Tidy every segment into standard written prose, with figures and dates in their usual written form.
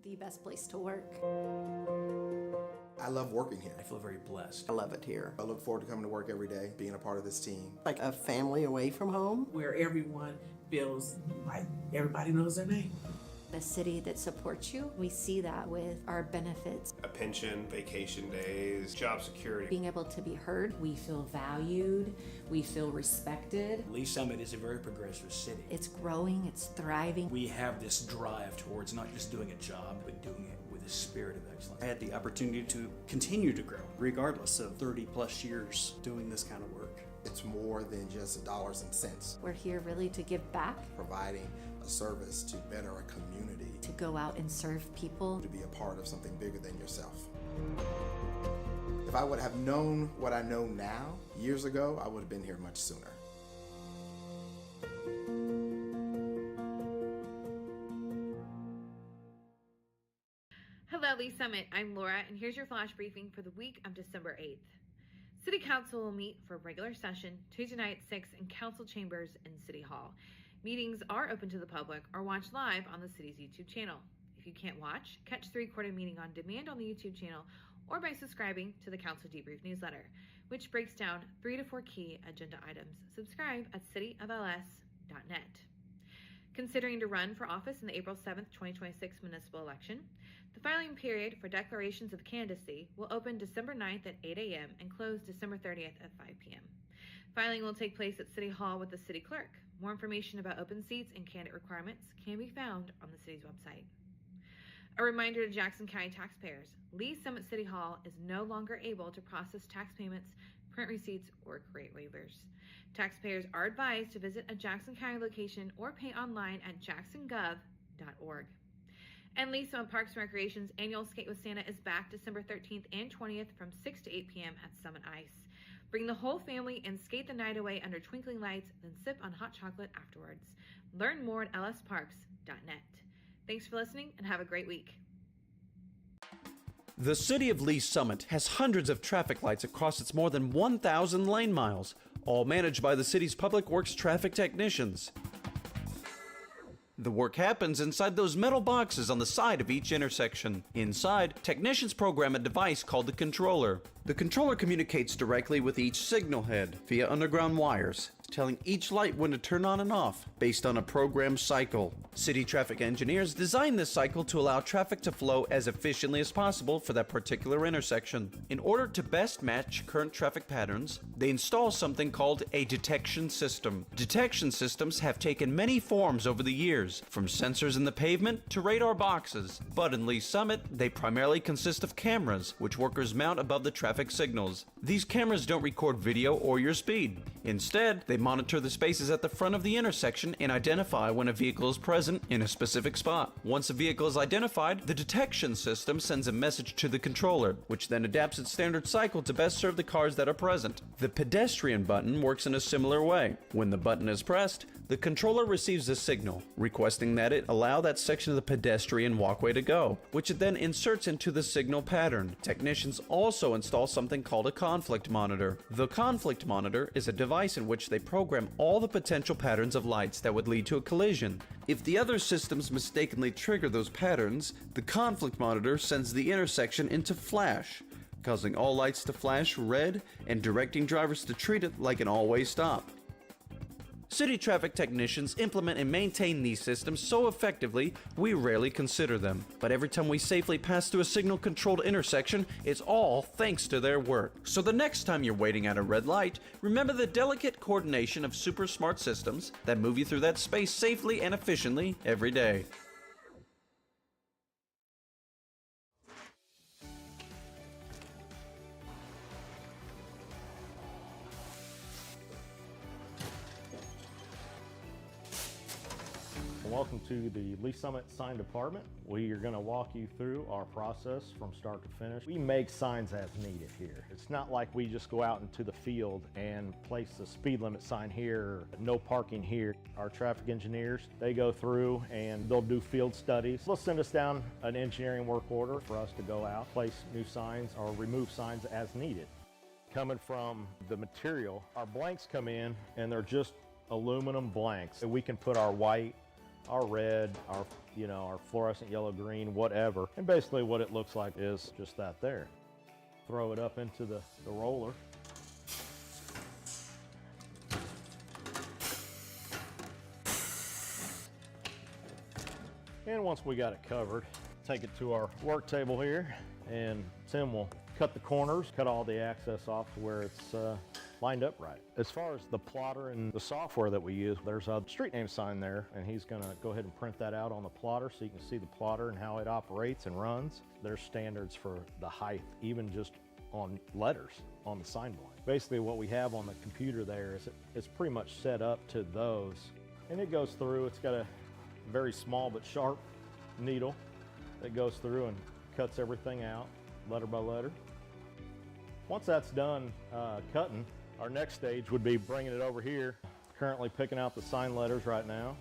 the best place to work. I love working here. I feel very blessed. I love it here. I look forward to coming to work every day, being a part of this team. Like a family away from home. Where everyone feels like everybody knows their name. A city that supports you. We see that with our benefits. A pension, vacation days, job security. Being able to be heard. We feel valued. We feel respected. Lee's Summit is a very progressive city. It's growing, it's thriving. We have this drive towards not just doing a job, but doing it with a spirit of excellence. I had the opportunity to continue to grow, regardless of 30 plus years doing this kind of work. It's more than just dollars and cents. We're here really to give back. Providing a service to better a community. To go out and serve people. To be a part of something bigger than yourself. If I would have known what I know now, years ago, I would have been here much sooner. Hello, Lee Summit. I'm Laura, and here's your flash briefing for the week of December 8th. City Council will meet for regular session Tuesday night at 6 in council chambers in City Hall. Meetings are open to the public or watch live on the city's YouTube channel. If you can't watch, catch the recorded meeting on demand on the YouTube channel or by subscribing to the Council Debrief newsletter, which breaks down 3 to 4 key agenda items. Subscribe at cityofls.net. Considering to run for office in the April 7th, 2026 municipal election, the filing period for declarations of candidacy will open December 9th at 8 a.m. and close December 30th at 5 p.m. Filing will take place at City Hall with the City Clerk. More information about open seats and candidate requirements can be found on the city's website. A reminder to Jackson County taxpayers, Lee Summit City Hall is no longer able to process tax payments, print receipts, or create waivers. Taxpayers are advised to visit a Jackson County location or pay online at jacksongov.org. And Lee Summit Parks and Recreation's annual Skate with Santa is back December 13th and 20th from 6 to 8 p.m. at Summit Ice. Bring the whole family and skate the night away under twinkling lights, then sip on hot chocolate afterwards. Learn more at lsparks.net. Thanks for listening and have a great week. The City of Lee Summit has hundreds of traffic lights across its more than 1,000 lane miles, all managed by the city's Public Works traffic technicians. The work happens inside those metal boxes on the side of each intersection. Inside, technicians program a device called the controller. The controller communicates directly with each signal head via underground wires, telling each light when to turn on and off based on a programmed cycle. City traffic engineers designed this cycle to allow traffic to flow as efficiently as possible for that particular intersection. In order to best match current traffic patterns, they install something called a detection system. Detection systems have taken many forms over the years, from sensors in the pavement to radar boxes. But in Lee Summit, they primarily consist of cameras, which workers mount above the traffic signals. These cameras don't record video or your speed. Instead, they monitor the spaces at the front of the intersection and identify when a vehicle is present in a specific spot. Once a vehicle is identified, the detection system sends a message to the controller, which then adapts its standard cycle to best serve the cars that are present. The pedestrian button works in a similar way. When the button is pressed, the controller receives a signal, requesting that it allow that section of the pedestrian walkway to go, which it then inserts into the signal pattern. Technicians also install something called a conflict monitor. The conflict monitor is a device in which they program all the potential patterns of lights that would lead to a collision. If the other systems mistakenly trigger those patterns, the conflict monitor sends the intersection into flash, causing all lights to flash red and directing drivers to treat it like an all-way stop. City traffic technicians implement and maintain these systems so effectively, we rarely consider them. But every time we safely pass through a signal-controlled intersection, it's all thanks to their work. So the next time you're waiting at a red light, remember the delicate coordination of super smart systems that move you through that space safely and efficiently every day. Welcome to the Lee Summit Sign Department. We are going to walk you through our process from start to finish. We make signs as needed here. It's not like we just go out into the field and place the speed limit sign here, no parking here. Our traffic engineers, they go through and they'll do field studies. They'll send us down an engineering work order for us to go out, place new signs or remove signs as needed. Coming from the material, our blanks come in and they're just aluminum blanks. We can put our white our red, our our fluorescent yellow, green, whatever. And basically what it looks like is just that there. Throw it up into the roller. And once we got it covered, take it to our work table here, and Tim will cut the corners, cut all the access off to where it's lined up right. As far as the plotter and the software that we use, there's a street name sign there, and he's gonna go ahead and print that out on the plotter so you can see the plotter and how it operates and runs. There's standards for the height, even just on letters on the sign blank. Basically what we have on the computer there is it's pretty much set up to those. And it goes through, it's got a very small but sharp needle that goes through and cuts everything out letter by letter. Once that's done cutting, our next stage would be bringing it over here. Currently picking out the sign letters right now.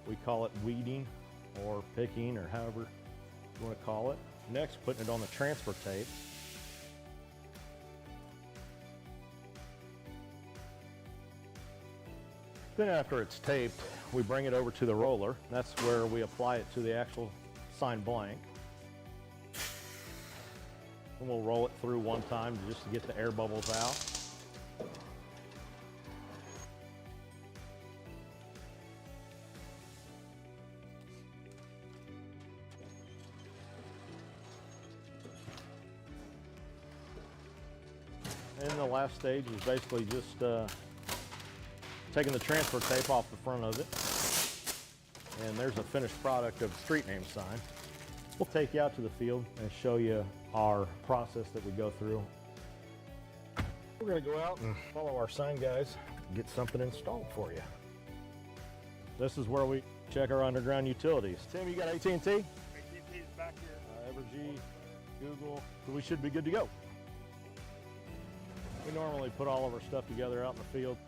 We call it weeding or picking or however you want to call it. Next, putting it on the transfer tape. Then after it's taped, we bring it over to the roller. That's where we apply it to the actual sign blank. And we'll roll it through one time just to get the air bubbles out. And the last stage is basically just taking the transfer tape off the front of it. And there's a finished product of the street name sign. We'll take you out to the field and show you our process that we go through. We're gonna go out and follow our sign guys and get something installed for you. This is where we check our underground utilities. Tim, you got AT&T? AT&T's back here. Evergy, Google, so we should be good to go. We normally put all of our stuff together out in the field.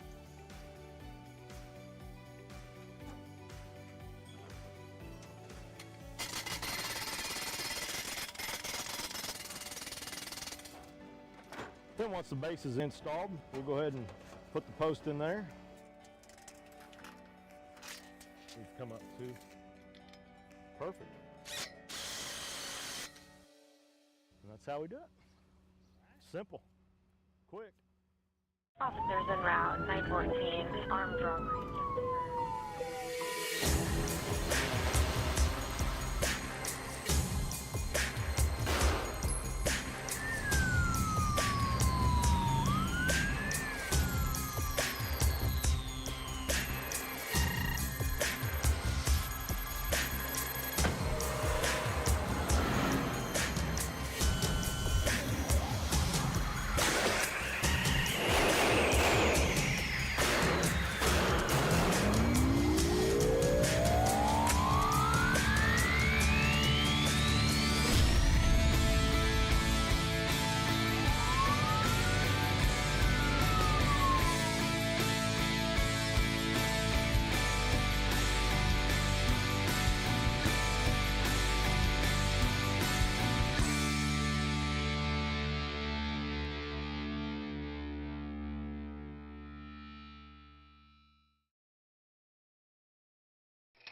Then once the base is installed, we'll go ahead and put the post in there. We've come up to perfect. And that's how we do it. Simple, quick. Officers en route, 914, armed robbery.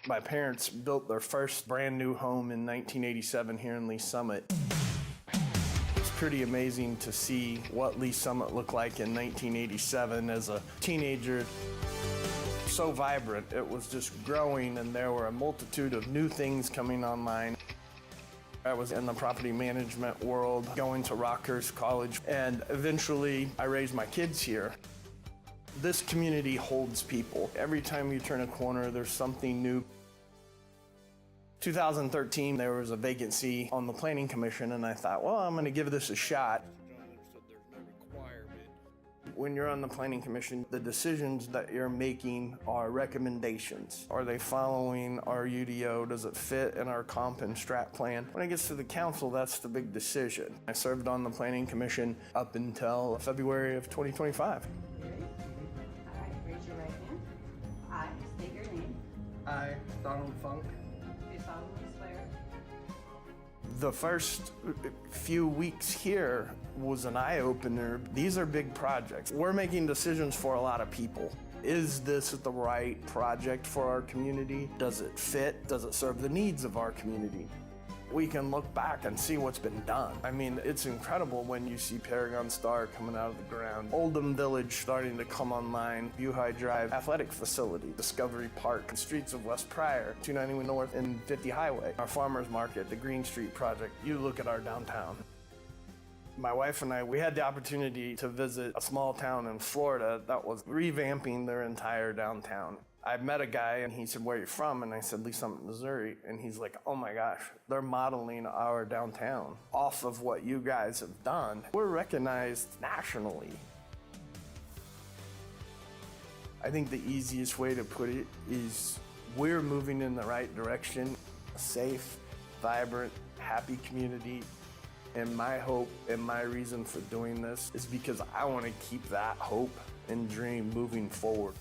My parents built their first brand new home in 1987 here in Lee Summit. It's pretty amazing to see what Lee Summit looked like in 1987 as a teenager. So vibrant, it was just growing, and there were a multitude of new things coming online. I was in the property management world, going to Rockhurst College, and eventually I raised my kids here. This community holds people. Every time you turn a corner, there's something new. 2013, there was a vacancy on the Planning Commission, and I thought, well, I'm going to give this a shot. When you're on the Planning Commission, the decisions that you're making are recommendations. Are they following our UDO? Does it fit in our comp and strat plan? When it gets to the council, that's the big decision. I served on the Planning Commission up until February of 2025. Raise your right hand. I state your name. I, Donald Funk. Do solemnly swear. The first few weeks here was an eye-opener. These are big projects. We're making decisions for a lot of people. Is this the right project for our community? Does it fit? Does it serve the needs of our community? We can look back and see what's been done. I mean, it's incredible when you see Paragon Star coming out of the ground, Oldham Village starting to come online, Buhai Drive Athletic Facility, Discovery Park, the streets of West Pryor, 291 North and 50 Highway, our Farmers Market, the Green Street Project. You look at our downtown. My wife and I, we had the opportunity to visit a small town in Florida that was revamping their entire downtown. I met a guy and he said, "Where are you from?" And I said, "Lee Summit, Missouri." And he's like, "Oh my gosh, they're modeling our downtown off of what you guys have done." We're recognized nationally. I think the easiest way to put it is we're moving in the right direction. A safe, vibrant, happy community. And my hope and my reason for doing this is because I want to keep that hope and dream moving forward.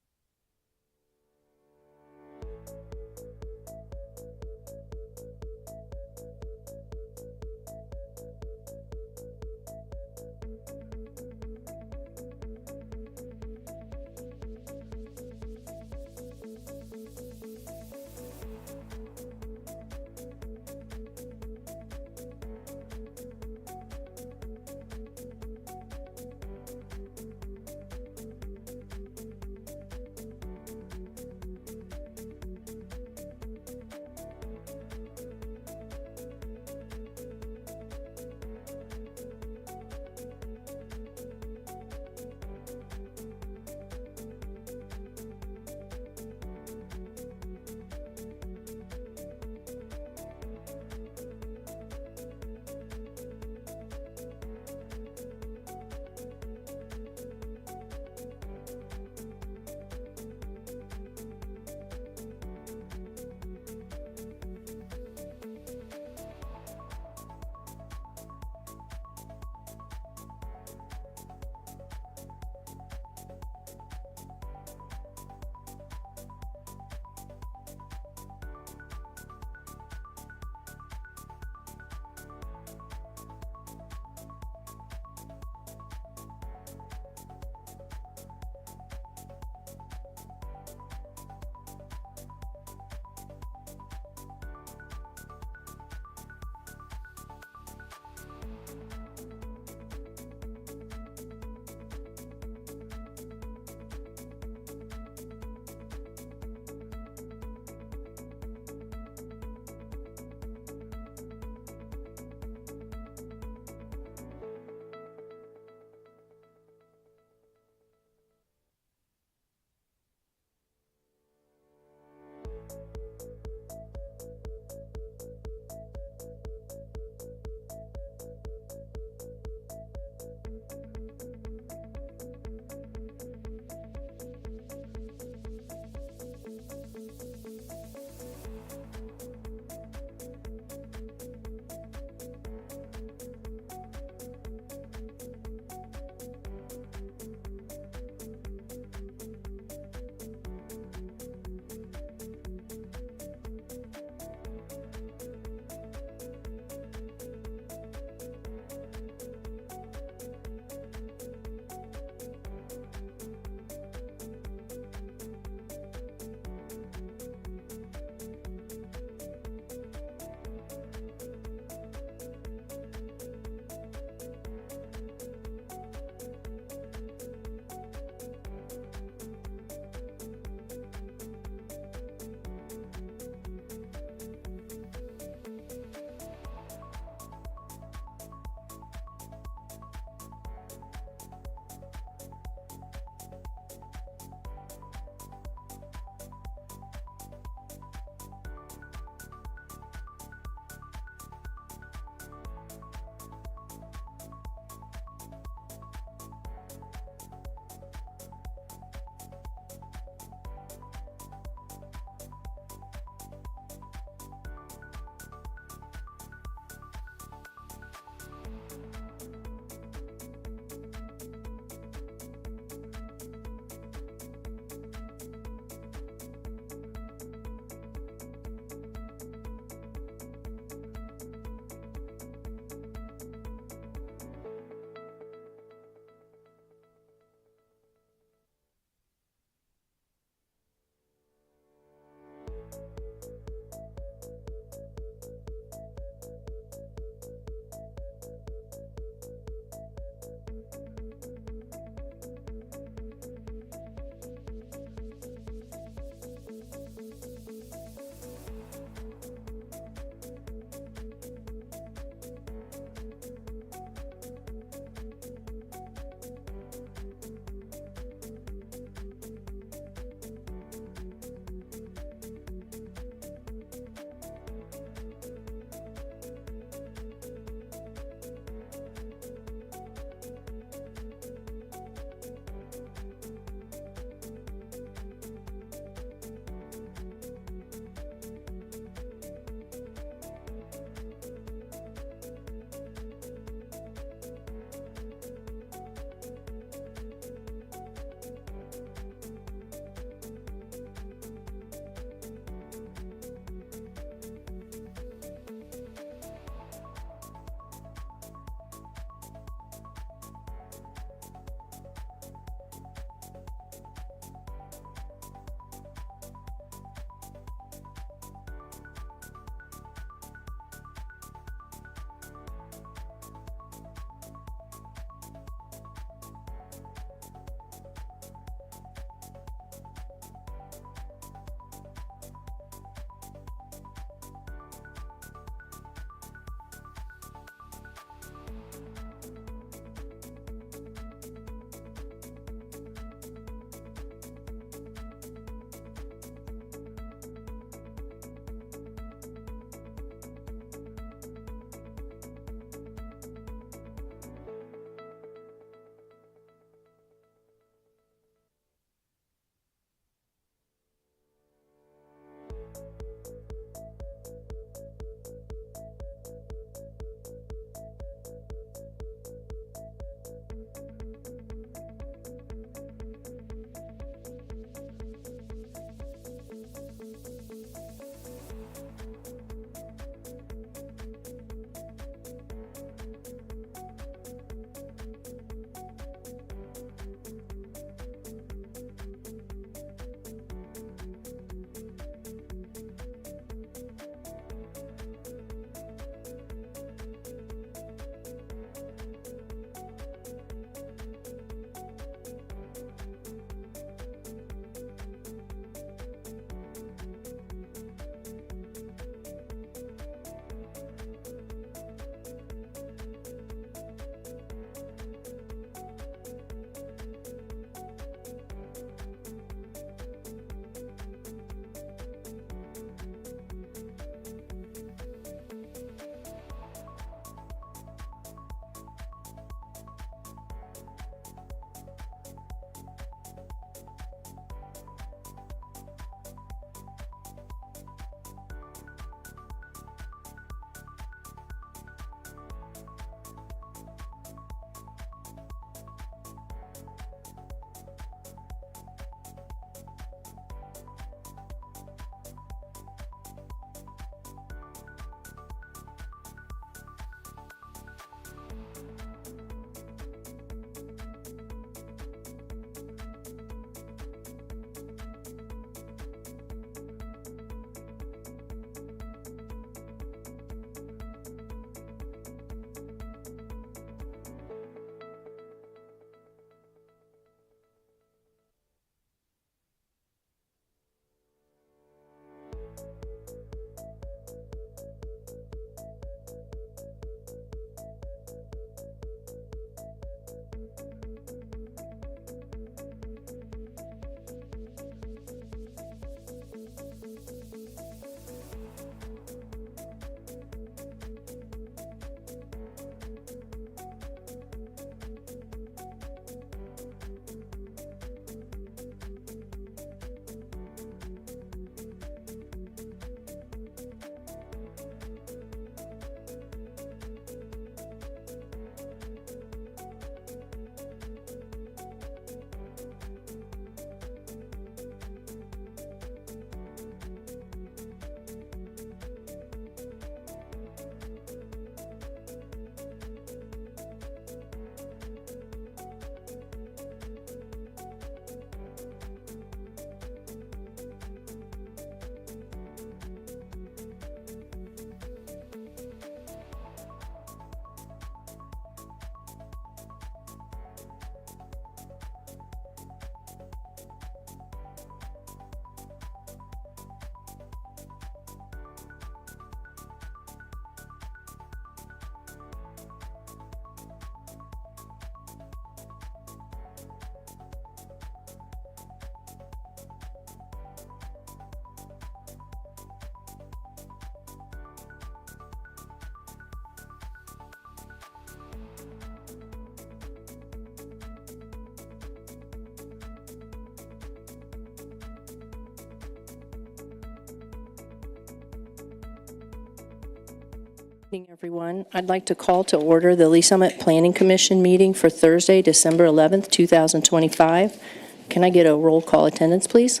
Evening, everyone. I'd like to call to order the Lee Summit Planning Commission meeting for Thursday, December 11th, 2025. Can I get a roll call attendance, please?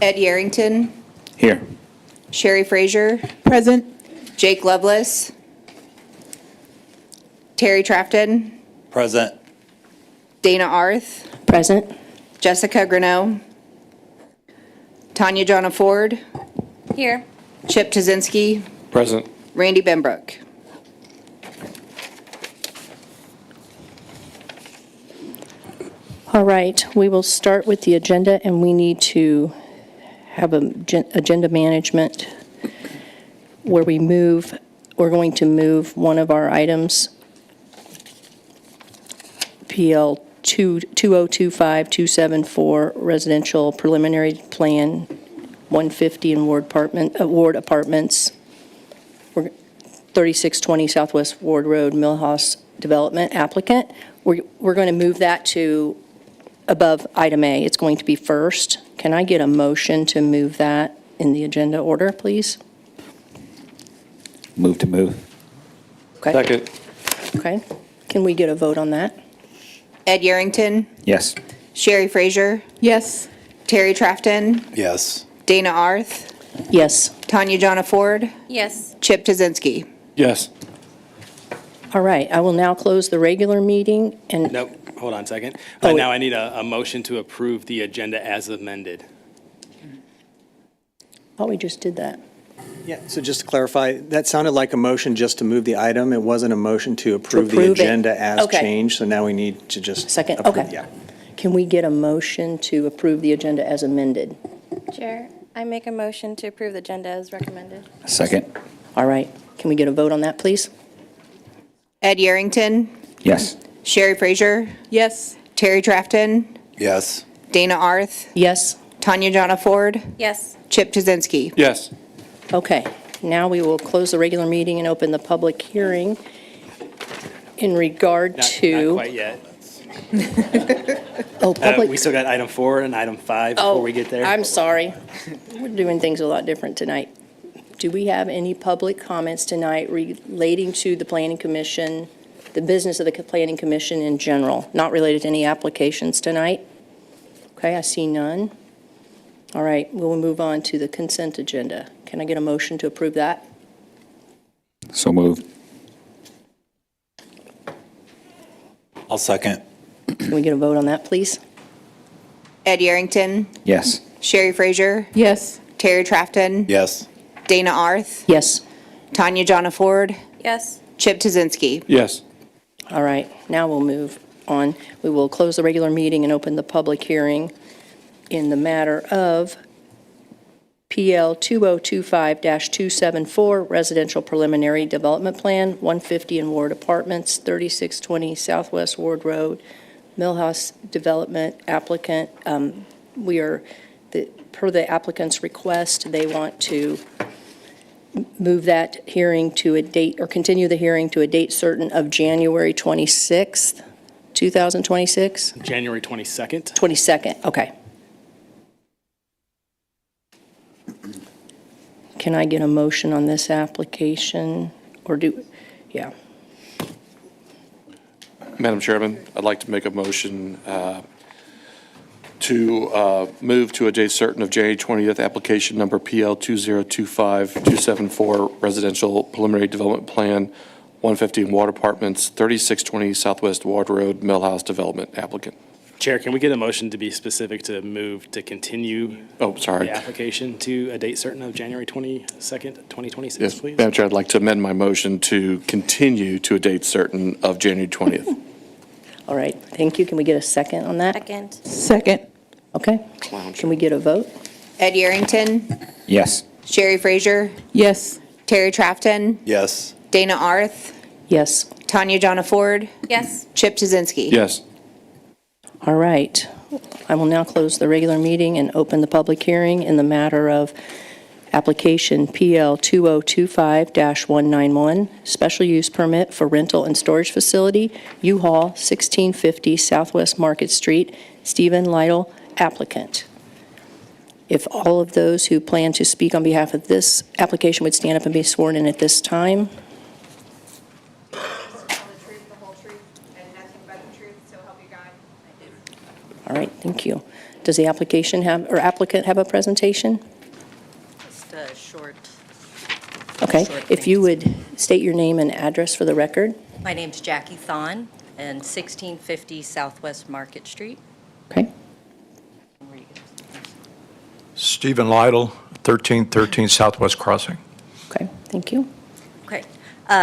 Ed Yarrington. Here. Sherry Frazier. Present. Jake Lovelace. Terry Trafton. Present. Dana Arth. Present. Jessica Greneau. Tanya Jonna Ford. Here. Chip Tazinski. Present. Randy Benbrook. All right, we will start with the agenda, and we need to have agenda management where we're going to move one of our items, PL 2025-274 Residential Preliminary Plan 150 in Ward Apartments, 3620 Southwest Ward Road, Milhaus Development applicant. We're going to move that to above item A. It's going to be first. Can I get a motion to move that in the agenda order, please? Move to move. Okay. Second. Okay. Can we get a vote on that? Ed Yarrington. Yes. Sherry Frazier. Yes. Terry Trafton. Yes. Dana Arth. Yes. Tanya Jonna Ford. Yes. Chip Tazinski. Yes. All right. I will now close the regular meeting and. Nope, hold on a second. Oh, Now I need a motion to approve the agenda as amended. Oh, we just did that. Yeah, so just to clarify, that sounded like a motion just to move the item. It wasn't a motion to approve the approve it. agenda as Okay. changed, so now we need to just. Second, approve- okay. Yeah. Can we get a motion to approve the agenda as amended? Chair, I make a motion to approve the agenda as recommended. Second. All right. Can we get a vote on that, please? Ed Yarrington. Yes. Sherry Frazier. Yes. Terry Trafton. Yes. Dana Arth. Yes. Tanya Jonna Ford. Yes. Chip Tazinski. Yes. Okay. Now we will close the regular meeting and open the public hearing in regard Not to. quite yet. Oh, public. We still got item 4 and item 5 before we get there. I'm sorry. We're doing things a lot different tonight. Do we have any public comments tonight relating to the Planning Commission, the business of the Planning Commission in general, not related to any applications tonight? Okay, I see none. All right, we'll move on to the consent agenda. Can I get a motion to approve that? So moved. I'll second. Can we get a vote on that, please? Ed Yarrington. Yes. Sherry Frazier. Yes. Terry Trafton. Yes. Dana Arth. Yes. Tanya Jonna Ford. Yes. Chip Tazinski. Yes. All right, now we'll move on. We will close the regular meeting and open the public hearing in the matter of PL 2025-274 Residential Preliminary Development Plan 150 in Ward Apartments, 3620 Southwest Ward Road, Milhaus Development applicant. Per the applicant's request, they want to move that hearing to a date, or continue the hearing to a date certain of January 26th, 2026? January 22nd. 22nd, okay. Can I get a motion on this application, or yeah. Madam Chairman, I'd like to make a motion to move to a date certain of January 20th, application number PL 2025-274, Residential Preliminary Development Plan, 150 in Ward Apartments, 3620 Southwest Ward Road, Milhaus Development applicant. Chair, can we get a motion to be specific to move to continue the application to a date certain of January 22nd, 2026, Yes, please? Madam Chair, I'd like to amend my motion to continue to a date certain of January 20th. All right, thank you. Can we get a second on that? Second. Second. Okay. Can we get a vote? Ed Yarrington. Yes. Sherry Frazier. Yes. Terry Trafton. Yes. Dana Arth. Yes. Tanya Jonna Ford. Yes. Chip Tazinski. Yes. All right. I will now close the regular meeting and open the public hearing in the matter of application PL 2025-191, special use permit for rental and storage facility, U-Haul, 1650 Southwest Market Street, Stephen Lytle, applicant. If all of those who plan to speak on behalf of this application would stand up and be sworn in at this time. All right, thank you. Does the application have, or applicant have a presentation? Just a short. Okay, short if you thing. would state your name and address for the record. My name's Jackie Thon, and 1650 Southwest Market Street. Okay. Stephen Lytle, 1313 Southwest Crossing. Okay, thank you. Okay,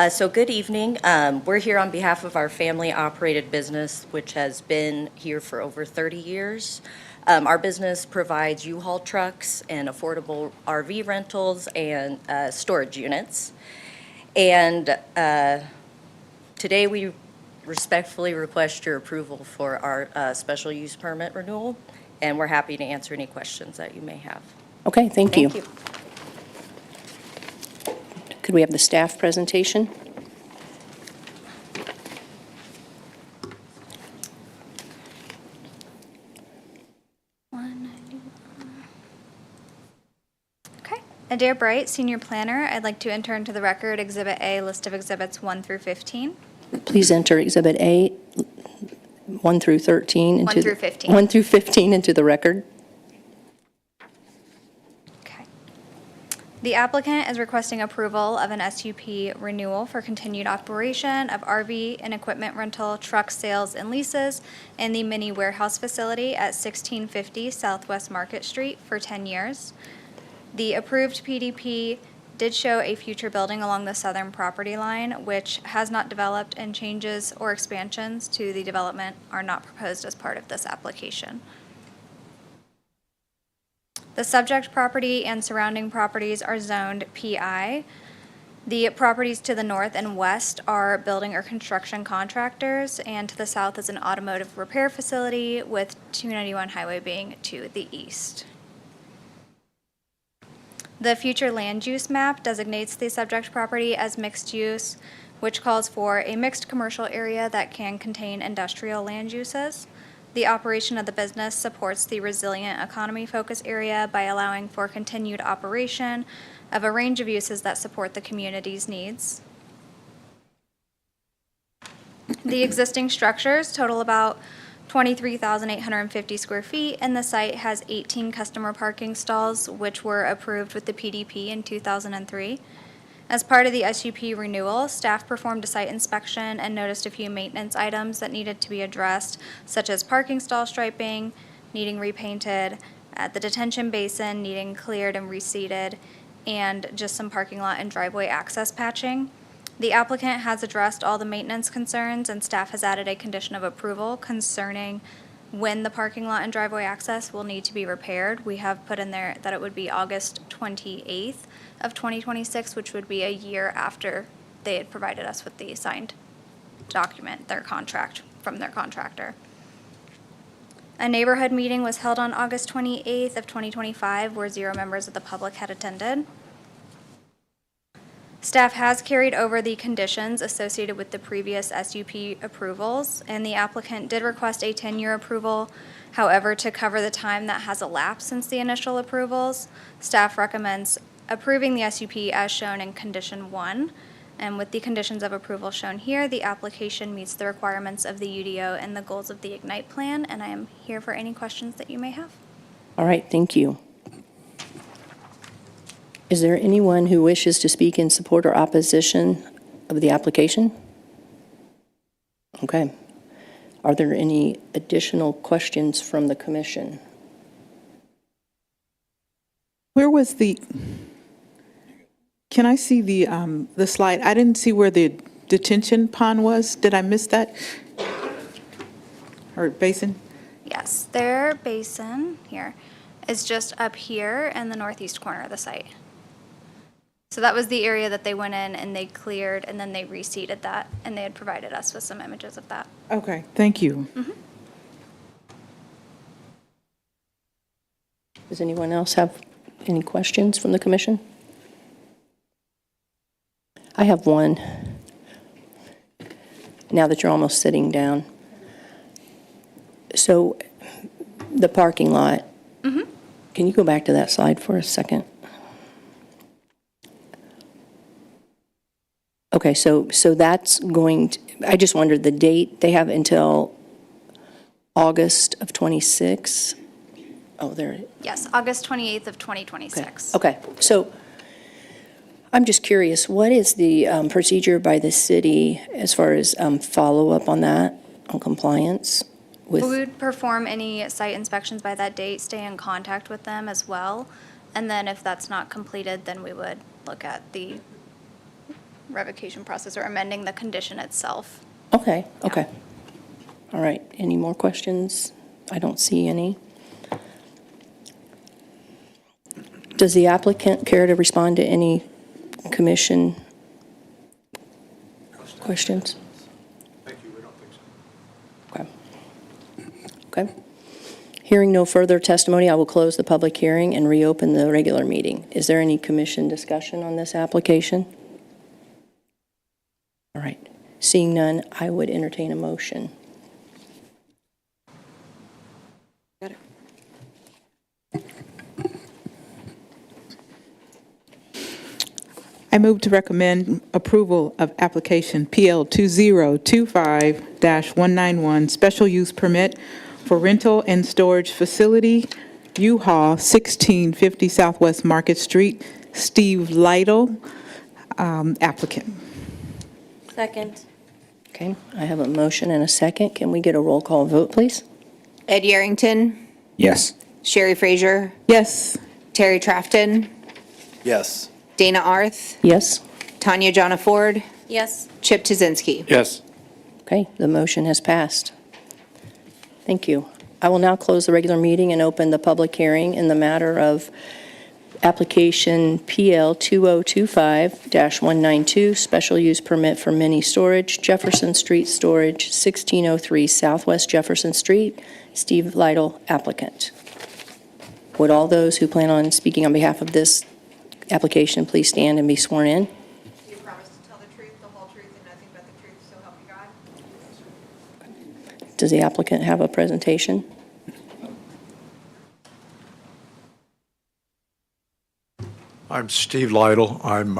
so good evening. We're here on behalf of our family-operated business, which has been here for over 30 years. Our business provides U-Haul trucks and affordable RV rentals and storage units. And today we respectfully request your approval for our special use permit renewal, and we're happy to answer any questions that you may have. Okay, thank you. Thank you. Could we have the staff presentation? Adair Bright, Senior Planner. I'd like to enter into the record Exhibit A, list of exhibits 1 through 15. Please enter Exhibit A, 1 through 13. into 1 through 15. 1 through 15 into the record. The applicant is requesting approval of an SUP renewal for continued operation of RV and equipment rental, truck sales and leases in the mini warehouse facility at 1650 Southwest Market Street for 10 years. The approved PDP did show a future building along the southern property line, which has not developed, and changes or expansions to the development are not proposed as part of this application. The subject property and surrounding properties are zoned PI. The properties to the north and west are building or construction contractors, and to the south is an automotive repair facility, with 291 Highway being to the east. The future land use map designates the subject property as mixed use, which calls for a mixed commercial area that can contain industrial land uses. The operation of the business supports the resilient economy focus area by allowing for continued operation of a range of uses that support the community's needs. The existing structures total about 23,850 square feet, and the site has 18 customer parking stalls, which were approved with the PDP in 2003. As part of the SUP renewal, staff performed a site inspection and noticed a few maintenance items that needed to be addressed, such as parking stall striping needing repainted, the detention basin needing cleared and reseeded, and just some parking lot and driveway access patching. The applicant has addressed all the maintenance concerns, and staff has added a condition of approval concerning when the parking lot and driveway access will need to be repaired. We have put in there that it would be August 28th of 2026, which would be a year after they had provided us with the signed document, their contract from their contractor. A neighborhood meeting was held on August 28th of 2025, where 0 members of the public had attended. Staff has carried over the conditions associated with the previous SUP approvals, and the applicant did request a 10-year approval. However, to cover the time that has elapsed since the initial approvals, staff recommends approving the SUP as shown in Condition 1. And with the conditions of approval shown here, the application meets the requirements of the UDO and the goals of the IGNITE plan, and I am here for any questions that you may have. All right, thank you. Is there anyone who wishes to speak in support or opposition of the application? Okay. Are there any additional questions from the commission? Where was the, can I see the slide? I didn't see where the detention pond was. Did I miss that? Or basin? Yes, their basin here is just up here in the northeast corner of the site. So that was the area that they went in and they cleared, and then they reseeded that, and they had provided us with some images of that. Okay, thank you. Does anyone else have any questions from the commission? I have one. Now that you're almost sitting down. So the parking lot, Can you go back to that slide for a second? Okay, so that's going to, I just wondered the date. They have until August of 26. Oh, there. Yes, August 28th of 2026. Okay, so I'm just curious, what is the procedure by the city as far as follow-up on that, on compliance with? We would perform any site inspections by that date, stay in contact with them as well. And then if that's not completed, then we would look at the revocation process or amending the condition itself. Okay, okay. All right, any more questions? I don't see any. Does the applicant care to respond to any commission questions? Thank you, we don't think so. Okay. Hearing no further testimony, I will close the public hearing and reopen the regular meeting. Is there any commission discussion on this application? All right. Seeing none, I would entertain a motion. Got it. I move to recommend approval of application PL 2025-191, special use permit for rental and storage facility, U-Haul, 1650 Southwest Market Street, Steve Lytle, applicant. Second. Okay, I have a motion and a second. Can we get a roll call vote, please? Ed Yerington, Yes. Sherry Frazier, Yes. Terry Trafton, Yes. Dana Arth, Yes. Tanya Jonna Ford, Yes. Chip Tuzinski. Yes. Okay, the motion has passed. Thank you. I will now close the regular meeting and open the public hearing in the matter of application PL 2025-192, special use permit for mini storage, Jefferson Street Storage, 1603 Southwest Jefferson Street, Steve Lytle, applicant. Would all those who plan on speaking on behalf of this application please stand and be sworn in? Do you promise to tell the truth, the whole truth, and nothing but the truth, so help you God? Does the applicant have a presentation? I'm Steve Lytle. I'm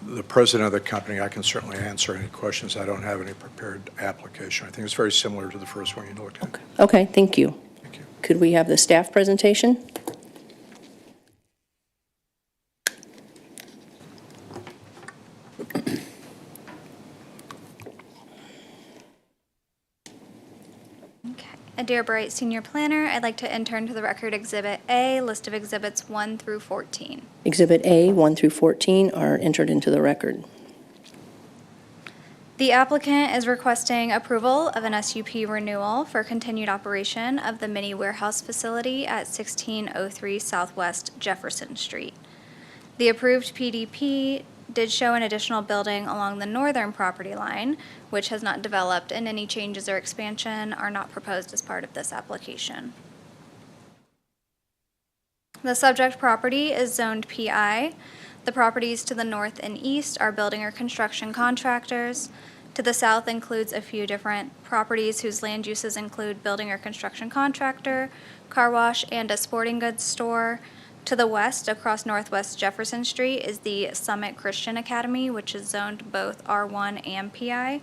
the president of the company. I can certainly answer any questions. I don't have any prepared application. I think it's very similar to the first one you looked at. Okay, thank you. Thank you. Could we have the staff presentation? Adair Bright, Senior Planner. I'd like to enter into the record Exhibit A, list of exhibits 1 through 14. Exhibit A, 1 through 14 are entered into the record. The applicant is requesting approval of an SUP renewal for continued operation of the mini warehouse facility at 1603 Southwest Jefferson Street. The approved PDP did show an additional building along the northern property line, which has not developed, and any changes or expansion are not proposed as part of this application. The subject property is zoned PI. The properties to the north and east are building or construction contractors. To the south includes a few different properties whose land uses include building or construction contractor, car wash, and a sporting goods store. To the west, across Northwest Jefferson Street, is the Summit Christian Academy, which is zoned both R1 and PI.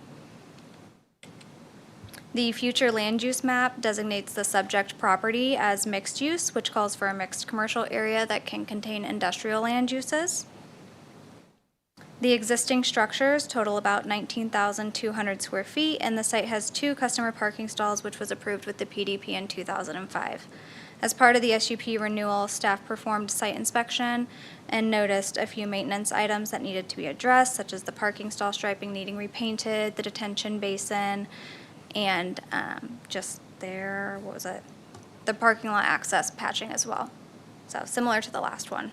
The future land use map designates the subject property as mixed use, which calls for a mixed commercial area that can contain industrial land uses. The existing structures total about 19,200 square feet, and the site has 2 customer parking stalls, which was approved with the PDP in 2005. As part of the SUP renewal, staff performed site inspection and noticed a few maintenance items that needed to be addressed, such as the parking stall striping needing repainted, the detention basin, and the parking lot access patching as well. So similar to the last one.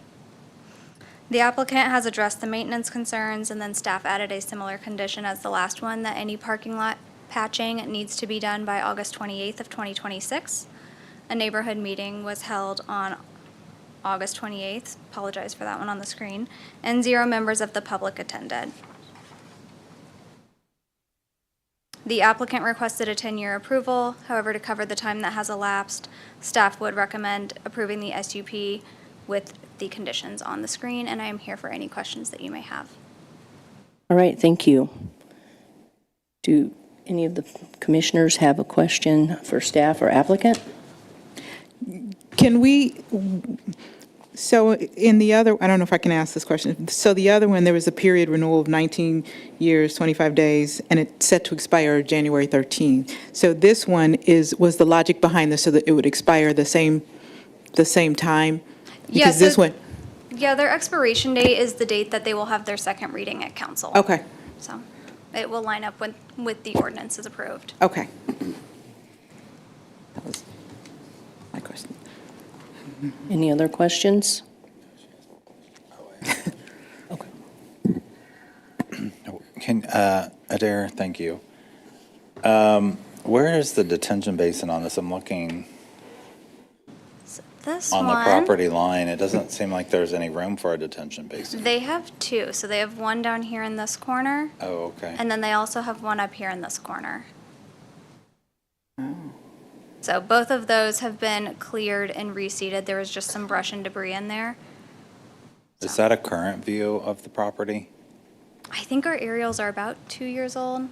The applicant has addressed the maintenance concerns, and then staff added a similar condition as the last one, that any parking lot patching needs to be done by August 28th of 2026. A neighborhood meeting was held on August 28th, apologize for that one on the screen, and 0 members of the public attended. The applicant requested a 10-year approval. However, to cover the time that has elapsed, staff would recommend approving the SUP with the conditions on the screen, and I am here for any questions that you may have. All right, thank you. Do any of the commissioners have a question for staff or applicant? Can we, so in the other, I don't know if I can ask this question. So the other one, there was a period renewal of 19 years, 25 days, and it's set to expire January 13th. So this one was the logic behind this so that it would expire the same time? Yeah, Because this one, Yeah, their expiration date is the date that they will have their second reading at council. okay, So it will line up with the ordinance is approved. okay. That was my question. Any other questions? Adair, thank you. Where is the detention basin on this? I'm looking This on one, the property line. It doesn't seem like there's any room for a detention basin. they have two. So they have one down here in this corner, Oh, okay. and then they also have one up here in this corner. So both of those have been cleared and reseeded. There was just some brush and debris in there. Is that a current view of the property? I think our aerials are about 2 years old,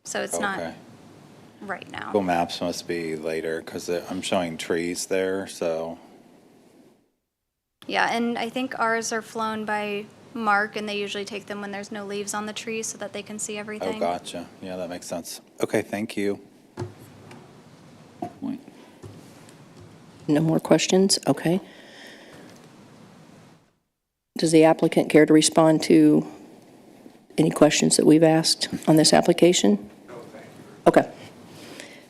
so it's not Okay. right now. Google Maps must be later because I'm showing trees there, so. Yeah, and I think ours are flown by Mark, and they usually take them when there's no leaves on the trees so that they can see everything. Oh, gotcha. Yeah, that makes sense. Okay, thank you. No more questions? Okay. Does the applicant care to respond to any questions that we've asked on this application? Okay.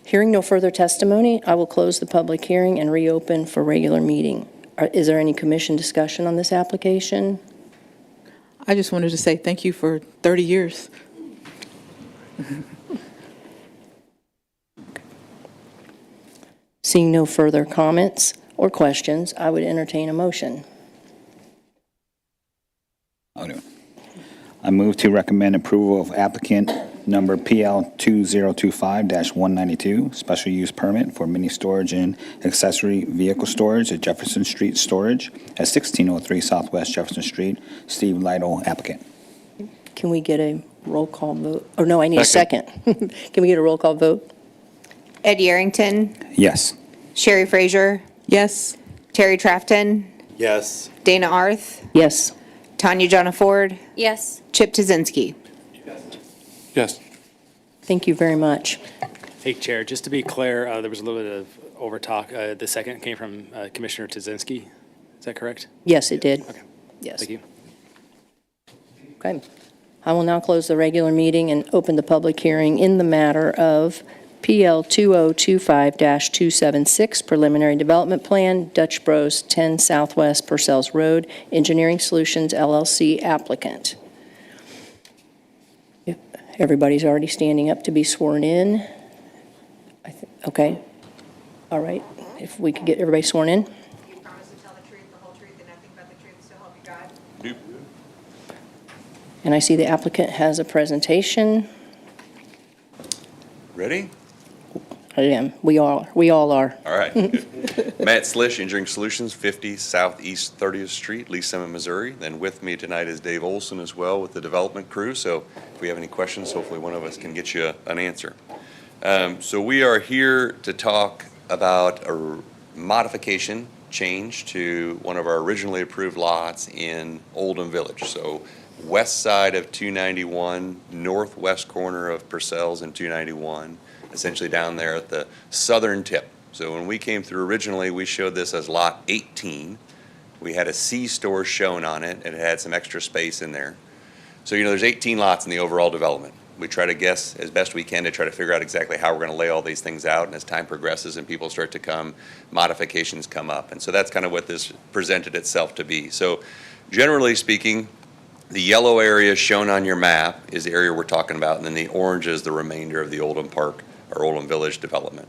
Hearing no further testimony, I will close the public hearing and reopen for regular meeting. Is there any commission discussion on this application? I just wanted to say thank you for 30 years. Seeing no further comments or questions, I would entertain a motion. I move to recommend approval of applicant number PL 2025-192, special use permit for mini storage and accessory vehicle storage at Jefferson Street Storage at 1603 Southwest Jefferson Street. Steve Lytle, applicant. Can we get a roll call vote? Or no, I need a second. Can we get a roll call vote? Ed Yerington, Yes. Sherry Frazier, Yes. Terry Trafton, Yes. Dana Arth, Yes. Tanya Jonna Ford, Yes. Chip Tazinski. Yes. Thank you very much. Hey, Chair, just to be clear, there was a little bit of overtalk. The second came from Commissioner Tazinski. Is that correct? Yes, it did. Okay. Yes. Thank you. Okay. I will now close the regular meeting and open the public hearing in the matter of PL 2025-276, Preliminary Development Plan, Dutch Bros 10 Southwest Persels Road, Engineering Solutions LLC applicant. If everybody's already standing up to be sworn in. Okay. All right. If we could get everybody sworn in. And I see the applicant has a presentation. Ready? I am. We all are. All right. Good. Matt Slish, Engineering Solutions, 50 Southeast 30th Street, Lee Summit, Missouri. Then with me tonight is Dave Olson as well with the development crew. So if we have any questions, hopefully one of us can get you an answer. So we are here to talk about a modification change to one of our originally approved lots in Oldham Village. So west side of 291, northwest corner of Persels and 291, essentially down there at the southern tip. So when we came through originally, we showed this as lot 18. We had a C-store shown on it, and it had some extra space in there. So, there's 18 lots in the overall development. We try to guess as best we can to try to figure out exactly how we're going to lay all these things out, and as time progresses and people start to come, modifications come up. And so that's kind of what this presented itself to be. So generally speaking, the yellow area shown on your map is the area we're talking about, and then the orange is the remainder of the Oldham Park or Oldham Village development.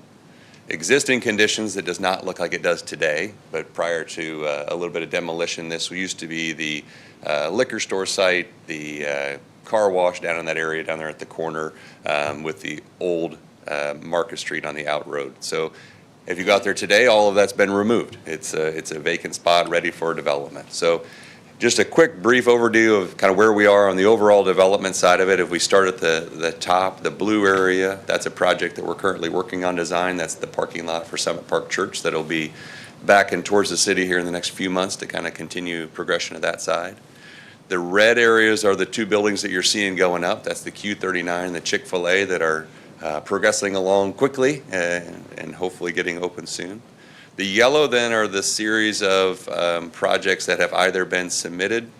Existing conditions, it does not look like it does today, but prior to a little bit of demolition, this used to be the liquor store site, the car wash down in that area down there at the corner with the old Market Street on the out road. So if you got there today, all of that's been removed. It's a vacant spot ready for development. So just a quick brief overview of kind of where we are on the overall development side of it. If we start at the top, the blue area, that's a project that we're currently working on design. That's the parking lot for Summit Park Church that'll be back and towards the city here in the next few months to kind of continue progression of that side. The red areas are the two buildings that you're seeing going up. That's the Q39 and the Chick-fil-A that are progressing along quickly and hopefully getting open soon. The yellow then are the series of projects that have either been submitted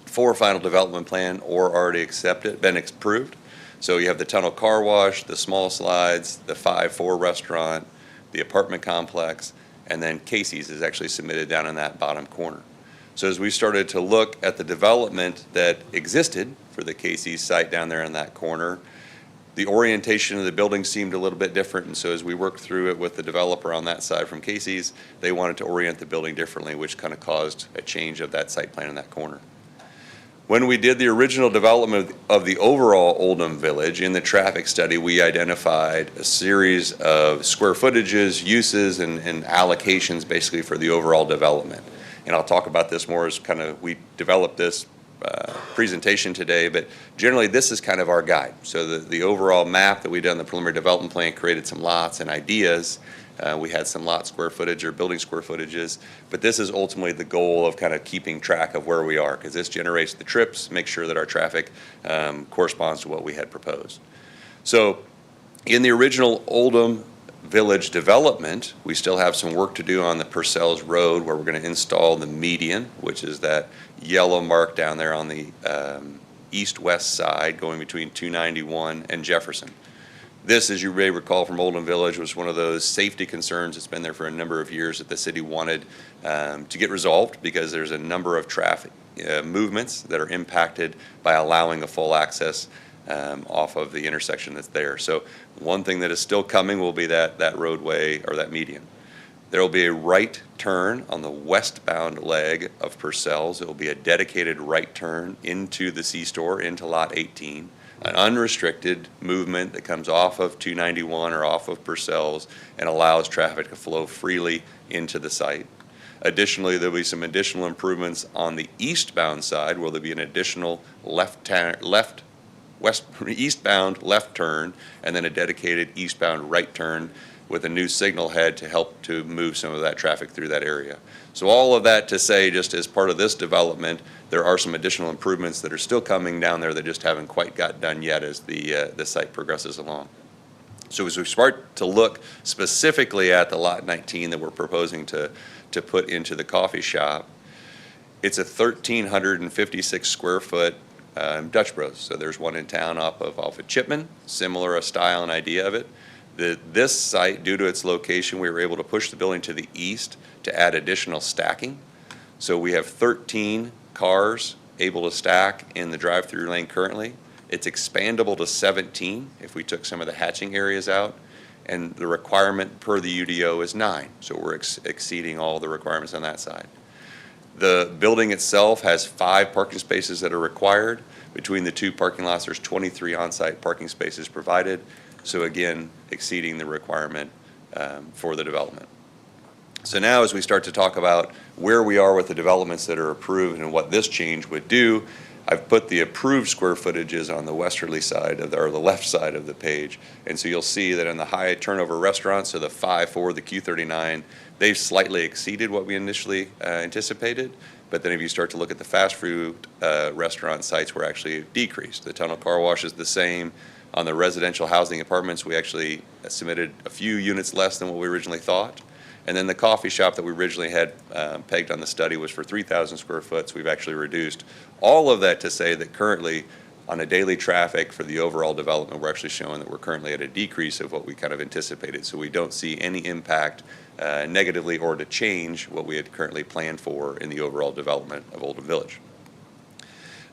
for a final development plan or already been approved. So you have the tunnel car wash, the small slides, the 5-4 restaurant, the apartment complex, and then Casey's is actually submitted down in that bottom corner. So as we started to look at the development that existed for the Casey's site down there in that corner, the orientation of the building seemed a little bit different, and so as we worked through it with the developer on that side from Casey's, they wanted to orient the building differently, which kind of caused a change of that site plan in that corner. When we did the original development of the overall Oldham Village, in the traffic study, we identified a series of square footages, uses, and allocations basically for the overall development. And I'll talk about this more as kind of we developed this presentation today, but generally this is kind of our guide. So the overall map that we did in the preliminary development plan created some lots and ideas. We had some lot square footage or building square footages, but this is ultimately the goal of kind of keeping track of where we are, because this generates the trips, make sure that our traffic corresponds to what we had proposed. So in the original Oldham Village development, we still have some work to do on the Persels Road, where we're going to install the median, which is that yellow mark down there on the east-west side going between 291 and Jefferson. This, as you may recall from Oldham Village, was one of those safety concerns that's been there for a number of years that the city wanted to get resolved, because there's a number of traffic movements that are impacted by allowing a full access off of the intersection that's there. So one thing that is still coming will be that roadway or that median. There will be a right turn on the westbound leg of Persels. It will be a dedicated right turn into the C-store, into Lot 18, an unrestricted movement that comes off of 291 or off of Persels and allows traffic to flow freely into the site. Additionally, there'll be some additional improvements on the eastbound side, where there'll be an additional eastbound left turn, and then a dedicated eastbound right turn with a new signal head to help to move some of that traffic through that area. So all of that to say, just as part of this development, there are some additional improvements that are still coming down there that just haven't quite got done yet as the site progresses along. So as we start to look specifically at the Lot 19 that we're proposing to put into the coffee shop, it's a 1,356 square foot Dutch Bros. So there's one in town off of Chipman, similar a style and idea of it. This site, due to its location, we were able to push the building to the east to add additional stacking. So we have 13 cars able to stack in the drive-through lane currently. It's expandable to 17 if we took some of the hatching areas out, and the requirement per the UDO is 9. So we're exceeding all the requirements on that side. The building itself has 5 parking spaces that are required. Between the 2 parking lots, there's 23 on-site parking spaces provided. So again, exceeding the requirement for the development. So now as we start to talk about where we are with the developments that are approved and what this change would do, I've put the approved square footages on the westerly side of or the left side of the page. And so you'll see that in the high turnover restaurants, so the 5-4, the Q39, they've slightly exceeded what we initially anticipated. But then if you start to look at the fast food restaurant sites, we're actually decreased. The tunnel car wash is the same. On the residential housing apartments, we actually submitted a few units less than what we originally thought. And then the coffee shop that we originally had pegged on the study was for 3,000 square foot, so we've actually reduced. All of that to say that currently, on a daily traffic for the overall development, we're actually showing that we're currently at a decrease of what we kind of anticipated. So we don't see any impact negatively or to change what we had currently planned for in the overall development of Oldham Village.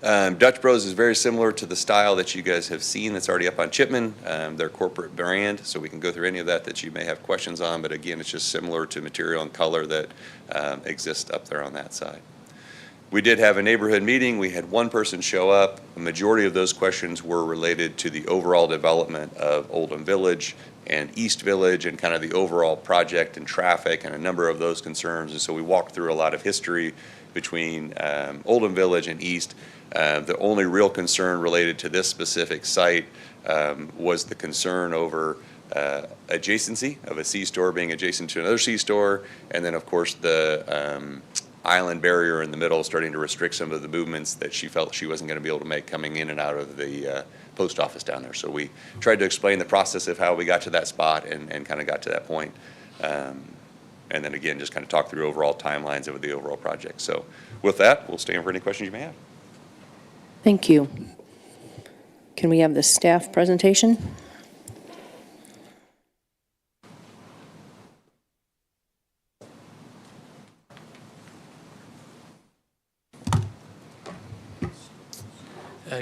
Dutch Bros is very similar to the style that you guys have seen that's already up on Chipman, their corporate brand, so we can go through any of that you may have questions on, but again, it's just similar to material and color that exists up there on that side. We did have a neighborhood meeting. We had one person show up. The majority of those questions were related to the overall development of Oldham Village and East Village and kind of the overall project and traffic and a number of those concerns. And so we walked through a lot of history between Oldham Village and East. The only real concern related to this specific site was the concern over adjacency of a C-store being adjacent to another C-store, and then of course the island barrier in the middle starting to restrict some of the movements that she felt she wasn't going to be able to make coming in and out of the post office down there. So we tried to explain the process of how we got to that spot and kind of got to that point. And then again, just kind of talk through overall timelines of the overall project. So with that, we'll stand for any questions you may have. Thank you. Can we have the staff presentation?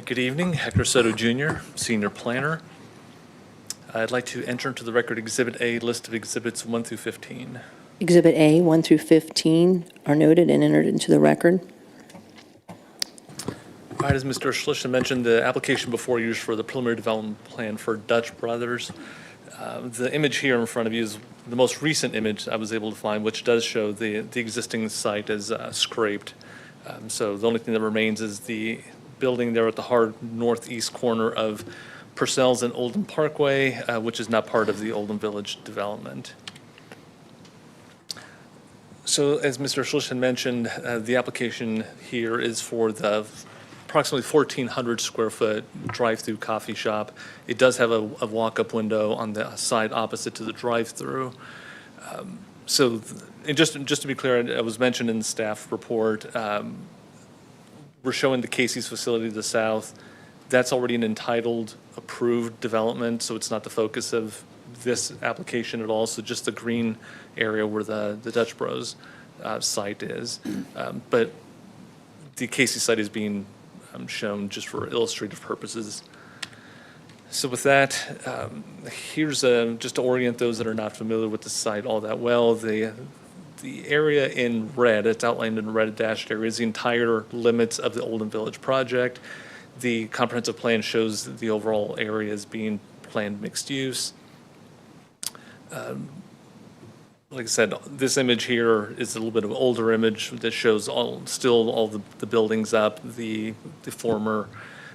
Good evening, Hector Soto Jr., Senior Planner. I'd like to enter into the record Exhibit A, list of exhibits 1 through 15. Exhibit A, 1 through 15 are noted and entered into the record. All right, as Mr. Schlichten mentioned, the application before you is for the preliminary development plan for Dutch Brothers. The image here in front of you is the most recent image I was able to find, which does show the existing site as scraped. So the only thing that remains is the building there at the hard northeast corner of Persels and Oldham Parkway, which is not part of the Oldham Village development. So as Mr. Schlichten mentioned, the application here is for the approximately 1,400 square foot drive-through coffee shop. It does have a walk-up window on the side opposite to the drive-through. And just to be clear, it was mentioned in the staff report, we're showing the Casey's facility to the south. That's already an entitled, approved development, so it's not the focus of this application at all. So just the green area where the Dutch Bros site is. But the Casey site is being shown just for illustrative purposes. So with that, here's just to orient those that are not familiar with the site all that well. The area in red, it's outlined in red dashed area, is the entire limits of the Oldham Village project. The comprehensive plan shows the overall area as being planned mixed use. Like I said, this image here is a little bit of an older image that shows still all the buildings up, the former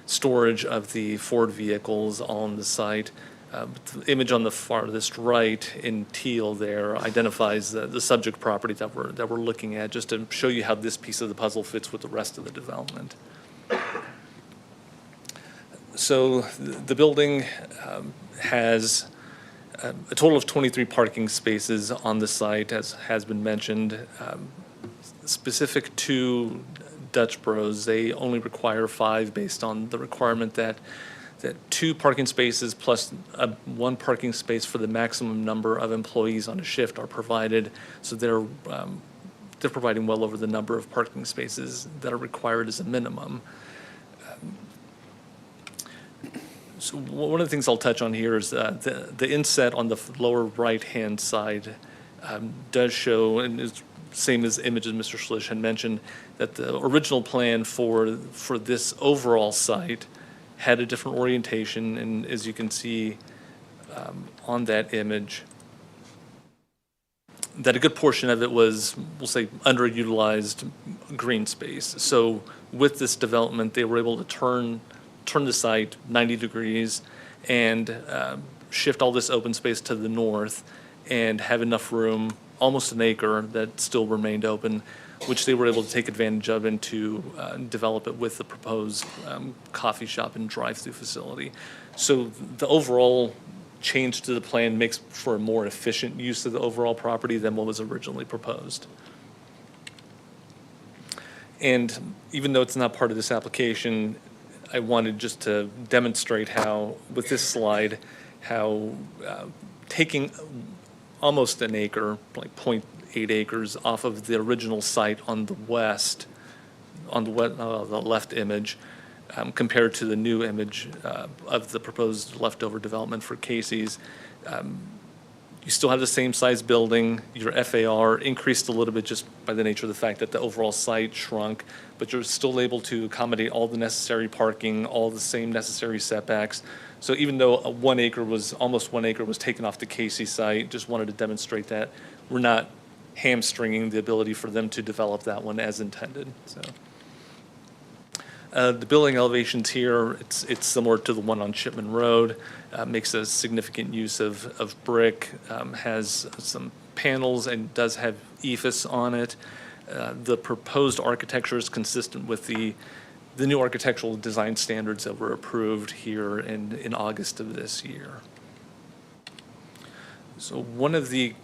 storage of the Ford vehicles on the site. The image on the farthest right in teal there identifies the subject property that we're looking at, just to show you how this piece of the puzzle fits with the rest of the development. So the building has a total of 23 parking spaces on the site, as has been mentioned. Specific to Dutch Bros, they only require 5 based on the requirement that 2 parking spaces plus 1 parking space for the maximum number of employees on a shift are provided. So they're providing well over the number of parking spaces that are required as a minimum. So one of the things I'll touch on here is the inset on the lower right-hand side does show, and is same as the images Mr. Schlicht had mentioned, that the original plan for this overall site had a different orientation, and as you can see on that image, that a good portion of it was, we'll say, underutilized green space. So with this development, they were able to turn the site 90 degrees and shift all this open space to the north and have enough room, almost an acre, that still remained open, which they were able to take advantage of and to develop it with the proposed coffee shop and drive-through facility. So the overall change to the plan makes for a more efficient use of the overall property than what was originally proposed. And even though it's not part of this application, I wanted just to demonstrate how, with this slide, how taking almost an acre, like 0.8 acres, off of the original site on the west, on the left image, compared to the new image of the proposed leftover development for Casey's, You still have the same size building. Your FAR increased a little bit just by the nature of the fact that the overall site shrunk, but you're still able to accommodate all the necessary parking, all the same necessary setbacks. So even though almost 1 acre was taken off the Casey site, just wanted to demonstrate that we're not hamstringing the ability for them to develop that one as intended, so. The building elevations here, it's similar to the one on Shipman Road, makes a significant use of brick, has some panels and does have ephes on it. The proposed architecture is consistent with the new architectural design standards that were approved here in August of this year. So one of the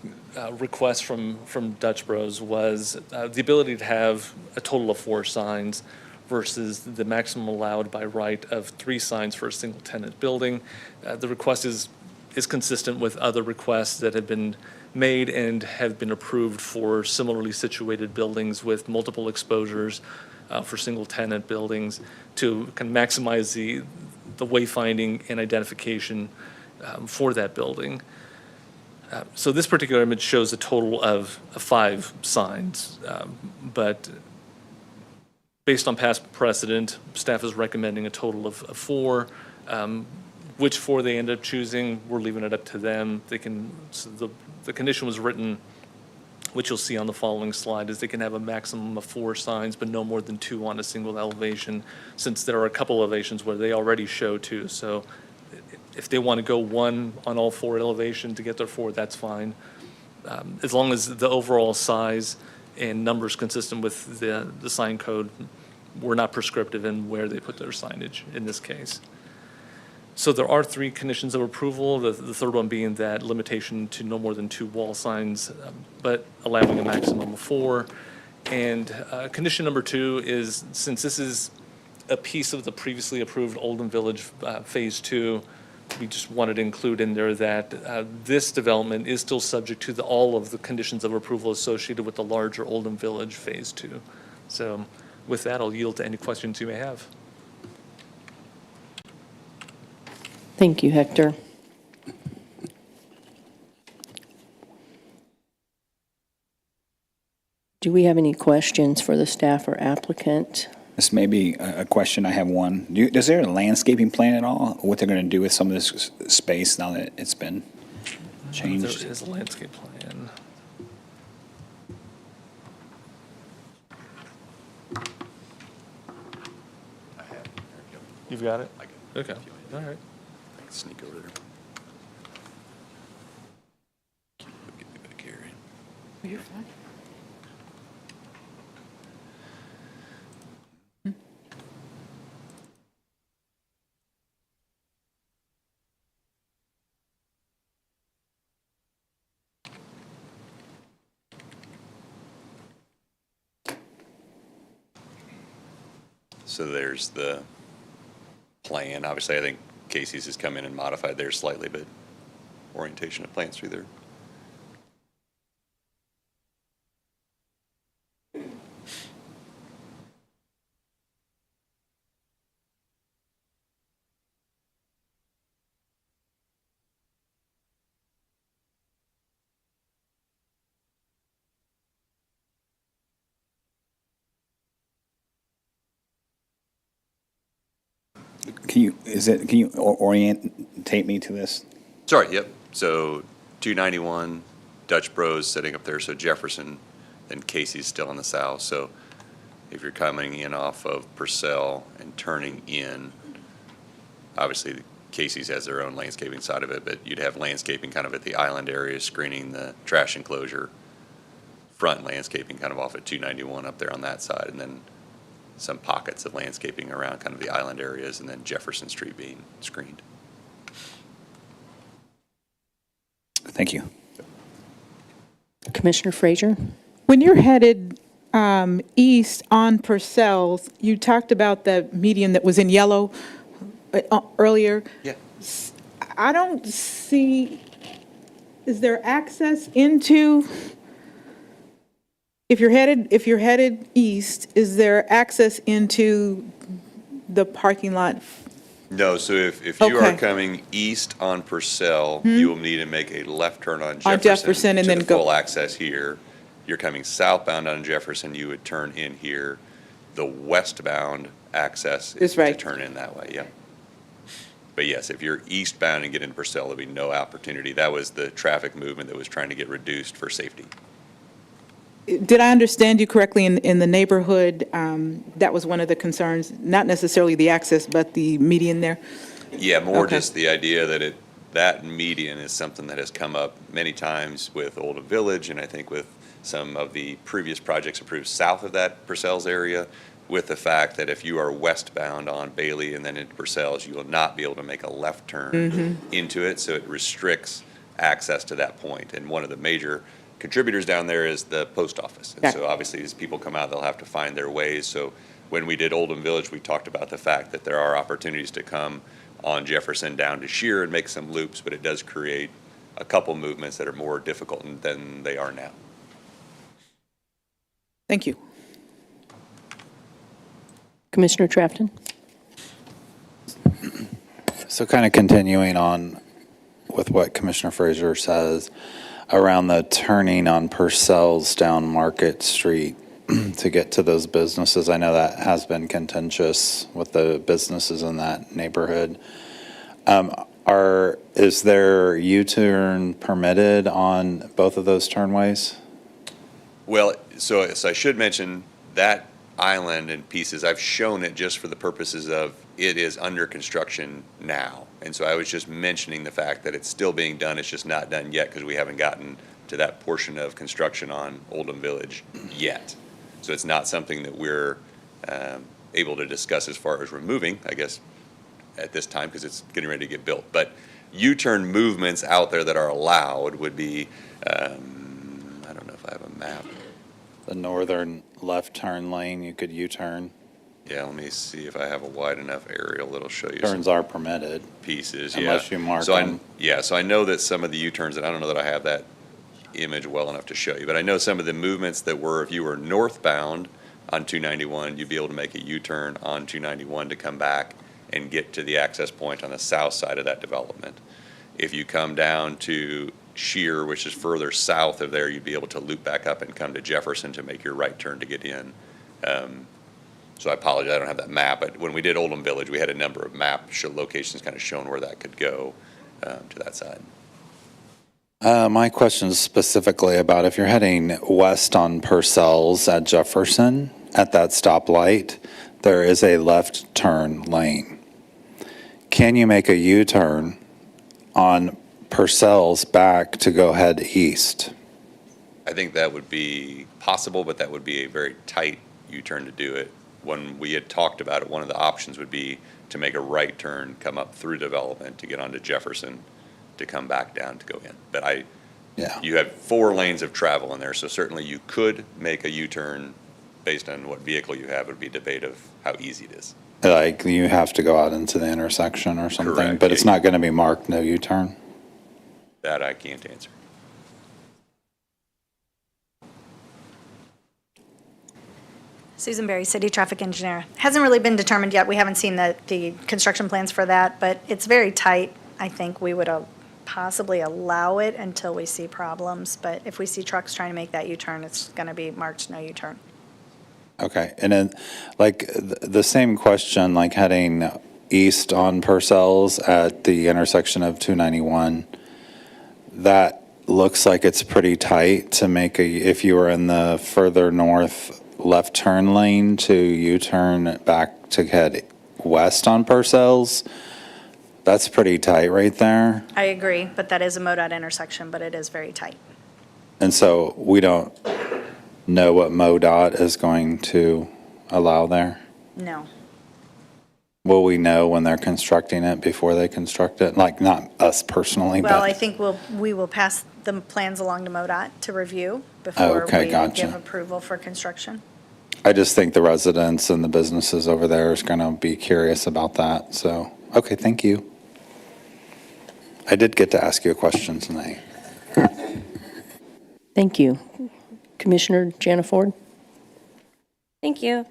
requests from Dutch Bros was the ability to have a total of 4 signs versus the maximum allowed by right of 3 signs for a single-tenant building. The request is consistent with other requests that have been made and have been approved for similarly situated buildings with multiple exposures for single-tenant buildings to kind of maximize the wayfinding and identification for that building. So this particular image shows a total of 5 signs, but based on past precedent, staff is recommending a total of 4. Which 4 they end up choosing, we're leaving it up to them. They can, so the condition was written, which you'll see on the following slide, is they can have a maximum of 4 signs, but no more than 2 on a single elevation, since there are a couple elevations where they already show 2. So if they want to go 1 on all 4 elevations to get their 4, that's fine. As long as the overall size and numbers consistent with the sign code, we're not prescriptive in where they put their signage in this case. So there are 3 conditions of approval, the third one being that limitation to no more than 2 wall signs, but allowing a maximum of 4. And condition number 2 is, since this is a piece of the previously approved Oldham Village Phase 2, we just wanted to include in there that this development is still subject to all of the conditions of approval associated with the larger Oldham Village Phase 2. So with that, I'll yield to any questions you may have. Thank you, Hector. Do we have any questions for the staff or applicant? This may be a question. I have one. Is there a landscaping plan at all? What they're going to do with some of this space now that it's been changed? There is a landscape plan. You've got it? I got it. Okay. All right. I can sneak over there. Get me back here. You're fine. So there's the plan. Obviously, I think Casey's has come in and modified theirs slightly, but orientation of plans through there. Can you orientate me to this? Sorry, yep. So 291, Dutch Bros sitting up there, so Jefferson, then Casey's still in the south. So if you're coming in off of Purcell and turning in, obviously Casey's has their own landscaping side of it, but you'd have landscaping kind of at the island area screening the trash enclosure, front landscaping kind of off at 291 up there on that side, and then some pockets of landscaping around kind of the island areas, and then Jefferson Street being screened. Thank you. Commissioner Frazier? When you're headed east on Purcell's, you talked about the median that was in yellow earlier. Yeah. I don't see, is there access into, if you're headed east, is there access into the parking lot No, so if you are Okay. coming east on Purcell, you will need to make a left turn on Jefferson. Jefferson and to then the go- full access here. You're coming southbound on Jefferson, you would turn in here. The westbound access is Is right. to turn in that way, yeah. But yes, if you're eastbound and get into Purcell, there'll be no opportunity. That was the traffic movement that was trying to get reduced for safety. Did I understand you correctly in the neighborhood? That was one of the concerns, not necessarily the access, but the median there? Yeah, more Okay. just the idea that that median is something that has come up many times with Oldham Village, and I think with some of the previous projects approved south of that Purcell's area, with the fact that if you are westbound on Bailey and then into Purcell's, you will not be able to make a left turn into it, so it restricts access to that point. And one of the major contributors down there is the post office. And so obviously as people come out, they'll have to find their ways. So when we did Oldham Village, we talked about the fact that there are opportunities to come on Jefferson down to Shear and make some loops, but it does create a couple movements that are more difficult than they are now. Thank you. Commissioner Trafton? So kind of continuing on with what Commissioner Frazier says around the turning on Purcell's down Market Street to get to those businesses. I know that has been contentious with the businesses in that neighborhood. Is there U-turn permitted on both of those turnways? Well, so I should mention that island and pieces, I've shown it just for the purposes of it is under construction now. And so I was just mentioning the fact that it's still being done, it's just not done yet because we haven't gotten to that portion of construction on Oldham Village yet. So it's not something that we're able to discuss as far as removing, I guess, at this time because it's getting ready to get built. But U-turn movements out there that are allowed would be, I don't know if I have a map. The northern left turn lane, you could U-turn. Yeah, let me see if I have a wide enough aerial that'll show you Turns some are permitted. pieces. Unless yeah. you mark so them. So I know that some of the U-turns, and I don't know that I have that image well enough to show you, but I know some of the movements that were, if you were northbound on 291, you'd be able to make a U-turn on 291 to come back and get to the access point on the south side of that development. If you come down to Shear, which is further south of there, you'd be able to loop back up and come to Jefferson to make your right turn to get in. So I apologize, I don't have that map, but when we did Oldham Village, we had a number of map locations kind of showing where that could go to that side. My question is specifically about if you're heading west on Purcell's at Jefferson, at that stoplight, there is a left turn lane. Can you make a U-turn on Purcell's back to go head east? I think that would be possible, but that would be a very tight U-turn to do it. When we had talked about it, one of the options would be to make a right turn, come up through development to get onto Jefferson, to come back down to go in. But you have 4 lanes of travel in there, so certainly you could make a U-turn based on what vehicle you have. It would be a debate of how easy it is. Like you have to go out into the intersection or something, Correct, but yeah. it's not going to be marked no U-turn? That I can't answer. Susan Berry, City Traffic Engineer. Hasn't really been determined yet. We haven't seen the construction plans for that, but it's very tight. I think we would possibly allow it until we see problems. But if we see trucks trying to make that U-turn, it's going to be marked no U-turn. Okay, and then like the same question, like heading east on Purcell's at the intersection of 291, that looks like it's pretty tight to make if you were in the further north left turn lane to U-turn back to head west on Purcell's. That's pretty tight right there. I agree, but that is a MoDOT intersection, but it is very tight. And so we don't know what MoDOT is going to allow there? No. Will we know when they're constructing it before they construct it? Like, not us personally, Well, but... I think we will pass the plans along to MoDOT to review before Okay, we gotcha. give approval for construction. I just think the residents and the businesses over there is going to be curious about that, so, okay, thank you. I did get to ask you a question tonight. Thank you. Commissioner Jana Ford? Thank you.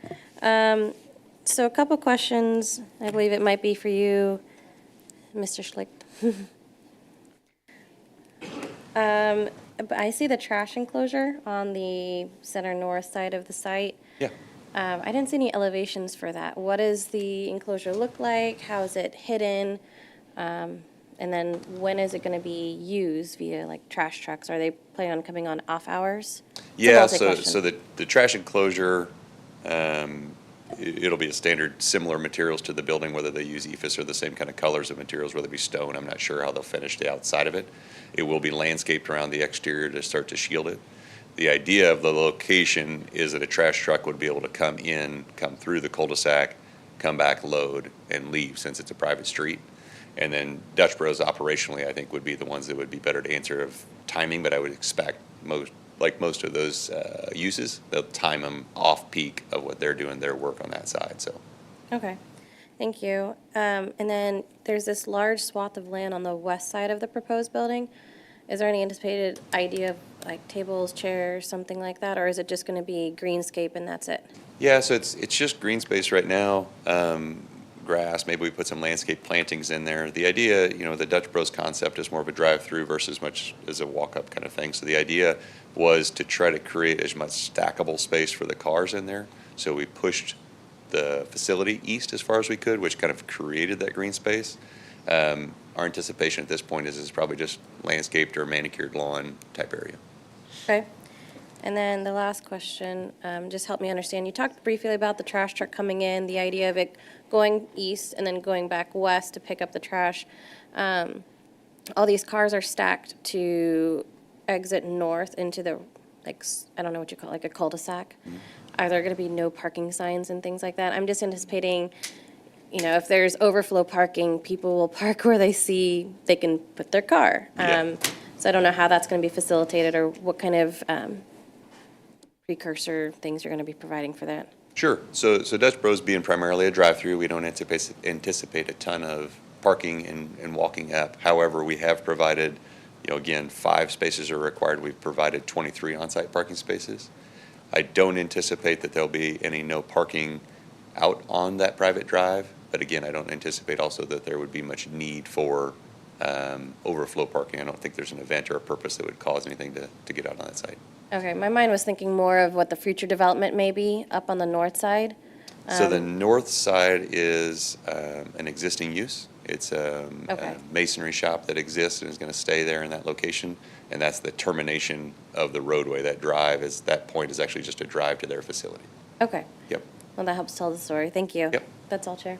So a couple questions. I believe it might be for you, Mr. Schlicht. But I see the trash enclosure on the center north side of the site. Yeah. I didn't see any elevations for that. What does the enclosure look like? How is it hidden? And then when is it going to be used via like trash trucks? Are they planning on coming on off hours? Yeah, so the trash enclosure, it'll be a standard, similar materials to the building, whether they use EFIS or the same kind of colors of materials, whether it be stone. I'm not sure how they'll finish the outside of it. It will be landscaped around the exterior to start to shield it. The idea of the location is that a trash truck would be able to come in, come through the cul-de-sac, come back, load, and leave since it's a private street. And then Dutch Bros operationally, I think, would be the ones that would be better to answer of timing, but I would expect most of those uses, they'll time them off peak of what they're doing their work on that side, so. Okay, thank you. And then there's this large swath of land on the west side of the proposed building. Is there any anticipated idea of like tables, chairs, something like that, or is it just going to be greenscape and that's it? Yeah, so it's just green space right now, grass, maybe we put some landscape plantings in there. The idea, the Dutch Bros concept is more of a drive-through versus much as a walk-up kind of thing. So the idea was to try to create as much stackable space for the cars in there. So we pushed the facility east as far as we could, which kind of created that green space. Our anticipation at this point is it's probably just landscaped or manicured lawn type area. Okay. And then the last question, just help me understand. You talked briefly about the trash truck coming in, the idea of it going east and then going back west to pick up the trash. All these cars are stacked to exit north into the, like, I don't know what you call it, like a cul-de-sac. Mm-hmm. Are there going to be no parking signs and things like that? I'm just anticipating, if there's overflow parking, people will park where they see they can put their car. Yeah. So I don't know how that's going to be facilitated or what kind of precursor things you're going to be providing for that. Sure. So Dutch Bros being primarily a drive-through, we don't anticipate a ton of parking and walking up. However, we have provided, again, 5 spaces are required. We've provided 23 on-site parking spaces. I don't anticipate that there'll be any no parking out on that private drive. But again, I don't anticipate also that there would be much need for overflow parking. I don't think there's an event or a purpose that would cause anything to get out on that site. Okay, my mind was thinking more of what the future development may be up on the north side. So the north side is an existing use. It's a masonry shop that exists and is going to stay there in that location. And that's the termination of the roadway. That point is actually just a drive to their facility. Okay. Yep. Well, that helps tell the story. Thank you. Yep. That's all, Chair.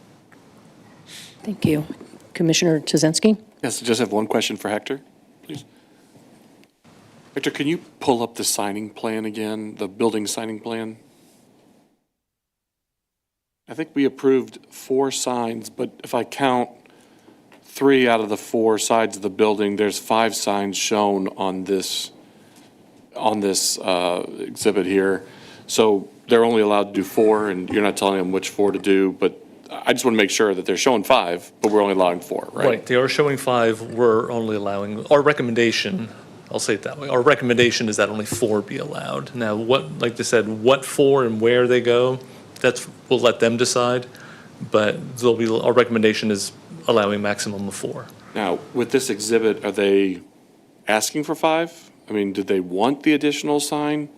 Thank you. Commissioner Tuzinski? Yes, I just have one question for Hector, please. Hector, can you pull up the signing plan again, the building signing plan? I think we approved 4 signs, but if I count 3 out of the 4 sides of the building, there's 5 signs shown on this exhibit here. So they're only allowed to do 4, and you're not telling them which 4 to do, but I just want to make sure that they're showing 5, but we're only allowing 4, right? Right, they are showing 5, we're only allowing, our recommendation, I'll say it that way, our recommendation is that only 4 be allowed. Now, like they said, what 4 and where they go, we'll let them decide, but our recommendation is allowing maximum of 4. Now, with this exhibit, are they asking for 5? I mean, did they want the additional sign?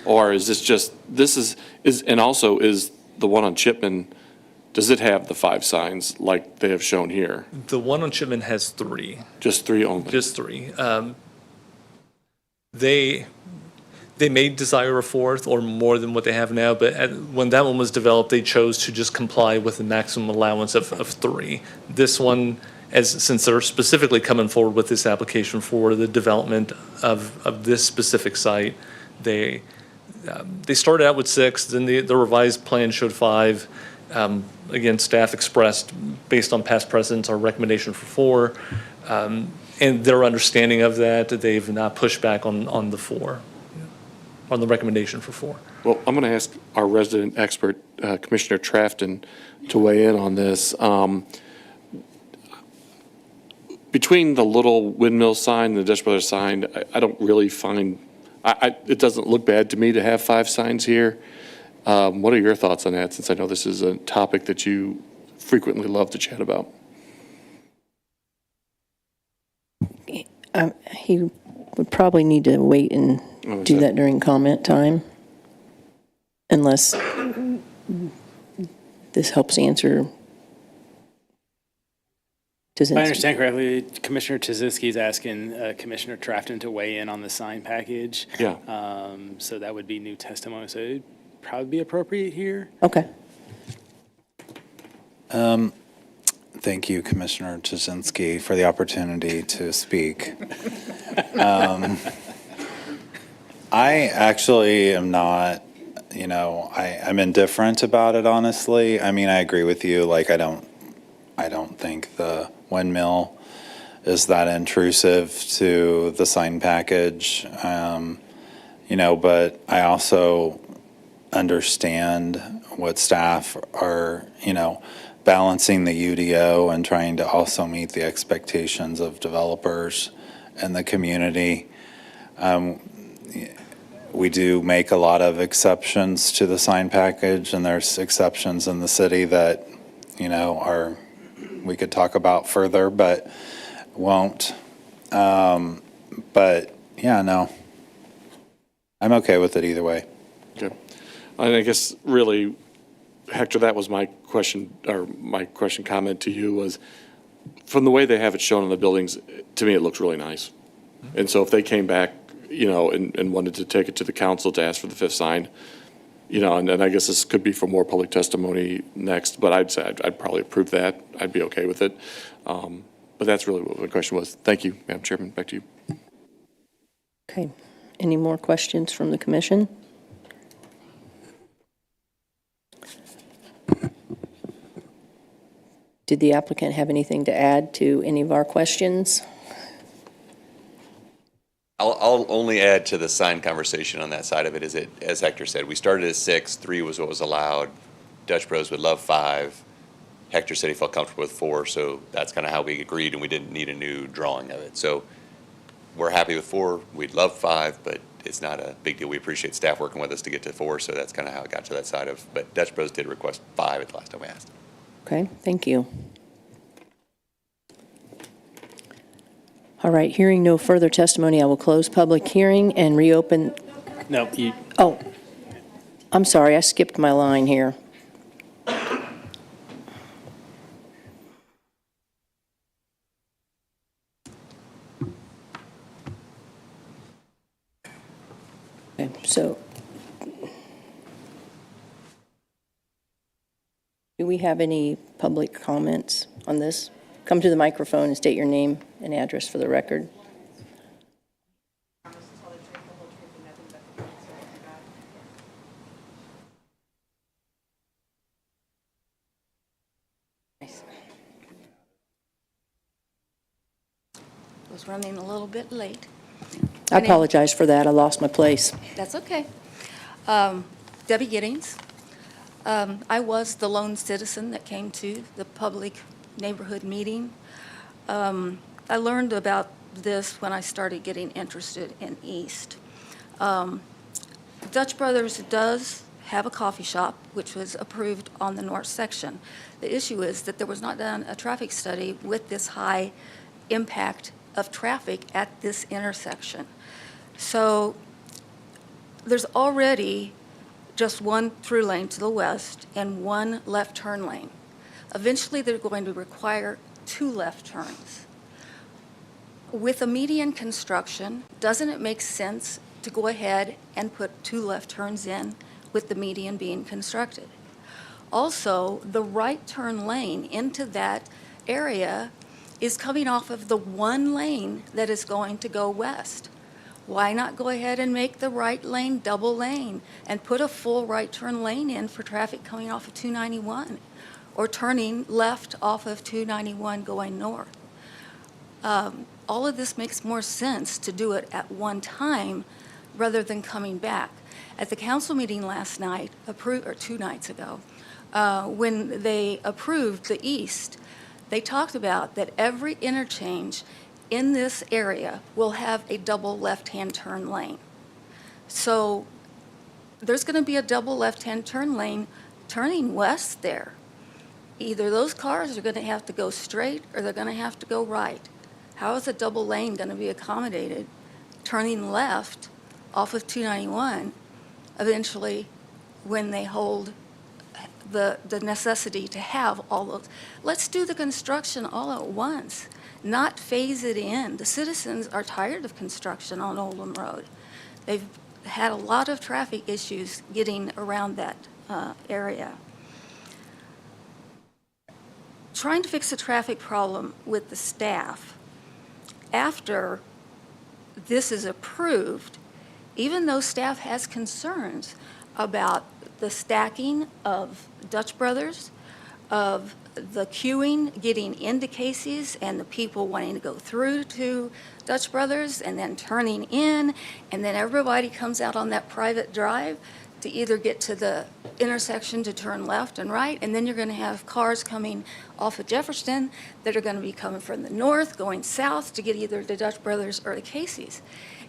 Or is this just, and also is the one on Chipman, does it have the 5 signs like they have shown here? The one on Chipman has 3. Just 3 only? Just 3. They may desire a 4th or more than what they have now, but when that one was developed, they chose to just comply with the maximum allowance of 3. This one, since they're specifically coming forward with this application for the development of this specific site, they started out with 6, then the revised plan showed 5. Again, staff expressed, based on past precedents, our recommendation for 4. And their understanding of that, they've not pushed back on the 4, on the recommendation for 4. Well, I'm going to ask our resident expert, Commissioner Trafton, to weigh in on this. Between the little windmill sign and the Dutch Brothers sign, I don't really find, it doesn't look bad to me to have 5 signs here. What are your thoughts on that, since I know this is a topic that you frequently love to chat about? He would probably need to wait and do that during comment time, unless this helps answer. If I understand correctly, Commissioner Tuzinski is asking Commissioner Trafton to weigh in on the sign package. Yeah. So that would be new testimony, so it'd probably be appropriate here. Okay. Thank you, Commissioner Tuzinski, for the opportunity to speak. I actually am not, I'm indifferent about it, honestly. I mean, I agree with you. Like, I don't think the windmill is that intrusive to the sign package. But I also understand what staff are, balancing the UDO and trying to also meet the expectations of developers and the community. We do make a lot of exceptions to the sign package, and there's exceptions in the city that, we could talk about further, but won't. But yeah, no, I'm okay with it either way. Okay. And I guess really, Hector, that was my question, or my comment to you was, from the way they have it shown in the buildings, to me, it looks really nice. And so if they came back, and wanted to take it to the council to ask for the fifth sign, and then I guess this could be for more public testimony next, but I'd say I'd probably approve that. I'd be okay with it. But that's really what my question was. Thank you, Madam Chairman. Back to you. Okay. Any more questions from the commission? Did the applicant have anything to add to any of our questions? I'll only add to the sign conversation on that side of it is as Hector said, we started at 6, 3 was what was allowed. Dutch Bros would love 5. Hector said he felt comfortable with 4, so that's kind of how we agreed, and we didn't need a new drawing of it. So we're happy with 4. We'd love 5, but it's not a big deal. We appreciate staff working with us to get to 4, so that's kind of how it got to that side of, but Dutch Bros did request 5 at the last time we asked. Okay, thank you. All right, hearing no further testimony, I will close public hearing and reopen. No, Oh, I'm sorry, I skipped my line here. Okay, so do we have any public comments on this? Come to the microphone and state your name and address for the record. Was running a little bit late. I apologize for that. I lost my place. That's okay. Debbie Giddings. I was the lone citizen that came to the public neighborhood meeting. I learned about this when I started getting interested in East. Dutch Brothers does have a coffee shop, which was approved on the north section. The issue is that there was not done a traffic study with this high impact of traffic at this intersection. So there's already just one through lane to the west and one left turn lane. Eventually, they're going to require 2 left turns. With a median construction, doesn't it make sense to go ahead and put 2 left turns in with the median being constructed? Also, the right turn lane into that area is coming off of the one lane that is going to go west. Why not go ahead and make the right lane double lane and put a full right turn lane in for traffic coming off of 291 or turning left off of 291 going north? All of this makes more sense to do it at one time rather than coming back. At the council meeting last night, or 2 nights ago, when they approved the east, they talked about that every interchange in this area will have a double left-hand turn lane. So there's going to be a double left-hand turn lane turning west there. Either those cars are going to have to go straight or they're going to have to go right. How is a double lane going to be accommodated turning left off of 291 eventually when they hold the necessity to have all those? Let's do the construction all at once, not phase it in. The citizens are tired of construction on Oldham Road. They've had a lot of traffic issues getting around that area. Trying to fix a traffic problem with the staff after this is approved, even though staff has concerns about the stacking of Dutch Brothers, of the queuing getting into Casey's and the people wanting to go through to Dutch Brothers and then turning in, and then everybody comes out on that private drive to either get to the intersection to turn left and right, and then you're going to have cars coming off of Jefferson that are going to be coming from the north, going south to get either to Dutch Brothers or to Casey's.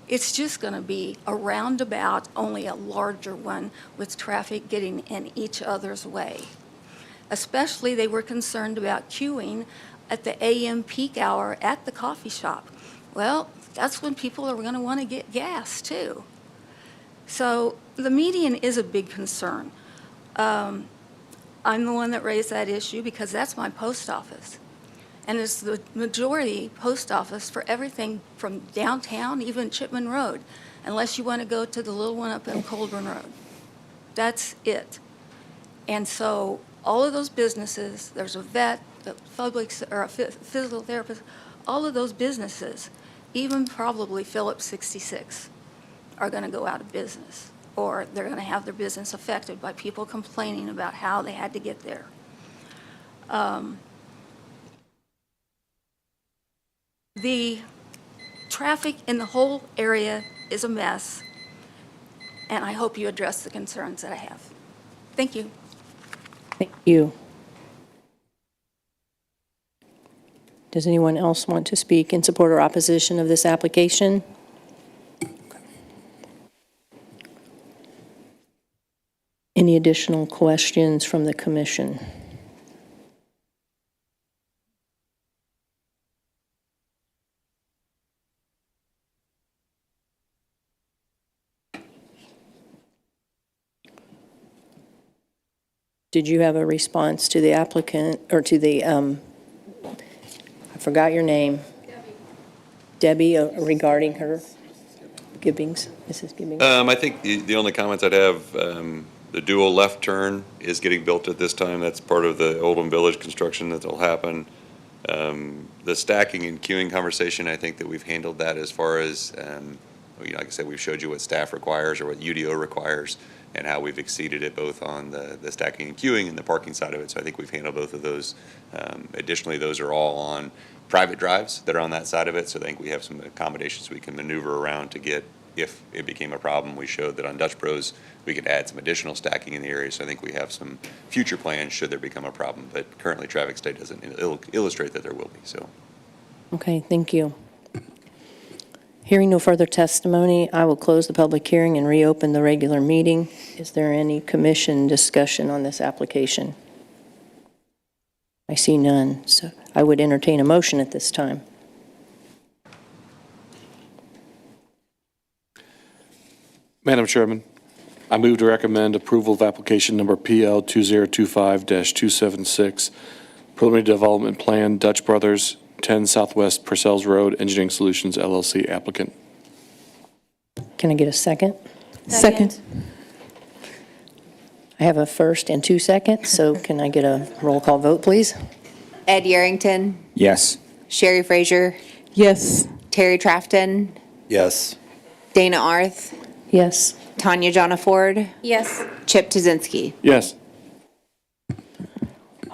It's just going to be a roundabout, only a larger one with traffic getting in each other's way. Especially, they were concerned about queuing at the AM peak hour at the coffee shop. Well, that's when people are going to want to get gas too. So the median is a big concern. I'm the one that raised that issue because that's my post office. And it's the majority post office for everything from downtown, even Chipman Road, unless you want to go to the little one up in Colburn Road. That's it. And so all of those businesses, there's a vet, a public, or a physical therapist, all of those businesses, even probably Phillips 66, are going to go out of business, or they're going to have their business affected by people complaining about how they had to get there. The traffic in the whole area is a mess, and I hope you address the concerns that I have. Thank you. Thank you. Does anyone else want to speak in support or opposition of this application? Any additional questions from the commission? Did you have a response to the applicant, or to the, I forgot your name. Debbie, regarding her Gibbings, Mrs. Gibbings? I think the only comments I'd have, the dual left turn is getting built at this time. That's part of the Oldham Village construction that'll happen. The stacking and queuing conversation, I think that we've handled that as far as, like I said, we've showed you what staff requires or what UDO requires and how we've exceeded it both on the stacking and queuing and the parking side of it. So I think we've handled both of those. Additionally, those are all on private drives that are on that side of it. So I think we have some accommodations we can maneuver around to get, if it became a problem. We showed that on Dutch Bros, we could add some additional stacking in the area. So I think we have some future plans should there become a problem. But currently, traffic study doesn't illustrate that there will be. So. Okay, thank you. Hearing no further testimony, I will close the public hearing and reopen the regular meeting. Is there any commission discussion on this application? I see none, so I would entertain a motion at this time. Madam Chairman, I move to recommend approval of application number PL 2025-276, preliminary development plan, Dutch Brothers, 10 Southwest Persels Road, Engineering Solutions, LLC, applicant. Can I get a second? Second. I have a first and 2 seconds, so can I get a roll call vote, please? Ed Yerington, Yes. Sherry Frazier, Yes. Terry Trafton, Yes. Dana Arth, Yes. Tanya Jonaford, Yes. Chip Tuzinski. Yes.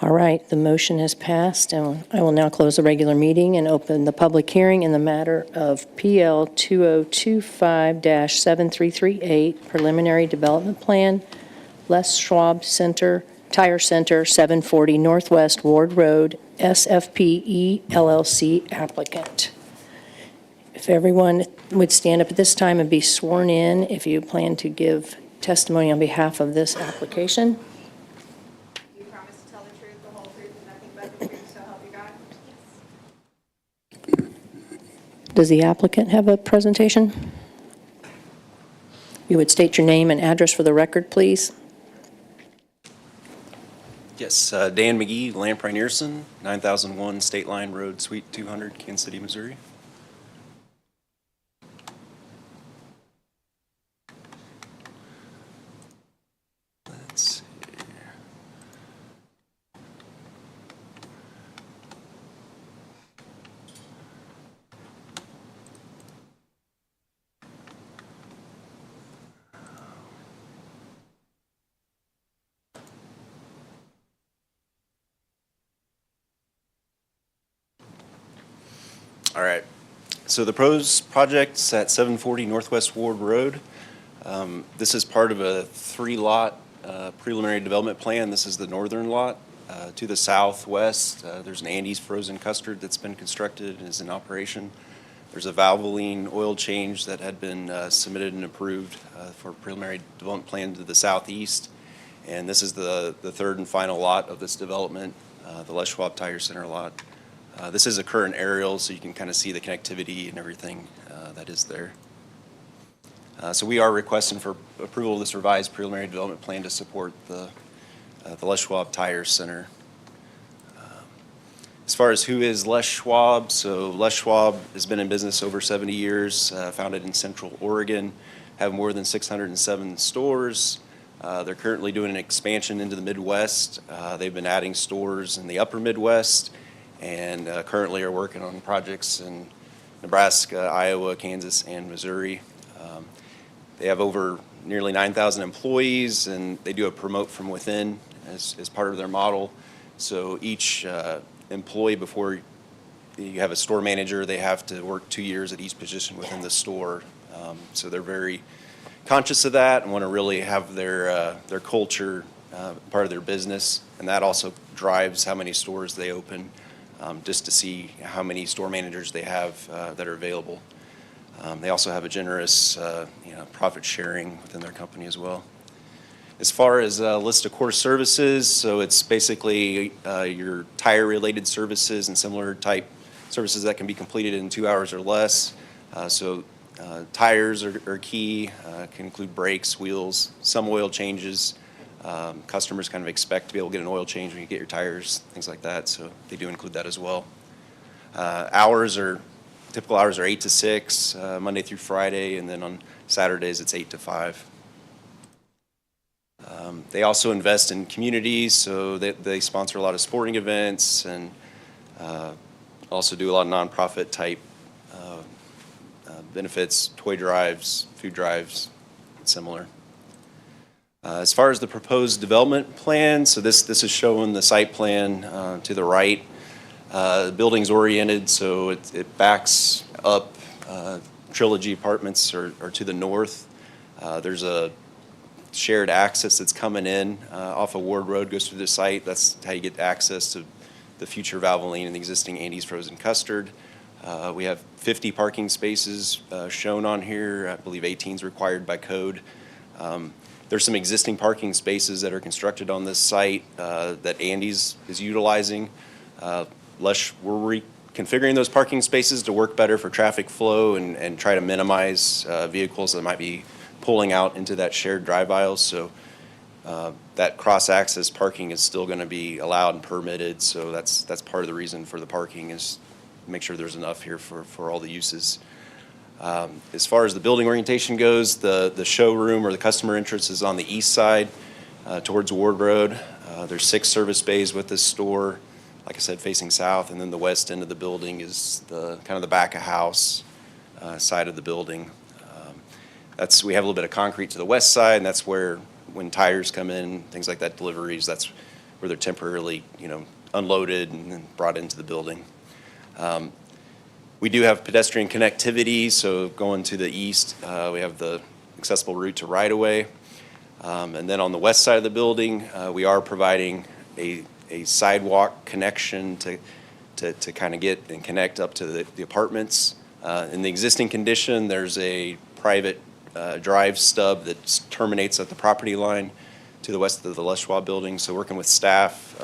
All right, the motion has passed, and I will now close the regular meeting and open the public hearing in the matter of PL 2025-7338, preliminary development plan, Les Schwab Tire Center, 740 Northwest Ward Road, SFP-E LLC applicant. If everyone would stand up at this time and be sworn in, if you plan to give testimony on behalf of this application. You promise to tell the truth, the whole truth, and nothing but the truth, so help you God? Does the applicant have a presentation? You would state your name and address for the record, please. Yes, Dan McGee, Lamprey Nearson, 9001 State Line Road, Suite 200, Kansas City, Missouri. Let's see. All right, so the proposed project's at 740 Northwest Ward Road. This is part of a 3-lot preliminary development plan. This is the northern lot. To the southwest, there's an Andy's frozen custard that's been constructed and is in operation. There's a Valvoline oil change that had been submitted and approved for preliminary development plan to the southeast. And this is the third and final lot of this development, the Les Schwab Tire Center lot. This is a current aerial, so you can kind of see the connectivity and everything that is there. So we are requesting for approval of this revised preliminary development plan to support the Les Schwab Tire Center. As far as who is Les Schwab, so Les Schwab has been in business over 70 years, founded in Central Oregon, have more than 607 stores. They're currently doing an expansion into the Midwest. They've been adding stores in the upper Midwest, and currently are working on projects in Nebraska, Iowa, Kansas, and Missouri. They have over nearly 9,000 employees, and they do a promote from within as part of their model. So each employee, before you have a store manager, they have to work 2 years at each position within the store. So they're very conscious of that and want to really have their culture part of their business, and that also drives how many stores they open. Just to see how many store managers they have that are available. They also have a generous profit sharing within their company as well. As far as a list of core services, so it's basically your tire-related services and similar type services that can be completed in 2 hours or less. Tires are key, can include brakes, wheels, some oil changes. Customers kind of expect to be able to get an oil change when you get your tires, things like that, so they do include that as well. Typical hours are 8 to 6, Monday through Friday, and then on Saturdays it's 8 to 5. They also invest in communities, so they sponsor a lot of sporting events and also do a lot of nonprofit type benefits, toy drives, food drives, and similar. As far as the proposed development plan, so this is showing the site plan to the right. The building's oriented, so it backs up. Trilogy Apartments are to the north. There's a shared access that's coming in off of Ward Road, goes through the site. That's how you get access to the future Valvoline and the existing Andy's Frozen Custard. We have 50 parking spaces shown on here. I believe 18 is required by code. There's some existing parking spaces that are constructed on this site that Andy's is utilizing. We're reconfiguring those parking spaces to work better for traffic flow and try to minimize vehicles that might be pulling out into that shared drive aisle. So that cross-access parking is still going to be allowed and permitted. So that's part of the reason for the parking, is make sure there's enough here for all the uses. As far as the building orientation goes, the showroom or the customer entrance is on the east side towards Ward Road. There's 6 service bays with this store, like I said, facing south, and then the west end of the building is kind of the back of house side of the building. We have a little bit of concrete to the west side, and that's where, when tires come in, things like that, deliveries, that's where they're temporarily, unloaded and then brought into the building. We do have pedestrian connectivity, so going to the east, we have the accessible route to right-of-way. And then on the west side of the building, we are providing a sidewalk connection to kind of get and connect up to the apartments. In the existing condition, there's a private drive stub that terminates at the property line to the west of the Les Schwab building. So working with staff,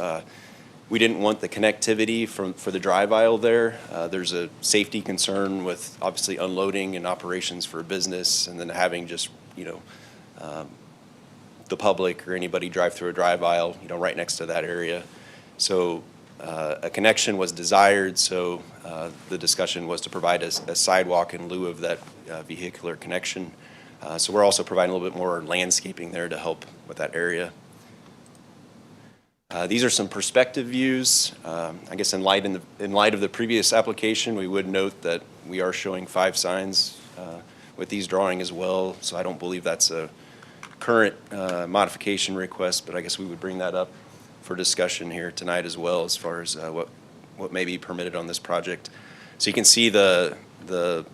we didn't want the connectivity for the drive aisle there. There's a safety concern with obviously unloading and operations for a business, and then having just, the public or anybody drive through a drive aisle, right next to that area. So a connection was desired, so the discussion was to provide a sidewalk in lieu of that vehicular connection. So we're also providing a little bit more landscaping there to help with that area. These are some perspective views. I guess in light of the previous application, we would note that we are showing 5 signs with these drawing as well. So I don't believe that's a current modification request, but I guess we would bring that up for discussion here tonight as well, as far as what may be permitted on this project. So you can see the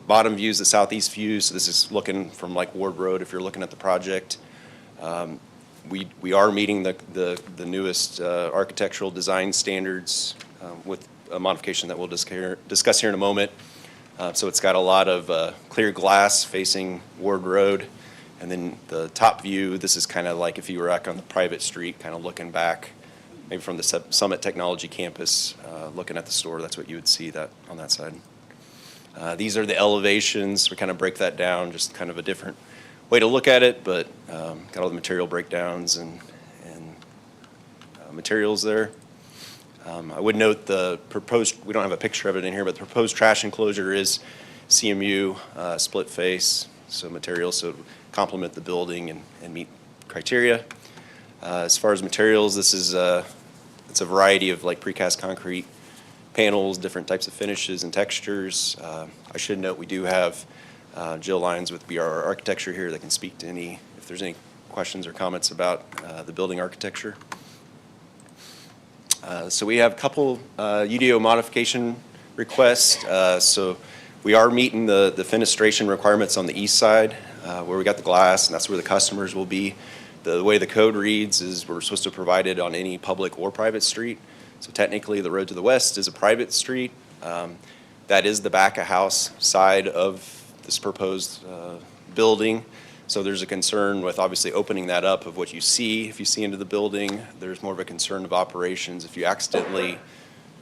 bottom view is the southeast view. So this is looking from like Ward Road if you're looking at the project. We are meeting the newest architectural design standards with a modification that we'll discuss here in a moment. So it's got a lot of clear glass facing Ward Road. And then the top view, this is kind of like if you were back on the private street, kind of looking back, maybe from the Summit Technology campus, looking at the store. That's what you would see that on that side. These are the elevations. We kind of break that down, just kind of a different way to look at it, but got all the material breakdowns and materials there. I would note the proposed, we don't have a picture of it in here, but the proposed trash enclosure is CMU split face, so materials, so complement the building and meet criteria. As far as materials, this is it's a variety of like precast concrete panels, different types of finishes and textures. I should note we do have Jill Lyons with BR Architecture here that can speak to if there's any questions or comments about the building architecture. So we have a couple UDO modification requests. So we are meeting the fenestration requirements on the east side where we got the glass, and that's where the customers will be. The way the code reads is we're supposed to provide it on any public or private street. So technically the road to the west is a private street. That is the back of house side of this proposed building. So there's a concern with obviously opening that up of what you see. If you see into the building, there's more of a concern of operations. If you accidentally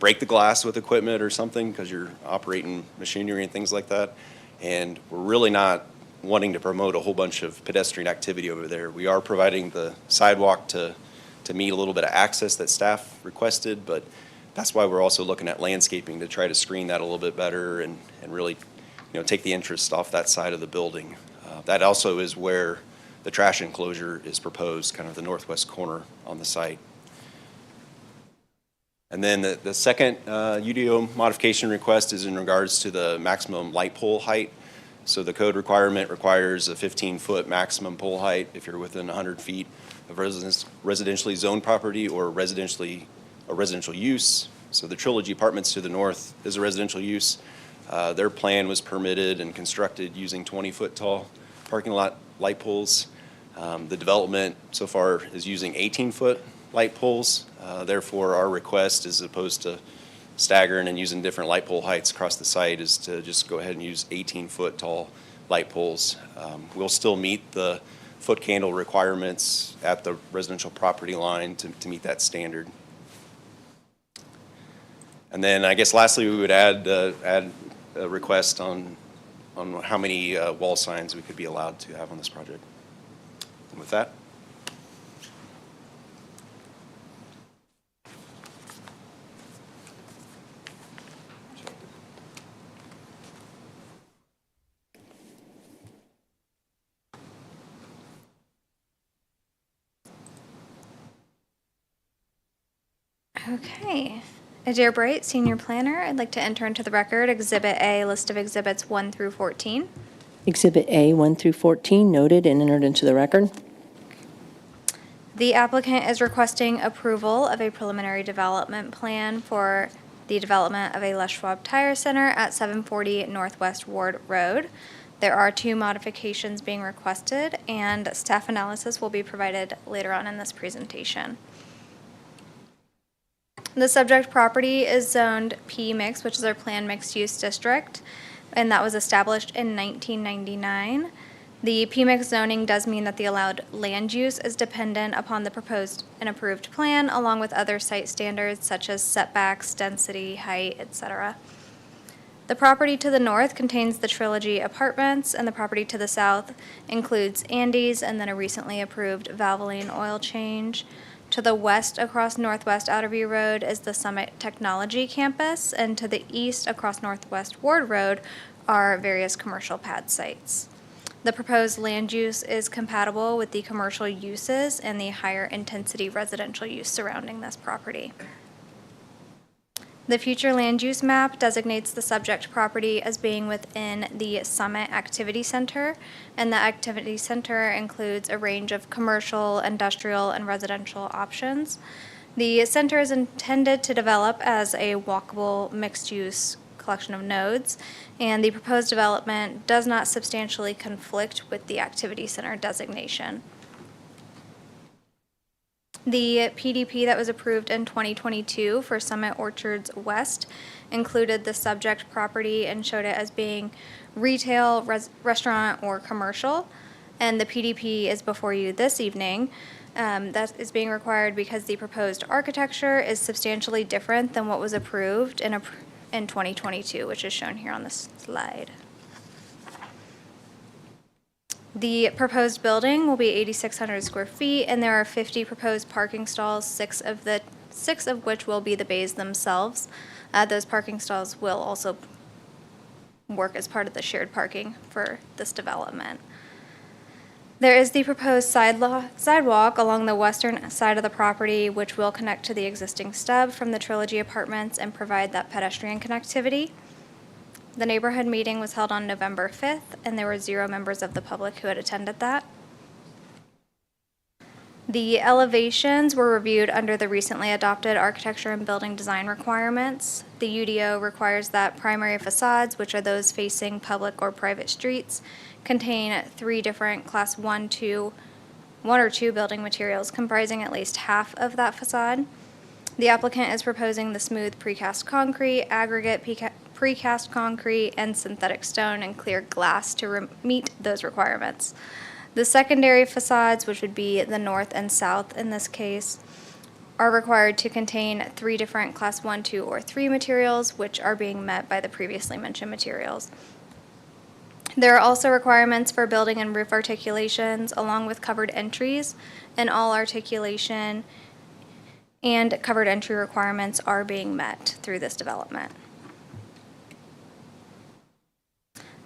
break the glass with equipment or something because you're operating machinery and things like that. And we're really not wanting to promote a whole bunch of pedestrian activity over there. We are providing the sidewalk to meet a little bit of access that staff requested, but that's why we're also looking at landscaping to try to screen that a little bit better and really take the interest off that side of the building. That also is where the trash enclosure is proposed, kind of the northwest corner on the site. And then the second UDO modification request is in regards to the maximum light pole height. So the code requirement requires a 15-foot maximum pole height if you're within 100 feet of residentially zoned property or residential use. So the Trilogy Apartments to the north is a residential use. Their plan was permitted and constructed using 20-foot tall parking lot light poles. The development so far is using 18-foot light poles. Therefore, our request, as opposed to staggering and using different light pole heights across the site, is to just go ahead and use 18-foot tall light poles. We'll still meet the foot candle requirements at the residential property line to meet that standard. And then I guess lastly, we would add a request on how many wall signs we could be allowed to have on this project. And with that. Okay. Adair Bright, Senior Planner. I'd like to enter into the record Exhibit A, list of exhibits 1 through 14. Exhibit A, 1 through 14, noted and entered into the record. The applicant is requesting approval of a preliminary development plan for the development of a Les Schwab Tire Center at 740 Northwest Ward Road. There are 2 modifications being requested, and staff analysis will be provided later on in this presentation. The subject property is zoned PMIX, which is our planned mixed-use district, and that was established in 1999. The PMIX zoning does mean that the allowed land use is dependent upon the proposed and approved plan, along with other site standards such as setbacks, density, height, etc. The property to the north contains the Trilogy Apartments, and the property to the south includes Andy's and then a recently approved Valvoline oil change. To the west across Northwest Outerview Road is the Summit Technology Campus, and to the east across Northwest Ward Road are various commercial pad sites. The proposed land use is compatible with the commercial uses and the higher intensity residential use surrounding this property. The future land use map designates the subject property as being within the Summit Activity Center, and the Activity Center includes a range of commercial, industrial, and residential options. The center is intended to develop as a walkable, mixed-use collection of nodes, and the proposed development does not substantially conflict with the Activity Center designation. The PDP that was approved in 2022 for Summit Orchards West included the subject property and showed it as being retail, restaurant, or commercial. And the PDP is before you this evening. That is being required because the proposed architecture is substantially different than what was approved in 2022, which is shown here on this slide. The proposed building will be 8,600 square feet, and there are 50 proposed parking stalls, six of which will be the bays themselves. Those parking stalls will also work as part of the shared parking for this development. There is the proposed sidewalk along the western side of the property, which will connect to the existing stub from the Trilogy Apartments and provide that pedestrian connectivity. The neighborhood meeting was held on November 5th, and there were 0 members of the public who had attended that. The elevations were reviewed under the recently adopted architecture and building design requirements. The UDO requires that primary facades, which are those facing public or private streets, contain 3 different Class 1 or 2 building materials comprising at least half of that facade. The applicant is proposing the smooth precast concrete, aggregate precast concrete, and synthetic stone and clear glass to meet those requirements. The secondary facades, which would be the north and south in this case, are required to contain 3 different Class 1, 2, or 3 materials, which are being met by the previously mentioned materials. There are also requirements for building and roof articulations, along with covered entries, and all articulation and covered entry requirements are being met through this development.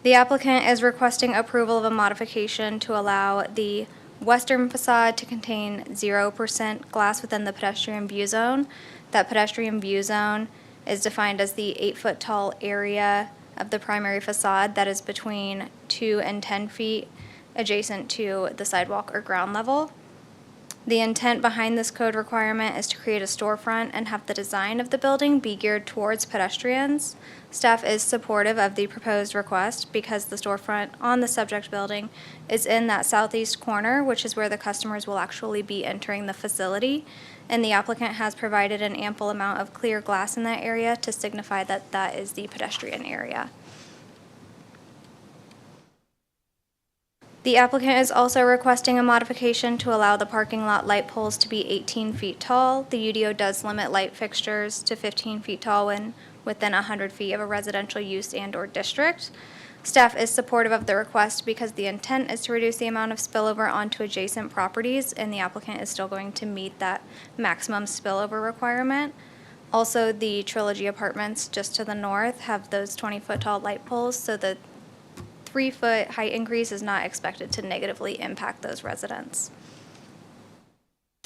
The applicant is requesting approval of a modification to allow the western facade to contain 0% glass within the pedestrian view zone. That pedestrian view zone is defined as the 8-foot tall area of the primary facade that is between 2 and 10 feet adjacent to the sidewalk or ground level. The intent behind this code requirement is to create a storefront and have the design of the building be geared towards pedestrians. Staff is supportive of the proposed request because the storefront on the subject building is in that southeast corner, which is where the customers will actually be entering the facility, and the applicant has provided an ample amount of clear glass in that area to signify that that is the pedestrian area. The applicant is also requesting a modification to allow the parking lot light poles to be 18 feet tall. The UDO does limit light fixtures to 15 feet tall when within 100 feet of a residential use and/or district. Staff is supportive of the request because the intent is to reduce the amount of spillover onto adjacent properties, and the applicant is still going to meet that maximum spillover requirement. Also, the Trilogy Apartments just to the north have those 20-foot tall light poles, so the 3-foot height increase is not expected to negatively impact those residents.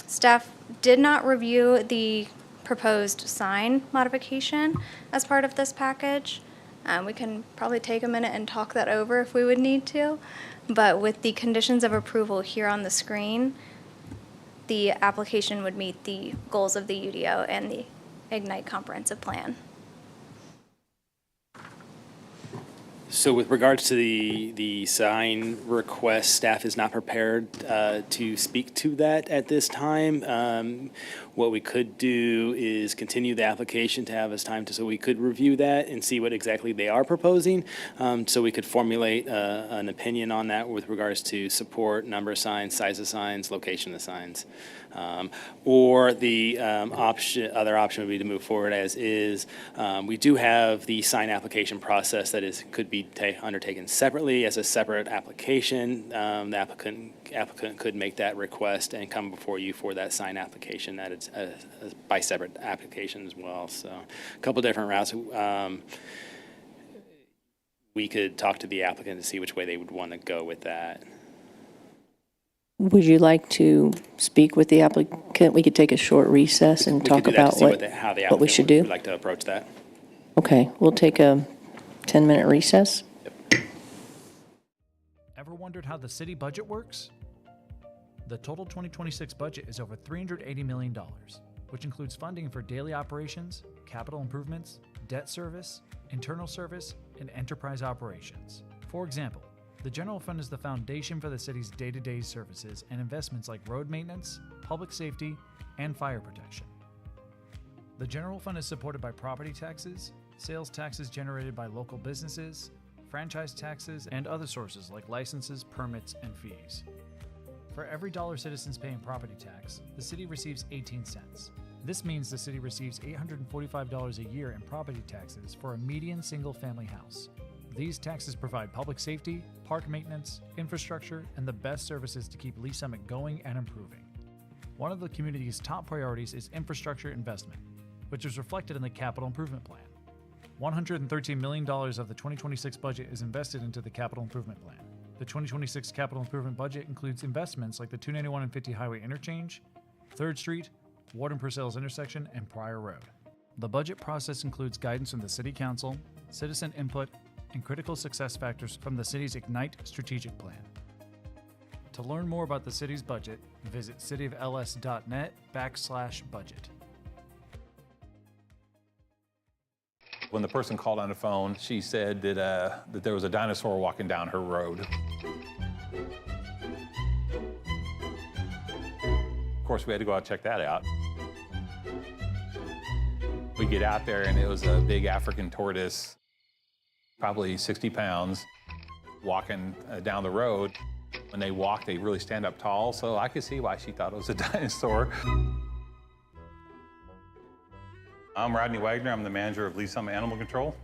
Staff did not review the proposed sign modification as part of this package. We can probably take a minute and talk that over if we would need to, but with the conditions of approval here on the screen, the application would meet the goals of the UDO and the Ignite Comprehensive Plan. So with regards to the sign request, staff is not prepared to speak to that at this time. What we could do is continue the application to have us time so we could review that and see what exactly they are proposing. So we could formulate an opinion on that with regards to support, number of signs, size of signs, location of signs. Or the other option would be to move forward as is. We do have the sign application process that could be undertaken separately as a separate application. The applicant could make that request and come before you for that sign application that it's by separate application as well. So a couple different routes. We could talk to the applicant to see which way they would want to go with that. Would you like to speak with the applicant? We could take a short recess and talk about what we should do. Would like to approach that. Okay, we'll take a 10-minute recess. Ever wondered how the city budget works? The total 2026 budget is over $380 million, which includes funding for daily operations, capital improvements, debt service, internal service, and enterprise operations. For example, the general fund is the foundation for the city's day-to-day services and investments like road maintenance, public safety, and fire protection. The general fund is supported by property taxes, sales taxes generated by local businesses, franchise taxes, and other sources like licenses, permits, and fees. For every dollar citizens pay in property tax, the city receives 18 cents. This means the city receives $845 a year in property taxes for a median single-family house. These taxes provide public safety, park maintenance, infrastructure, and the best services to keep Lee Summit going and improving. One of the community's top priorities is infrastructure investment, which is reflected in the Capital Improvement Plan. $113 million of the 2026 budget is invested into the Capital Improvement Plan. The 2026 Capital Improvement budget includes investments like the 291 and 50 Highway Interchange, 3rd Street, Ward and Persels intersection, and Pryor Road. The budget process includes guidance from the City Council, citizen input, and critical success factors from the city's Ignite strategic plan. To learn more about the city's budget, visit cityofls.net/budget. When the person called on the phone, she said that there was a dinosaur walking down her road. Of course, we had to go out and check that out. We get out there, and it was a big African tortoise, probably 60 pounds, walking down the road. When they walk, they really stand up tall, so I could see why she thought it was a dinosaur. I'm Rodney Wagner. I'm the manager of Lee Summit Animal Control.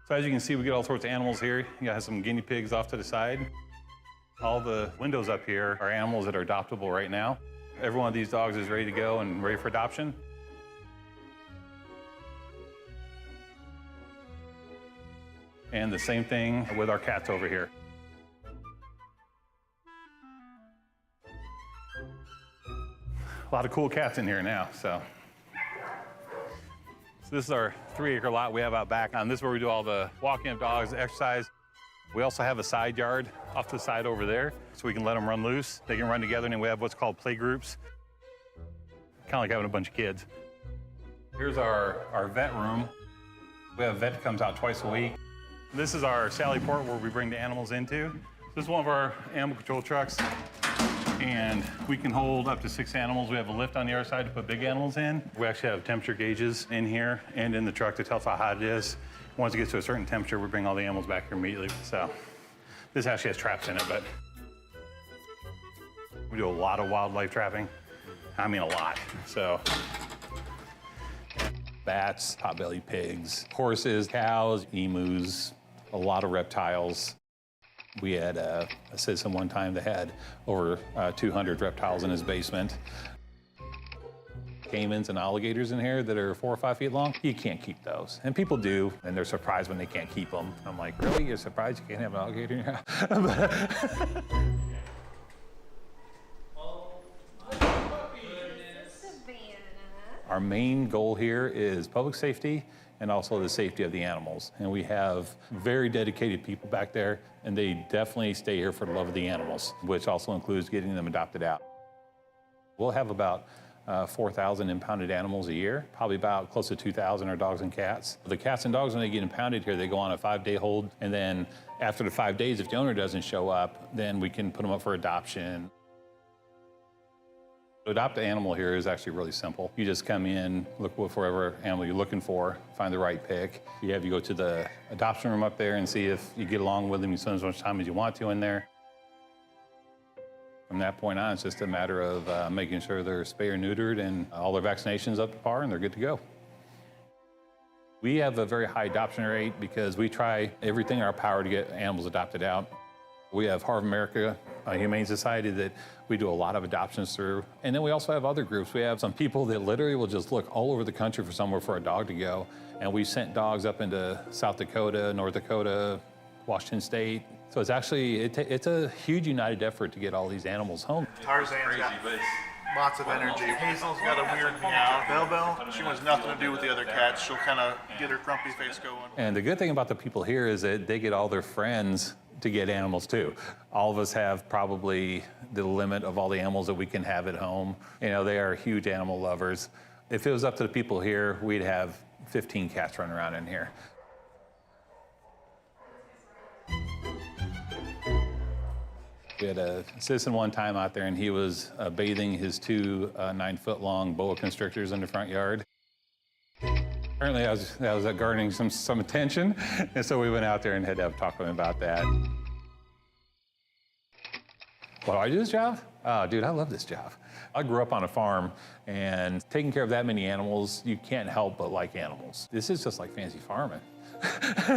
So as you can see, we get all sorts of animals here. You got some guinea pigs off to the side. All the windows up here are animals that are adoptable right now. Every one of these dogs is ready to go and ready for adoption. And the same thing with our cats over here. A lot of cool cats in here now, so this is our 3-acre lot we have out back. This is where we do all the walking of dogs, exercise. We also have a side yard off to the side over there, so we can let them run loose. They can run together, and we have what's called play groups. Kind of like having a bunch of kids. Here's our vet room. We have a vet that comes out twice a week. This is our Sally Port where we bring the animals into. This is one of our animal control trucks, and we can hold up to 6 animals. We have a lift on the other side to put big animals in. We actually have temperature gauges in here and in the truck to tell us how hot it is. Once it gets to a certain temperature, we bring all the animals back here immediately. So this actually has traps in it, but we do a lot of wildlife trapping. I mean, a lot. So bats, pot-bellied pigs, horses, cows, emus, a lot of reptiles. We had a citizen one time that had over 200 reptiles in his basement. Caimans and alligators in here that are 4 or 5 feet long. You can't keep those. And people do, and they're surprised when they can't keep them. I'm like, really? You're surprised you can't have an alligator in your house? Our main goal here is public safety and also the safety of the animals. And we have very dedicated people back there, and they definitely stay here for the love of the animals, which also includes getting them adopted out. We'll have about 4,000 impounded animals a year. Probably about close to 2,000 are dogs and cats. The cats and dogs, when they get impounded here, they go on a 5-day hold. And then after the 5 days, if the owner doesn't show up, then we can put them up for adoption. To adopt an animal here is actually really simple. You just come in, look for whatever animal you're looking for, find the right pick. You go to the adoption room up there and see if you get along with them. You spend as much time as you want to in there. From that point on, it's just a matter of making sure they're spay or neutered and all their vaccinations up to par and they're good to go. We have a very high adoption rate because we try everything in our power to get animals adopted out. We have Heart of America, a Humane Society that we do a lot of adoptions through. And then we also have other groups. We have some people that literally will just look all over the country for somewhere for a dog to go. And we sent dogs up into South Dakota, North Dakota, Washington State. So it's actually, it's a huge united effort to get all these animals home. Tarzan's got lots of energy. Hazel's got a weird meow. Belle, she wants nothing to do with the other cats. She'll kind of get her grumpy face going. And the good thing about the people here is that they get all their friends to get animals too. All of us have probably the limit of all the animals that we can have at home. You know, they are huge animal lovers. If it was up to the people here, we'd have 15 cats running around in here. We had a citizen one time out there and he was bathing his 2 9-foot-long boa constrictors in the front yard. Apparently I was garnering some attention, and so we went out there and had to have a talk with him about that. Well, I do this job? Oh, dude, I love this job. I grew up on a farm, and taking care of that many animals, you can't help but like animals. This is just like fancy farming.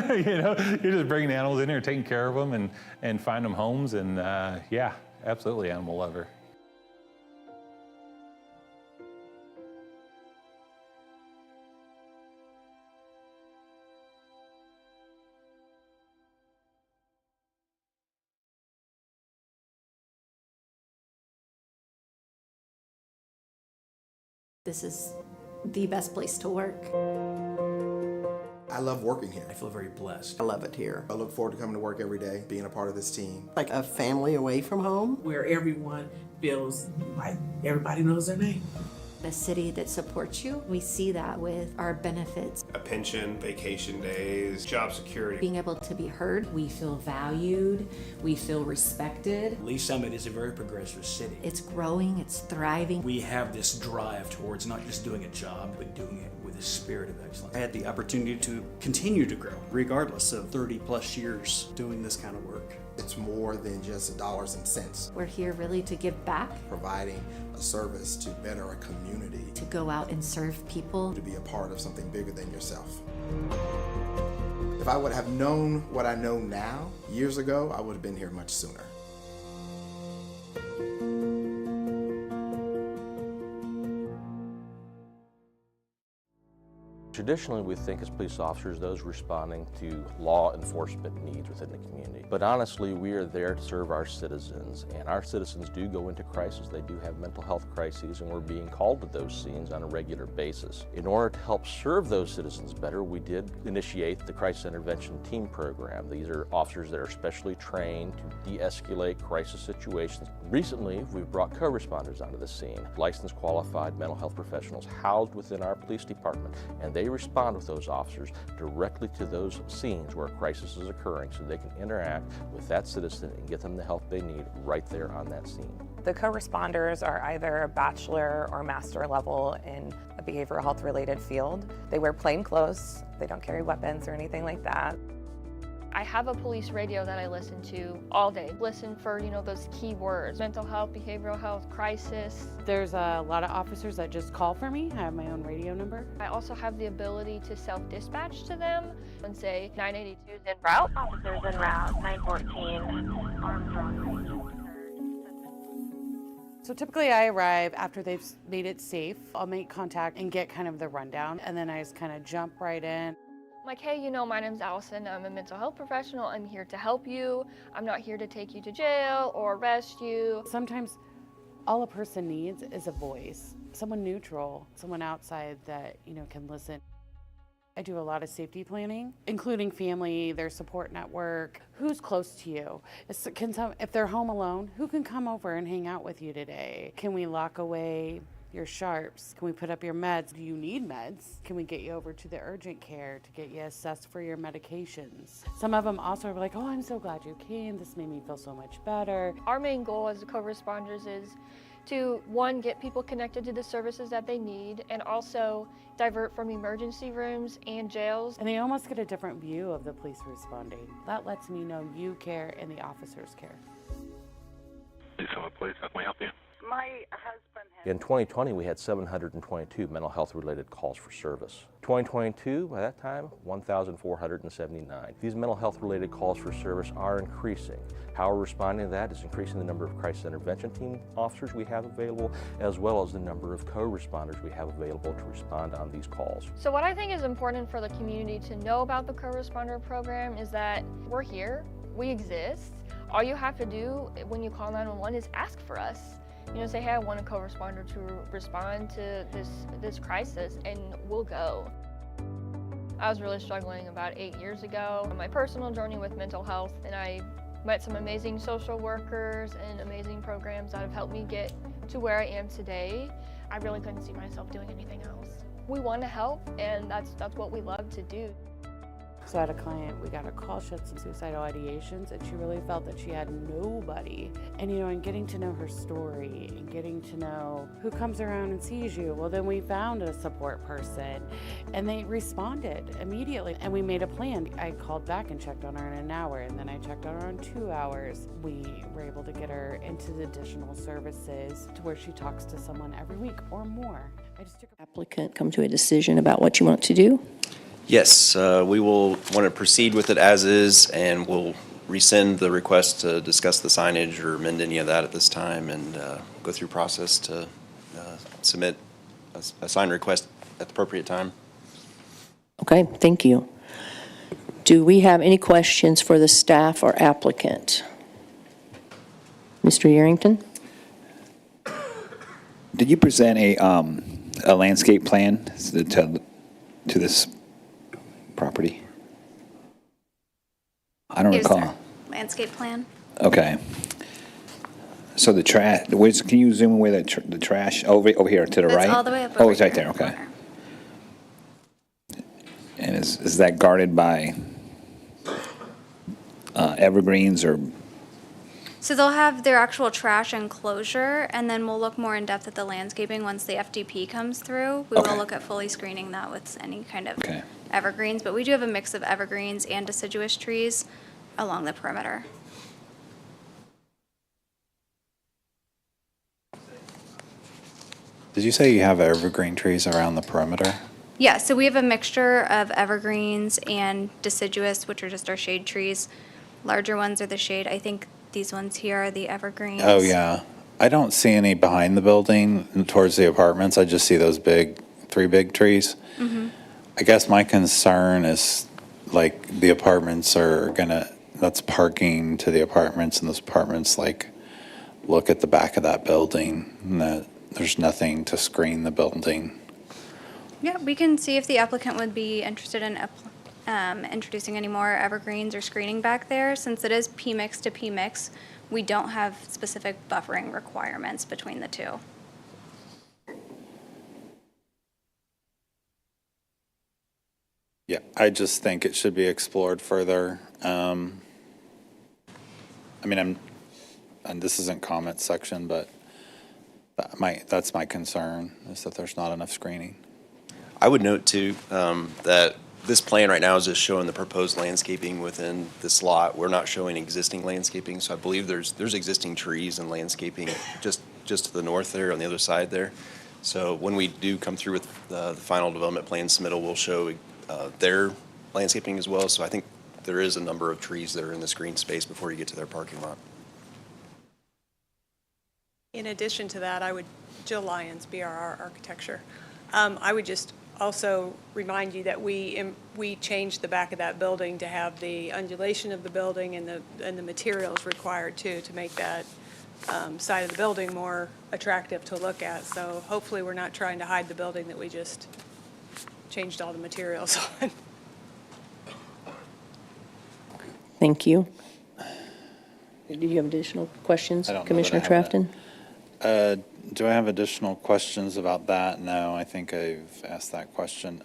You know, you're just bringing animals in here, taking care of them, and find them homes, and yeah, absolutely animal lover. This is the best place to work. I love working here. I feel very blessed. I love it here. I look forward to coming to work every day, being a part of this team. Like a family away from home. Where everyone feels like everybody knows their name. A city that supports you. We see that with our benefits. A pension, vacation days, job security. Being able to be heard. We feel valued. We feel respected. Lee Summit is a very progressive city. It's growing, it's thriving. We have this drive towards not just doing a job, but doing it with a spirit of excellence. I had the opportunity to continue to grow, regardless of 30 plus years doing this kind of work. It's more than just dollars and cents. We're here really to give back. Providing a service to better a community. To go out and serve people. To be a part of something bigger than yourself. If I would have known what I know now, years ago, I would have been here much sooner. Traditionally, we think as police officers, those responding to law enforcement needs within the community. But honestly, we are there to serve our citizens, and our citizens do go into crisis. They do have mental health crises, and we're being called to those scenes on a regular basis. In order to help serve those citizens better, we did initiate the Crisis Intervention Team Program. These are officers that are specially trained to de-escalate crisis situations. Recently, we've brought co-responders onto the scene, licensed qualified mental health professionals housed within our police department, and they respond with those officers directly to those scenes where a crisis is occurring so they can interact with that citizen and get them the help they need right there on that scene. The co-responders are either a bachelor or master level in a behavioral health related field. They wear plain clothes, they don't carry weapons or anything like that. I have a police radio that I listen to all day. Listen for, those key words: mental health, behavioral health, crisis. There's a lot of officers that just call for me. I have my own radio number. I also have the ability to self-dispatch to them and say 982 is en route. Officers en route, 914, Armstrong. So typically I arrive after they've made it safe. I'll make contact and get kind of the rundown, and then I just kind of jump right in. I'm like, hey, my name's Allison. I'm a mental health professional. I'm here to help you. I'm not here to take you to jail or arrest you. Sometimes all a person needs is a voice, someone neutral, someone outside that, can listen. I do a lot of safety planning, including family, their support network, who's close to you. If they're home alone, who can come over and hang out with you today? Can we lock away your sharps? Can we put up your meds? Do you need meds? Can we get you over to the urgent care to get you assessed for your medications? Some of them also are like, oh, I'm so glad you came. This made me feel so much better. Our main goal as co-responders is to, one, get people connected to the services that they need, and also divert from emergency rooms and jails. And they almost get a different view of the police responding. That lets me know you care and the officers care. Please, how can we help you? My husband has... In 2020, we had 722 mental health related calls for service. 2022, by that time, 1,479. These mental health related calls for service are increasing. How we're responding to that is increasing the number of crisis intervention team officers we have available, as well as the number of co-responders we have available to respond on these calls. So what I think is important for the community to know about the co-responder program is that we're here, we exist. All you have to do when you call 911 is ask for us. You know, say, hey, I want a co-responder to respond to this crisis, and we'll go. I was really struggling about 8 years ago on my personal journey with mental health, and I met some amazing social workers and amazing programs that have helped me get to where I am today. I really couldn't see myself doing anything else. We want to help, and that's what we love to do. So I had a client, we got a call, she had some suicidal ideations, and she really felt that she had nobody. And you know, and getting to know her story and getting to know who comes around and sees you, well then we found a support person and they responded immediately and we made a plan. I called back and checked on her in an hour, and then I checked on her in 2 hours. We were able to get her into the additional services to where she talks to someone every week or more. I just took Applicant come to a decision about what you want to do? Yes, we will want to proceed with it as is, and we'll rescind the request to discuss the signage or amend any of that at this time, and go through process to submit a sign request at the appropriate time. Okay, thank you. Do we have any questions for the staff or applicant? Mr. Yerington? Did you present a landscape plan to this property? I don't recall. Their landscape plan. Okay. So the trash, can you zoom in where the trash, over here to the It's right? all the way up Oh, over it's right here. there, okay. And is that guarded by evergreens or? So they'll have their actual trash enclosure, and then we'll look more in depth at the landscaping once the FDP comes through. We will look at fully screening that with any kind of evergreens, but we do have a mix of evergreens and deciduous trees along the perimeter. Did you say you have evergreen trees around the perimeter? Yeah, so we have a mixture of evergreens and deciduous, which are just our shade trees. Larger ones are the shade. I think these ones here are the evergreens. Oh, yeah. I don't see any behind the building towards the apartments. I just see those three big trees. Mm-hmm. I guess my concern is, like, the apartments are that's parking to the apartments, and those apartments, like, look at the back of that building, and that there's nothing to screen the building. Yeah, we can see if the applicant would be interested in introducing any more evergreens or screening back there. Since it is PMIX to PMIX, we don't have specific buffering requirements between the two. Yeah, I just think it should be explored further. I mean, and this isn't comment section, but that's my concern, is that there's not enough screening. I would note too that this plan right now is just showing the proposed landscaping within this lot. We're not showing existing landscaping, so I believe there's existing trees and landscaping just to the north there on the other side there. So when we do come through with the final development plan submittal, we'll show their landscaping as well. So I think there is a number of trees that are in this green space before you get to their parking lot. In addition to that, Jill Lyons, BRR Architecture. I would just also remind you that we changed the back of that building to have the undulation of the building and the materials required to make that side of the building more attractive to look at. So hopefully we're not trying to hide the building that we just changed all the materials on. Thank you. Do you have additional questions, Commissioner Trafton? Do I have additional questions about that? No, I think I've asked that question.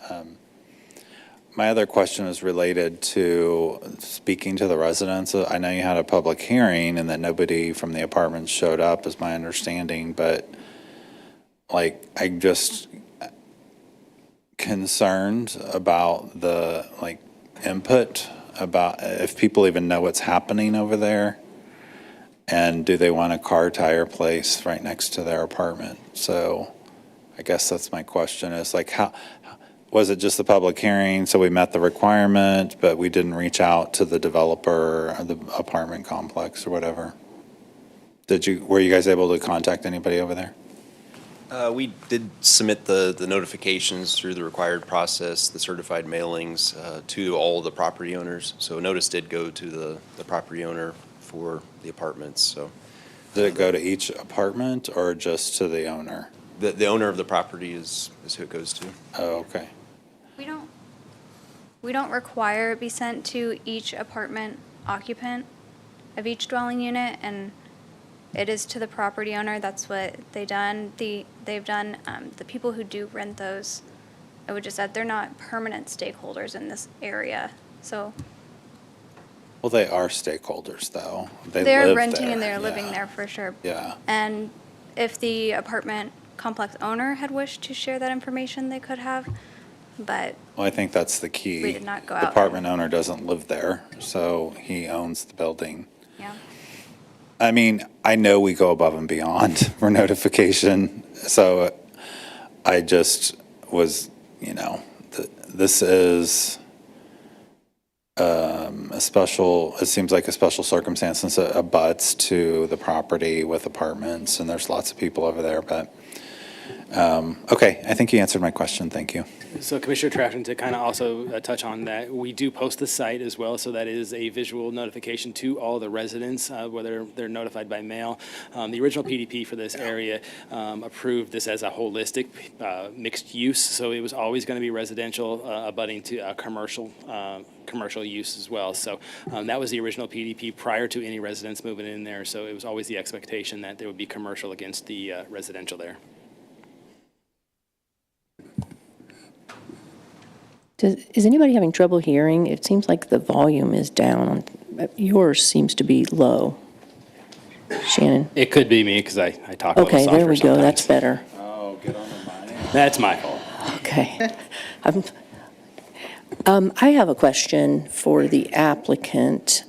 My other question is related to speaking to the residents. I know you had a public hearing and that nobody from the apartments showed up, is my understanding, but like, I'm just concerned about the, like, input about if people even know what's happening over there. And do they want a car tire place right next to their apartment? So I guess that's my question is like, how, was it just the public hearing, so we met the requirement, but we didn't reach out to the developer or the apartment complex or whatever? Were you guys able to contact anybody over there? We did submit the notifications through the required process, the certified mailings to all the property owners. So notice did go to the property owner for the apartments. So did it go to each apartment or just to the owner? The owner of the property is who it goes to. Oh, okay. We don't require it be sent to each apartment occupant of each dwelling unit, and it is to the property owner. That's what they've done. The people who do rent those, I would just add, they're not permanent stakeholders in this area. So Well, they are stakeholders, though. they're live renting there. and they're Yeah. living there for sure. Yeah. And if the apartment complex owner had wished to share that information, they could have, but Well, I think that's the key. we did not go out The there. apartment owner doesn't live there, so he owns the building. Yeah. I mean, I know we go above and beyond for notification, so I just was, this is a special, it seems like a special circumstance since it abuts to the property with apartments, and there's lots of people over there, but, okay, I think you answered my question, thank you. So Commissioner Trafford, to kind of also touch on that, we do post the site as well, so that is a visual notification to all the residents, whether they're notified by mail. The original PDP for this area approved this as a holistic mixed use, so it was always going to be residential abutting to commercial use as well. So that was the original PDP prior to any residents moving in there, so it was always the expectation that there would be commercial against the residential there. Is anybody having trouble hearing? It seems like the volume is down. Yours seems to be low. Shannon? It could be me because I talk a little Okay, softer there we go. sometimes. That's better. Oh, get on the mic. That's my fault. Okay. I have a question for the applicant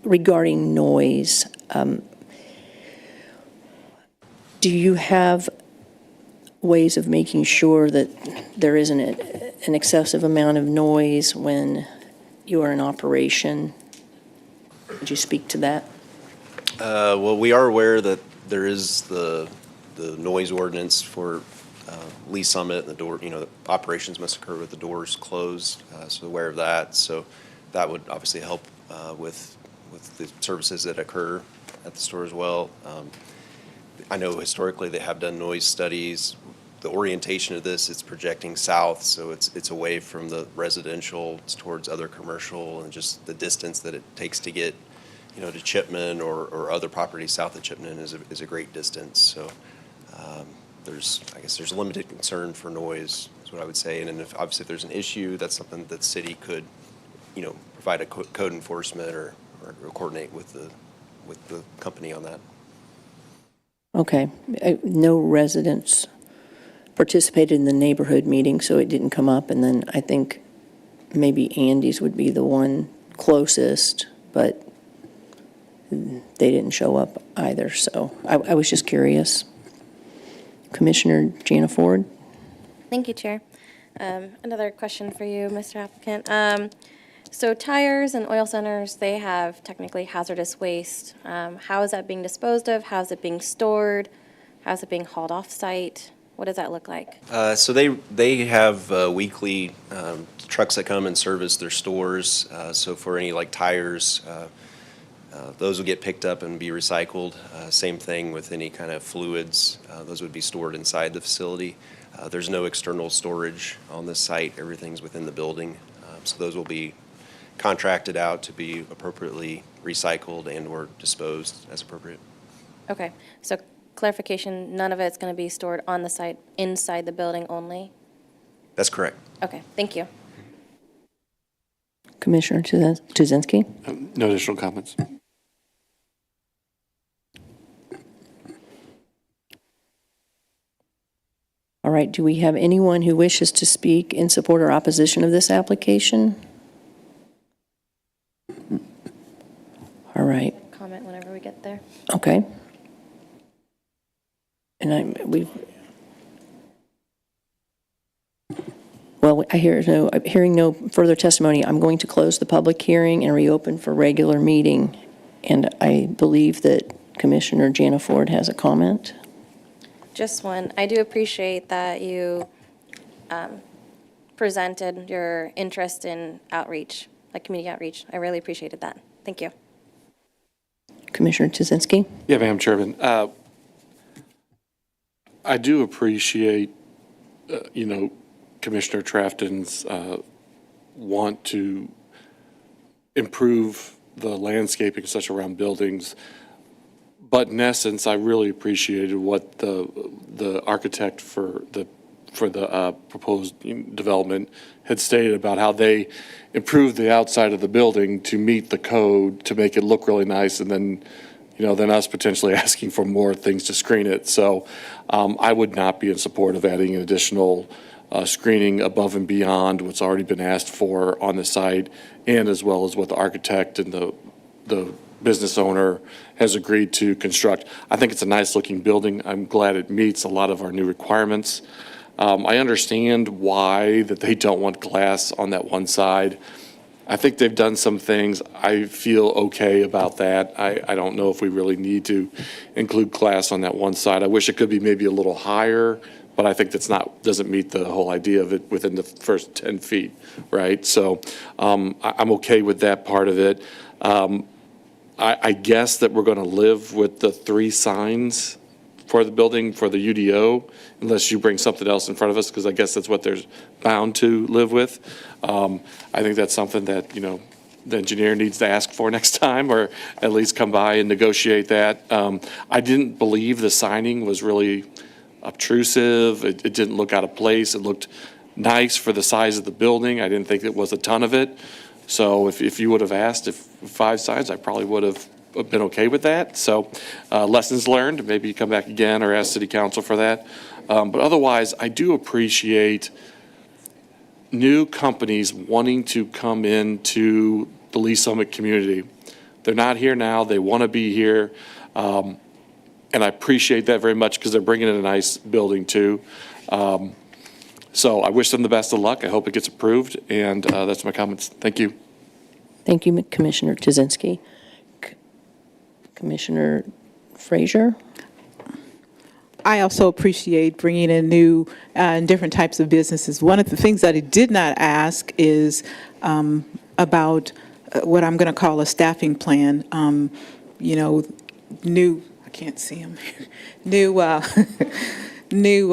regarding noise. Do you have ways of making sure that there isn't an excessive amount of noise when you are in operation? Could you speak to that? Well, we are aware that there is the noise ordinance for Lee Summit, and the door, the operations must occur with the doors closed, so aware of that. So that would obviously help with the services that occur at the store as well. I know historically they have done noise studies. The orientation of this, it's projecting south, so it's away from the residential, it's towards other commercial, and just the distance that it takes to get, to Chipman or other properties south of Chipman is a great distance. So there's limited concern for noise, is what I would say. And then obviously if there's an issue, that's something that the city could, provide a code enforcement or coordinate with the company on that. Okay. No residents participated in the neighborhood meeting, so it didn't come up. And then I think maybe Andy's would be the one closest, but they didn't show up either. So I was just curious. Commissioner Jana Ford? Thank you, Chair. Another question for you, Mr. Applicant. So tires and oil centers, they have technically hazardous waste. How is that being disposed of? How is it being stored? How is it being hauled off-site? What does that look like? So they have weekly trucks that come and service their stores. So for any like tires, those will get picked up and be recycled. Same thing with any kind of fluids. Those would be stored inside the facility. There's no external storage on this site. Everything's within the building. So those will be contracted out to be appropriately recycled and or disposed as appropriate. Okay, so clarification, none of it's going to be stored on the site, inside the building only? That's correct. Okay, thank you. Commissioner Tuzinski? No additional comments. All right, do we have anyone who wishes to speak in support or opposition of this application? All right, Comment whenever we get there. okay. And hearing no further testimony, I'm going to close the public hearing and reopen for regular meeting. And I believe that Commissioner Jana Ford has a comment. Just one. I do appreciate that you presented your interest in outreach, like community outreach. I really appreciated that. Thank you. Commissioner Tuzinski? Yeah, Madam Chairman. I do appreciate, Commissioner Trafton's want to improve the landscaping such around buildings. But in essence, I really appreciated what the architect for the proposed development had stated about how they improved the outside of the building to meet the code, to make it look really nice, and then, then us potentially asking for more things to screen it. So I would not be in support of adding an additional screening above and beyond what's already been asked for on the site, and as well as what the architect and the business owner has agreed to construct. I think it's a nice looking building. I'm glad it meets a lot of our new requirements. I understand why that they don't want glass on that one side. I think they've done some things. I feel okay about that. I don't know if we really need to include glass on that one side. I wish it could be maybe a little higher, but I think doesn't meet the whole idea of it within the first 10 feet, right? So I'm okay with that part of it. I guess that we're going to live with the 3 signs for the building for the UDO, unless you bring something else in front of us, because I guess that's what they're bound to live with. I think that's something that, the engineer needs to ask for next time, or at least come by and negotiate that. I didn't believe the signing was really obtrusive. It didn't look out of place. It looked nice for the size of the building. I didn't think it was a ton of it. So if you would have asked if 5 signs, I probably would have been okay with that. So lessons learned, maybe you come back again or ask City Council for that. But otherwise, I do appreciate new companies wanting to come into the Lee Summit community. They're not here now. They want to be here. And I appreciate that very much because they're bringing in a nice building too. So I wish them the best of luck. I hope it gets approved, and that's my comments. Thank you. Thank you, Commissioner Tuzinski. Commissioner Frazier? I also appreciate bringing in new and different types of businesses. One of the things that I did not ask is about what I'm going to call a staffing plan. New, I can't see them here, new,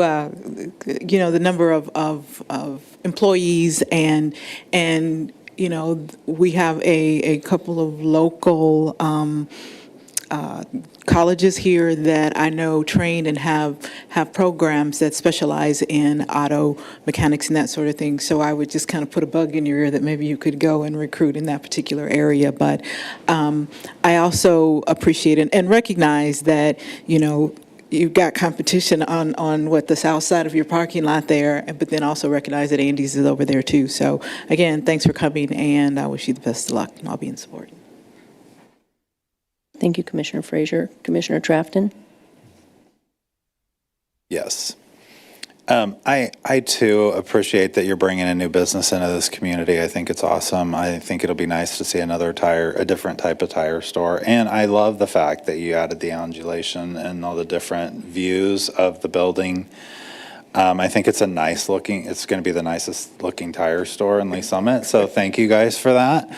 the number of employees and we have a couple of local colleges here that I know train and have programs that specialize in auto mechanics and that sort of thing. So I would just kind of put a bug in your ear that maybe you could go and recruit in that particular area. But I also appreciate and recognize that, you've got competition on what the south side of your parking lot there, but then also recognize that Andy's is over there too. So again, thanks for coming, and I wish you the best of luck, and I'll be in support. Thank you, Commissioner Frazier. Commissioner Trafton? Yes. I too appreciate that you're bringing a new business into this community. I think it's awesome. I think it'll be nice to see a different type of tire store. And I love the fact that you added the undulation and all the different views of the building. I think it's it's going to be the nicest looking tire store in Lee Summit. So thank you guys for that.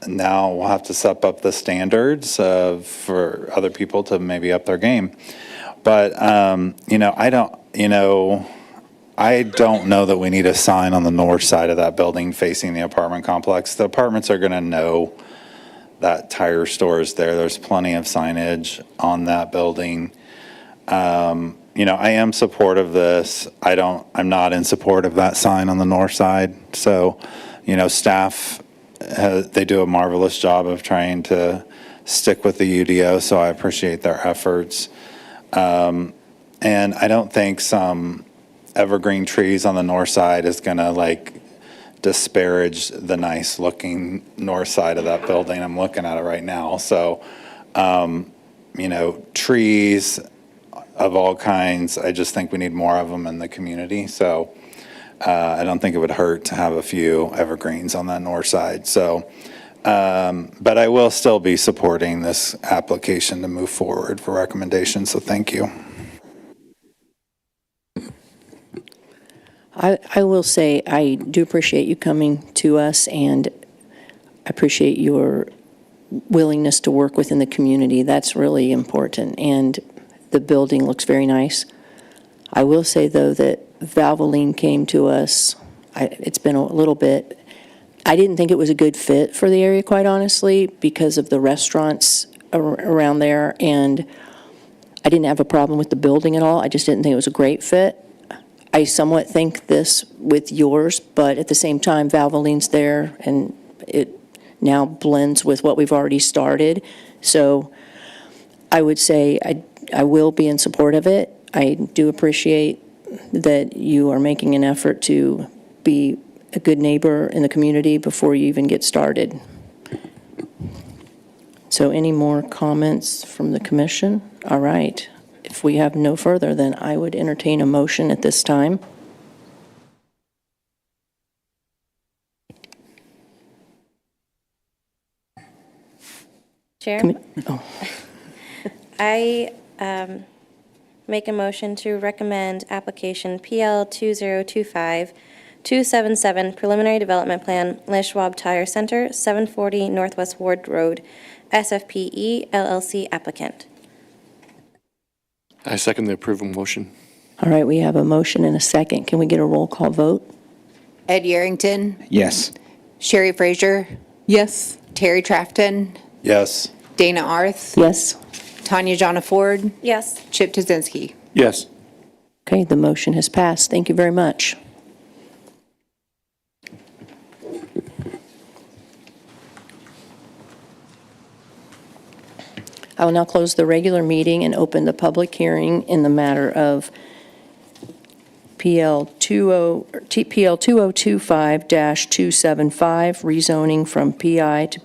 Now we'll have to step up the standards for other people to maybe up their game. But, I don't know that we need a sign on the north side of that building facing the apartment complex. The apartments are going to know that tire store is there. There's plenty of signage on that building. You know, I am supportive of this. I'm not in support of that sign on the north side. So, you know, staff, they do a marvelous job of trying to stick with the UDO, so I appreciate their efforts. And I don't think some evergreen trees on the north side is gonna like disparage the nice looking north side of that building. I'm looking at it right now. So, you know, trees of all kinds, I just think we need more of them in the community. So I don't think it would hurt to have a few evergreens on that north side. So, but I will still be supporting this application to move forward for recommendation. So thank you. I will say I do appreciate you coming to us, and I appreciate your willingness to work within the community. That's really important, and the building looks very nice. I will say, though, that Valvoline came to us, it's been a little bit, I didn't think it was a good fit for the area, quite honestly, because of the restaurants around there, and I didn't have a problem with the building at all. I just didn't think it was a great fit. I somewhat think this with yours, but at the same time, Valvoline's there, and it now blends with what we've already started. So I would say I will be in support of it. I do appreciate that you are making an effort to be a good neighbor in the community before you even get started. So any more comments from the commission? All right. If we have no further, then I would entertain a motion at this time. Chair? I make a motion to recommend application PL 2025-277 Preliminary Development Plan, Les Schwab Tire Center, 740 Northwest Ward Road, SFP-E LLC applicant. I second the approval motion. All right, we have a motion and a second. Can we get a roll call vote? Ed Yerington, Yes. Sherry Frazier, Yes. Terry Trafton, Yes. Dana Arth, Yes. Tanya Jonna Ford, Yes. Chip Tuzinski. Yes. Okay, the motion has passed. Thank you very much. I will now close the regular meeting and open the public hearing in the matter of PL 2025-275, rezoning from PI to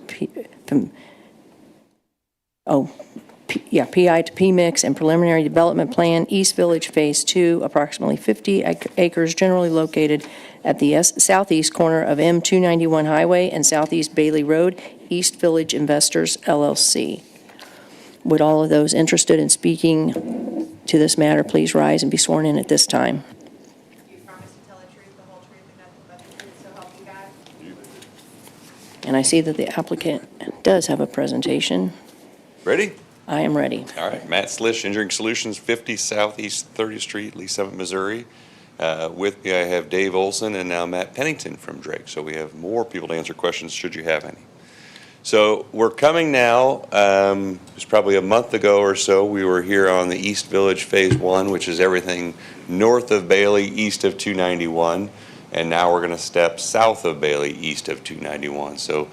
PI to PMIX and preliminary development plan, East Village Phase 2, approximately 50 acres generally located at the southeast corner of M291 Highway and Southeast Bailey Road, East Village Investors, LLC. Would all of those interested in speaking to this matter please rise and be sworn in at this time? Do you promise to tell the truth, the whole truth, and nothing but the truth, so help you God? And I see that the applicant does have a presentation. Ready? I am ready. All right, Matt Slish, Engineering Solutions, 50 Southeast 30th Street, Lee Summit, Missouri. With me I have Dave Olson and now Matt Pennington from Drake, so we have more people to answer questions should you have any. So we're coming now, it was probably a month ago or so, we were here on the East Village Phase 1, which is everything north of Bailey, east of 291, and now we're going to step south of Bailey, east of 291. So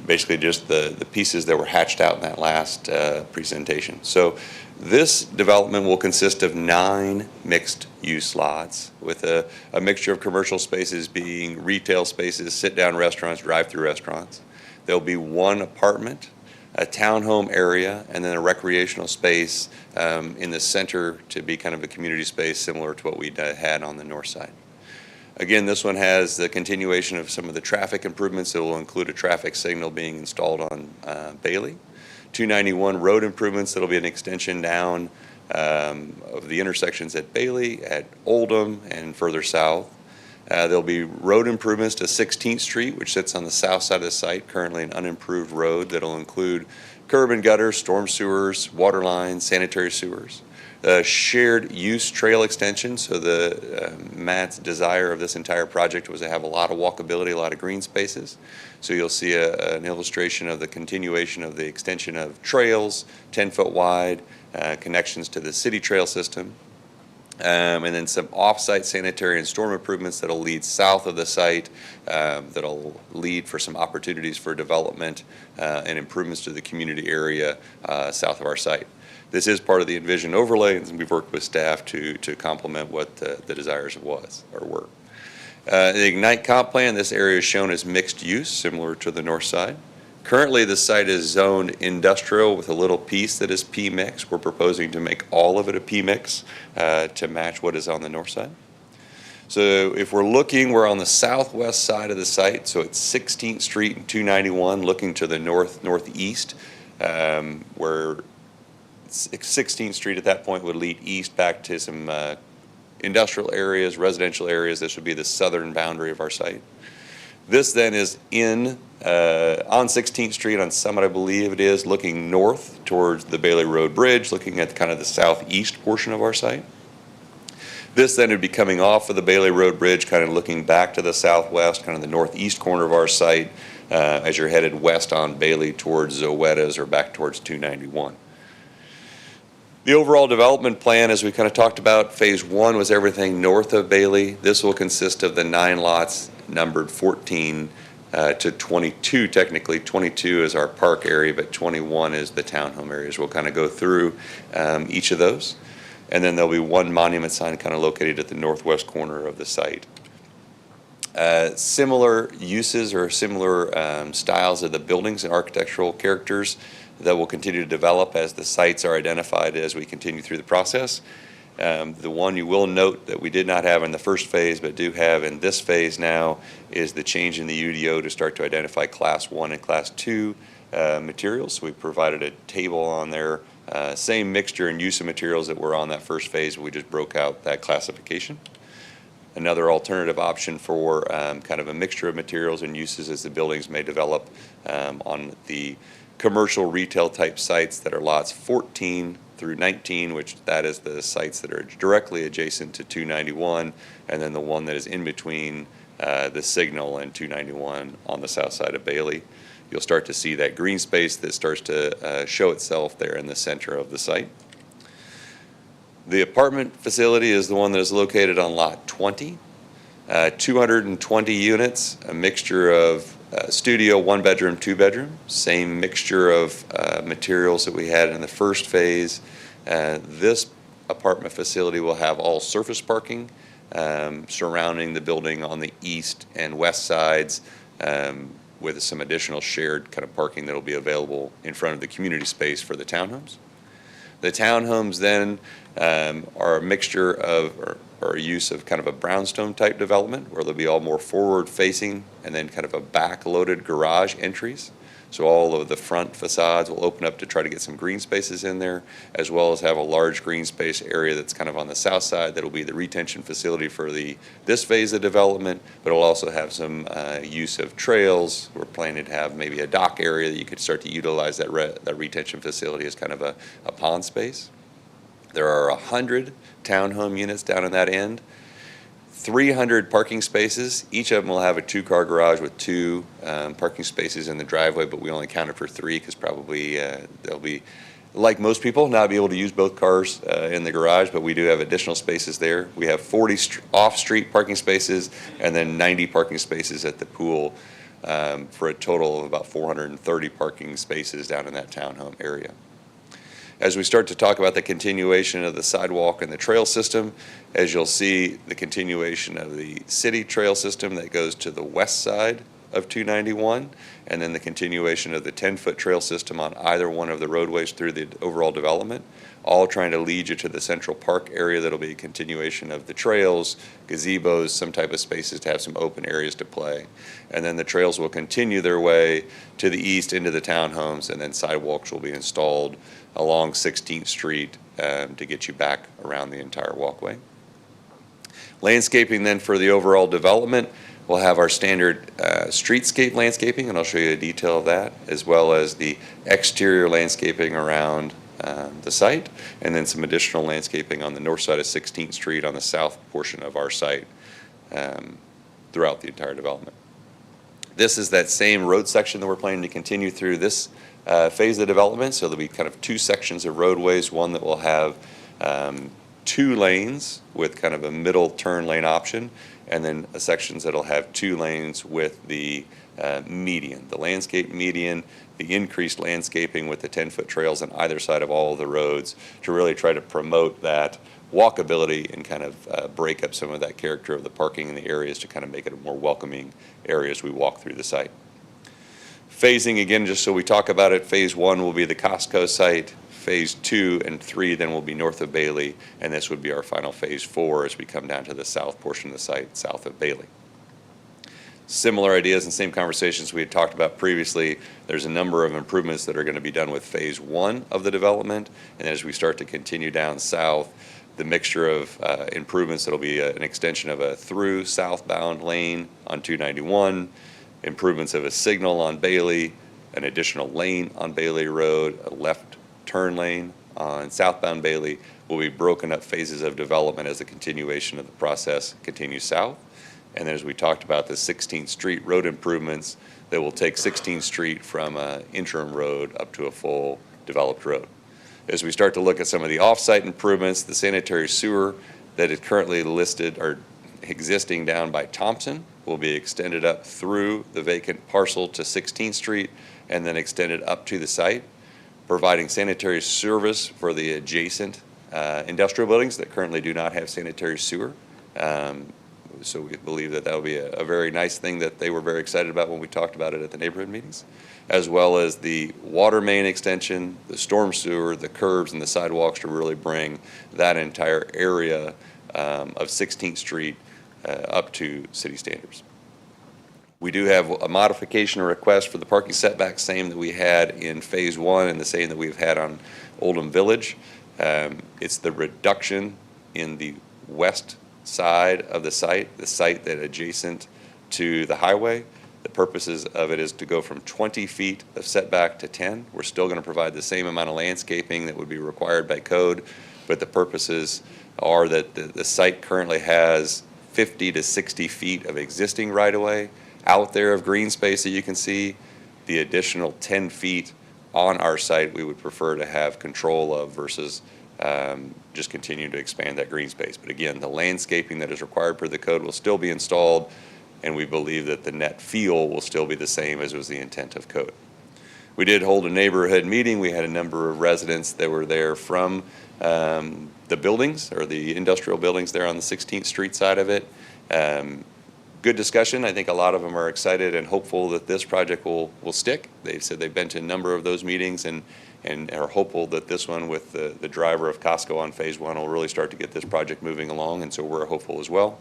basically just the pieces that were hatched out in that last presentation. So this development will consist of 9 mixed-use lots with a mixture of commercial spaces being retail spaces, sit-down restaurants, drive-through restaurants. There'll be 1 apartment, a townhome area, and then a recreational space in the center to be kind of a community space similar to what we had on the north side. Again, this one has the continuation of some of the traffic improvements. It will include a traffic signal being installed on Bailey. 291 road improvements, that'll be an extension down of the intersections at Bailey, at Oldham, and further south. There'll be road improvements to 16th Street, which sits on the south side of the site, currently an unimproved road that'll include curb and gutter, storm sewers, water lines, sanitary sewers. Shared use trail extension. So Matt's desire of this entire project was to have a lot of walkability, a lot of green spaces. So you'll see an illustration of the continuation of the extension of trails, 10-foot wide, connections to the city trail system. And then some off-site sanitary and storm improvements that'll lead south of the site, that'll lead for some opportunities for development and improvements to the community area south of our site. This is part of the Envision overlay, and we've worked with staff to complement what the desires were. The Ignite comp plan, this area is shown as mixed use, similar to the north side. Currently, the site is zoned industrial with a little piece that is PMIX. We're proposing to make all of it a PMIX to match what is on the north side. So if we're looking, we're on the southwest side of the site, so it's 16th Street and 291, looking to the northeast, where 16th Street at that point would lead east back to some industrial areas, residential areas. This would be the southern boundary of our site. This then is on 16th Street on Summit, I believe it is, looking north towards the Bailey Road Bridge, looking at kind of the southeast portion of our site. This then would be coming off of the Bailey Road Bridge, kind of looking back to the southwest, kind of the northeast corner of our site, as you're headed west on Bailey towards Zoetta's or back towards 291. The overall development plan, as we kind of talked about, phase 1 was everything north of Bailey. This will consist of the 9 lots numbered 14 to 22. Technically, 22 is our park area, but 21 is the townhome areas. We'll kind of go through each of those. And then there'll be one monument sign kind of located at the northwest corner of the site. Similar uses or similar styles of the buildings and architectural characters that will continue to develop as the sites are identified as we continue through the process. The one you will note that we did not have in the first phase but do have in this phase now is the change in the UDO to start to identify Class 1 and Class 2 materials. So we provided a table on there, same mixture and use of materials that were on that first phase. We just broke out that classification. Another alternative option for kind of a mixture of materials and uses as the buildings may develop on the commercial retail type sites that are lots 14 through 19, which that is the sites that are directly adjacent to 291, and then the one that is in between the Signal and 291 on the south side of Bailey. You'll start to see that green space that starts to show itself there in the center of the site. The apartment facility is the one that is located on lot 20, 220 units, a mixture of studio, 1-bedroom, 2-bedroom, same mixture of materials that we had in the first phase. This apartment facility will have all surface parking surrounding the building on the east and west sides, with some additional shared kind of parking that will be available in front of the community space for the townhomes. The townhomes then are a mixture of, or a use of kind of a brownstone type development where they'll be all more forward facing and then kind of a back loaded garage entries. So all of the front facades will open up to try to get some green spaces in there, as well as have a large green space area that's kind of on the south side that'll be the retention facility for this phase of development, but it'll also have some use of trails. We're planning to have maybe a dock area that you could start to utilize that retention facility as kind of a pond space. There are 100 townhome units down in that end, 300 parking spaces. Each of them will have a 2-car garage with 2 parking spaces in the driveway, but we only counted for 3 because probably they'll be, like most people, not be able to use both cars in the garage, but we do have additional spaces there. We have 40 off-street parking spaces and then 90 parking spaces at the pool for a total of about 430 parking spaces down in that townhome area. As we start to talk about the continuation of the sidewalk and the trail system, as you'll see, the continuation of the city trail system that goes to the west side of 291, and then the continuation of the 10-foot trail system on either one of the roadways through the overall development, all trying to lead you to the central park area that'll be a continuation of the trails, gazebos, some type of spaces to have some open areas to play. And then the trails will continue their way to the east into the townhomes, and then sidewalks will be installed along 16th Street to get you back around the entire walkway. Landscaping then for the overall development, we'll have our standard streetscape landscaping, and I'll show you a detail of that, as well as the exterior landscaping around the site, and then some additional landscaping on the north side of 16th Street on the south portion of our site throughout the entire development. This is that same road section that we're planning to continue through this phase of the development. So there'll be kind of two sections of roadways, one that will have 2 lanes with kind of a middle turn lane option, and then sections that'll have 2 lanes with the median, the landscape median, the increased landscaping with the 10-foot trails on either side of all of the roads to really try to promote that walkability and kind of break up some of that character of the parking in the areas to kind of make it a more welcoming area as we walk through the site. Phasing, again, just so we talk about it, phase 1 will be the Costco site. Phase 2 and 3 then will be north of Bailey, and this would be our final phase 4 as we come down to the south portion of the site, south of Bailey. Similar ideas and same conversations we had talked about previously. There's a number of improvements that are going to be done with phase 1 of the development, and as we start to continue down south, the mixture of improvements that'll be an extension of a through southbound lane on 291, improvements of a signal on Bailey, an additional lane on Bailey Road, a left turn lane on southbound Bailey will be broken up phases of development as the continuation of the process continues south. And then as we talked about the 16th Street road improvements that will take 16th Street from an interim road up to a full developed road. As we start to look at some of the off-site improvements, the sanitary sewer that is currently listed or existing down by Thompson will be extended up through the vacant parcel to 16th Street and then extended up to the site, providing sanitary service for the adjacent industrial buildings that currently do not have sanitary sewer. So we believe that that will be a very nice thing that they were very excited about when we talked about it at the neighborhood meetings, as well as the water main extension, the storm sewer, the curbs, and the sidewalks to really bring that entire area of 16th Street up to city standards. We do have a modification request for the parking setback, same that we had in phase 1 and the same that we've had on Oldham Village. It's the reduction in the west side of the site that adjacent to the highway. The purposes of it is to go from 20 feet of setback to 10. We're still going to provide the same amount of landscaping that would be required by code, but the purposes are that the site currently has 50 to 60 feet of existing right-of-way out there of green space that you can see. The additional 10 feet on our site we would prefer to have control of versus just continue to expand that green space. But again, the landscaping that is required per the code will still be installed, and we believe that the net feel will still be the same as was the intent of code. We did hold a neighborhood meeting. We had a number of residents that were there from the buildings or the industrial buildings there on the 16th Street side of it. Good discussion. I think a lot of them are excited and hopeful that this project will stick. They've said they've been to a number of those meetings and are hopeful that this one with the driver of Costco on phase 1 will really start to get this project moving along, and so we're hopeful as well.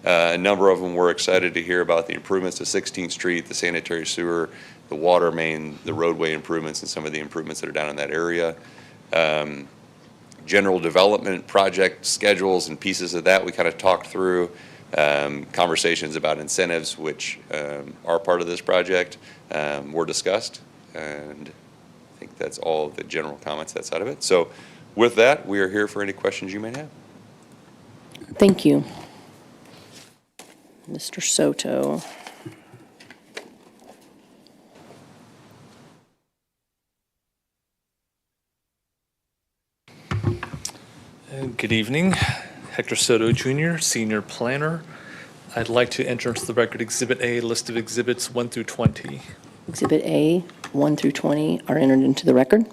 A number of them were excited to hear about the improvements to 16th Street, the sanitary sewer, the water main, the roadway improvements, and some of the improvements that are down in that area. General development project schedules and pieces of that we kind of talked through. Conversations about incentives, which are part of this project, were discussed, and I think that's all the general comments that side of it. So with that, we are here for any questions you may have. Thank you. Mr. Soto. Good evening. Hector Soto Jr., Senior Planner. I'd like to enter into the record Exhibit A, list of exhibits 1 through 20. Exhibit A, 1 through 20 are entered into the record.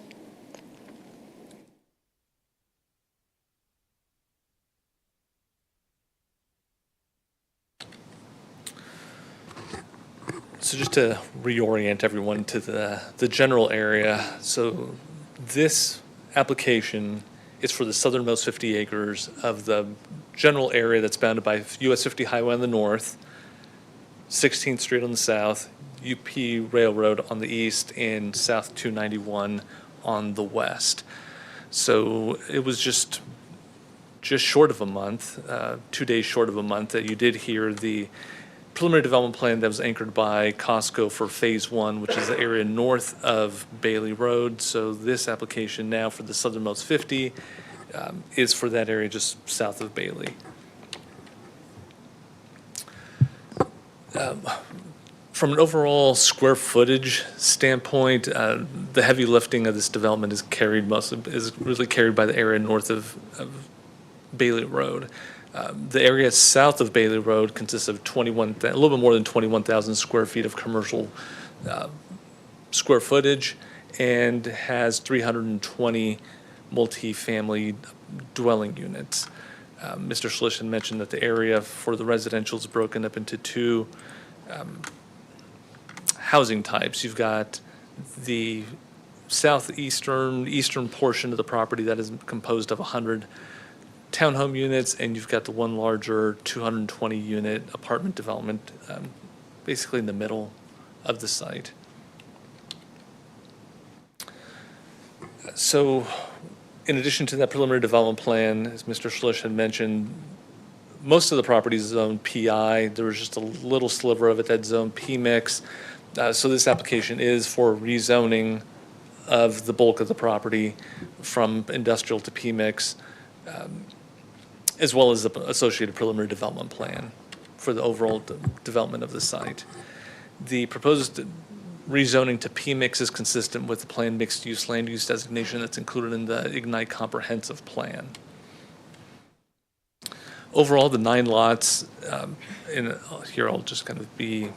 So just to reorient everyone to the general area, so this application is for the southernmost 50 acres of the general area that's bounded by US 50 Highway on the north, 16th Street on the south, UP Railroad on the east, and South 291 on the west. So it was just short of a month, 2 days short of a month, that you did hear the preliminary development plan that was anchored by Costco for Phase 1, which is the area north of Bailey Road. So this application now for the southernmost 50 is for that area just south of Bailey. From an overall square footage standpoint, the heavy lifting of this development is really carried by the area north of Bailey Road. The area south of Bailey Road consists of a little bit more than 21,000 square feet of commercial square footage and has 320 multifamily dwelling units. Mr. Schlicht had mentioned that the area for the residential is broken up into two housing types. You've got the eastern portion of the property that is composed of 100 townhome units, and you've got the one larger 220-unit apartment development basically in the middle of the site. So in addition to that preliminary development plan, as Mr. Schlicht had mentioned, most of the property is zoned PI. There was just a little sliver of it that's zoned PMIX. So this application is for rezoning of the bulk of the property from industrial to PMIX, as well as the associated preliminary development plan for the overall development of the site. The proposed rezoning to PMIX is consistent with the planned mixed-use land use designation that's included in the Ignite Comprehensive Plan. Overall, the 9 lots, here I'll just kind of be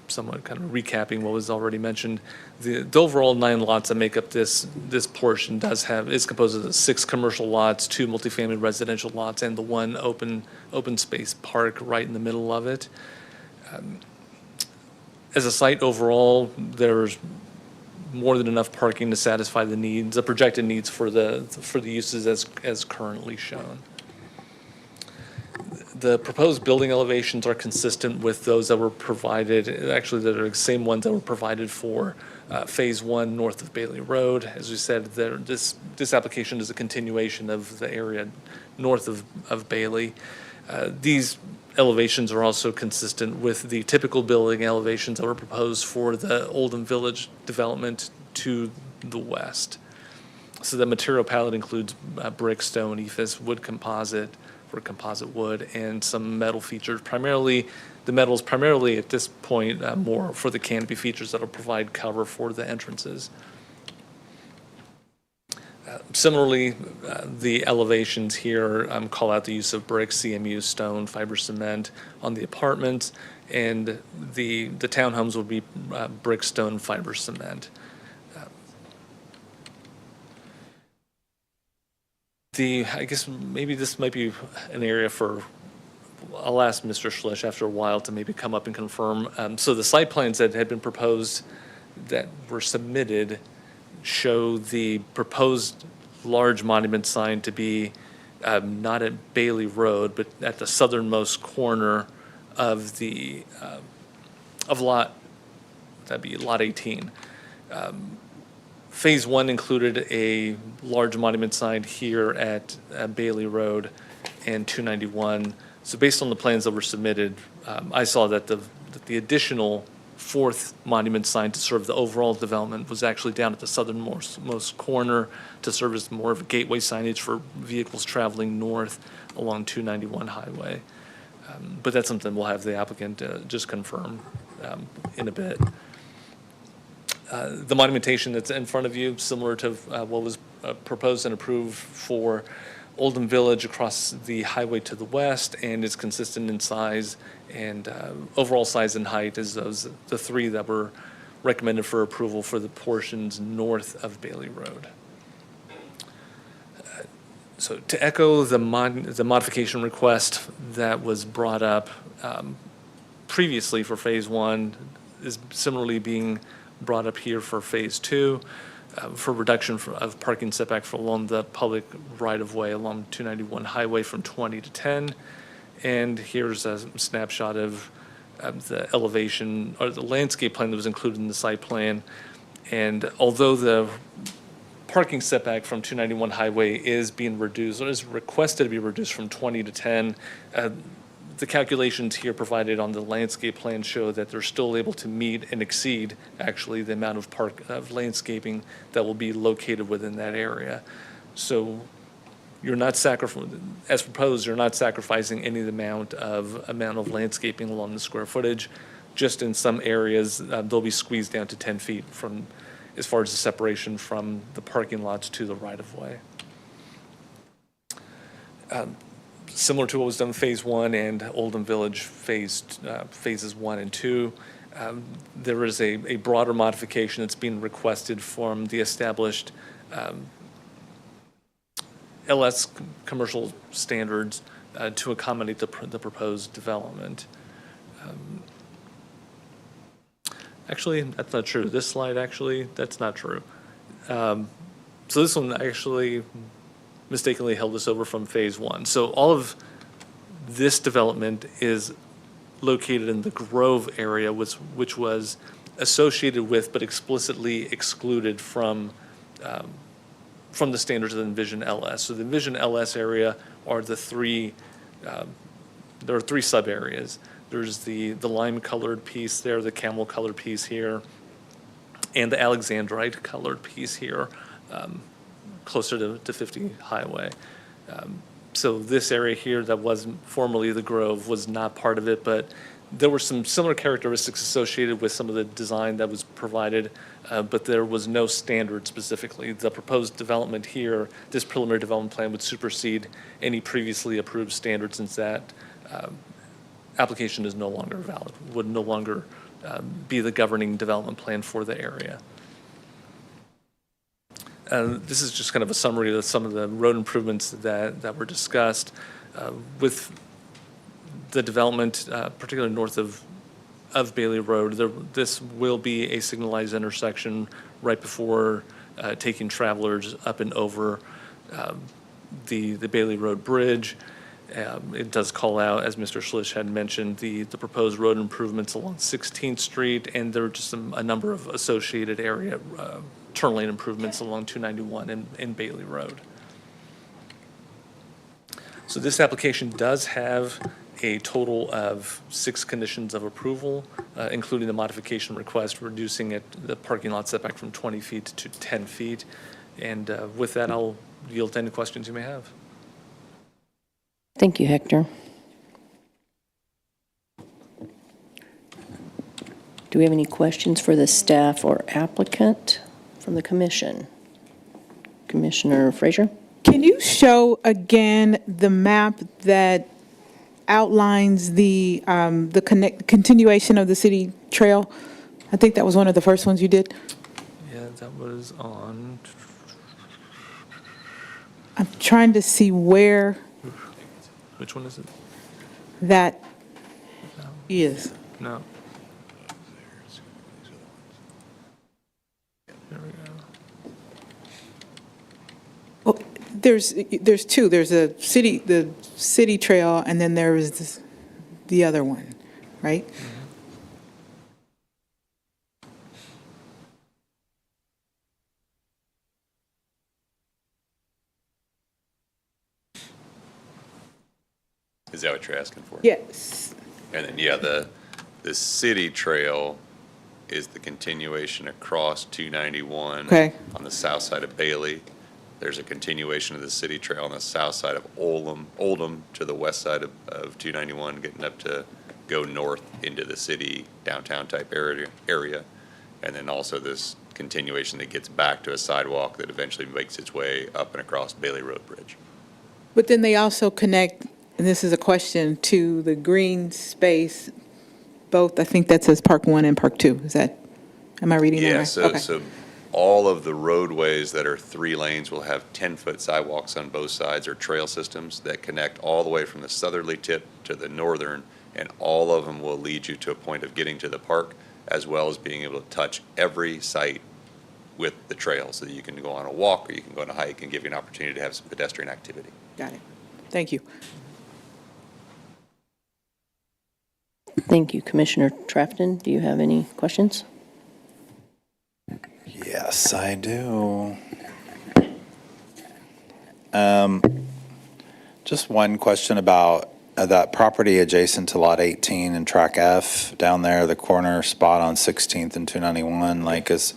somewhat kind of recapping what was already mentioned. The overall 9 lots that make up this portion is composed of the 6 commercial lots, 2 multifamily residential lots, and the 1 open space park right in the middle of it. As a site overall, there's more than enough parking to satisfy the projected needs for the uses as currently shown. The proposed building elevations are consistent with those that were provided, actually that are the same ones that were provided for Phase 1 north of Bailey Road. As we said, this application is a continuation of the area north of Bailey. These elevations are also consistent with the typical building elevations that were proposed for the Oldham Village development to the west. So the material palette includes brick, stone, EIFS, wood composite, or composite wood, and some metal features. Primarily, the metals primarily at this point more for the canopy features that will provide cover for the entrances. Similarly, the elevations here call out the use of brick, CMU, stone, fiber cement on the apartments, and the townhomes will be brick, stone, fiber cement. I guess maybe this might be an area I'll ask Mr. Schlicht after a while to maybe come up and confirm. So the site plans that had been proposed that were submitted show the proposed large monument sign to be not at Bailey Road, but at the southernmost corner of that'd be lot 18. Phase 1 included a large monument sign here at Bailey Road and 291. So based on the plans that were submitted, I saw that the additional 4th monument sign to serve the overall development was actually down at the southernmost corner to serve as more of a gateway signage for vehicles traveling north along 291 highway. But that's something we'll have the applicant just confirm in a bit. The monumentation that's in front of you, similar to what was proposed and approved for Oldham Village across the highway to the west, and is consistent in size and overall size and height as the 3 that were recommended for approval for the portions north of Bailey Road. So to echo the modification request that was brought up previously for Phase 1 is similarly being brought up here for Phase 2 for reduction of parking setback along the public right-of-way along 291 highway from 20 to 10. And here's a snapshot of the elevation or the landscape plan that was included in the site plan. And although the parking setback from 291 highway is being reduced, or is requested to be reduced from 20 to 10, the calculations here provided on the landscape plan show that they're still able to meet and exceed, actually, the amount of landscaping that will be located within that area. So you're not as proposed, you're not sacrificing any amount of landscaping along the square footage. Just in some areas, they'll be squeezed down to 10 feet from, as far as the separation from the parking lots to the right-of-way. Similar to what was done in Phase 1 and Oldham Village Phases 1 and 2, there is a broader modification that's being requested from the established LS commercial standards to accommodate the proposed development. Actually, that's not true. This slide, actually, that's not true. So this one actually mistakenly held us over from Phase 1. So all of this development is located in the Grove area, which was associated with but explicitly excluded from the standards of the Envision LS. So the Envision LS area are the three, there are three sub areas. There's the lime-colored piece there, the camel-colored piece here, and the Alexandrite-colored piece here, closer to 50 Highway. So this area here that was formerly the Grove was not part of it, but there were some similar characteristics associated with some of the design that was provided, but there was no standard specifically. The proposed development here, this preliminary development plan would supersede any previously approved standards, since that application is no longer valid, would no longer be the governing development plan for the area. This is just kind of a summary of some of the road improvements that were discussed. With the development, particularly north of Bailey Road, this will be a signalized intersection right before taking travelers up and over the Bailey Road Bridge. It does call out, as Mr. Schlisch had mentioned, the proposed road improvements along 16th Street, and there are just a number of associated area turn lane improvements along 291 and Bailey Road. So this application does have a total of 6 conditions of approval, including the modification request, reducing the parking lot setback from 20 feet to 10 feet. And with that, I'll yield to any questions you may have. Thank you, Hector. Do we have any questions for the staff or applicant from the commission? Commissioner Frazier? Can you show again the map that outlines the continuation of the city trail? I think that was one of the first ones you did. Yeah, that was on. I'm trying to see where Which one is it? that is. No. There we go. Well, there's two. There's the city trail, and then there is the other one, right? Is that what you're asking for? Yes. And then, yeah, the city trail is the continuation across 291 on the south side of Bailey. There's a continuation of the city trail on the south side of Oldham to the west side of 291, getting up to go north into the city downtown type area. And then also this continuation that gets back to a sidewalk that eventually makes its way up and across Bailey Road Bridge. But then they also connect, and this is a question, to the green space, both, I think that says Park 1 and Park 2. Is that, am I reading that right? Yeah, so all of the roadways that are 3 lanes will have 10-foot sidewalks on both sides, or trail systems that connect all the way from the southerly tip to the northern, and all of them will lead you to a point of getting to the park, as well as being able to touch every site with the trail, so that you can go on a walk or you can go on a hike and give you an opportunity to have some pedestrian activity. Got it. Thank you. Thank you. Commissioner Trafton, do you have any questions? Yes, I do. Just one question about that property adjacent to Lot 18 and Track F down there, the corner spot on 16th and 291, like, is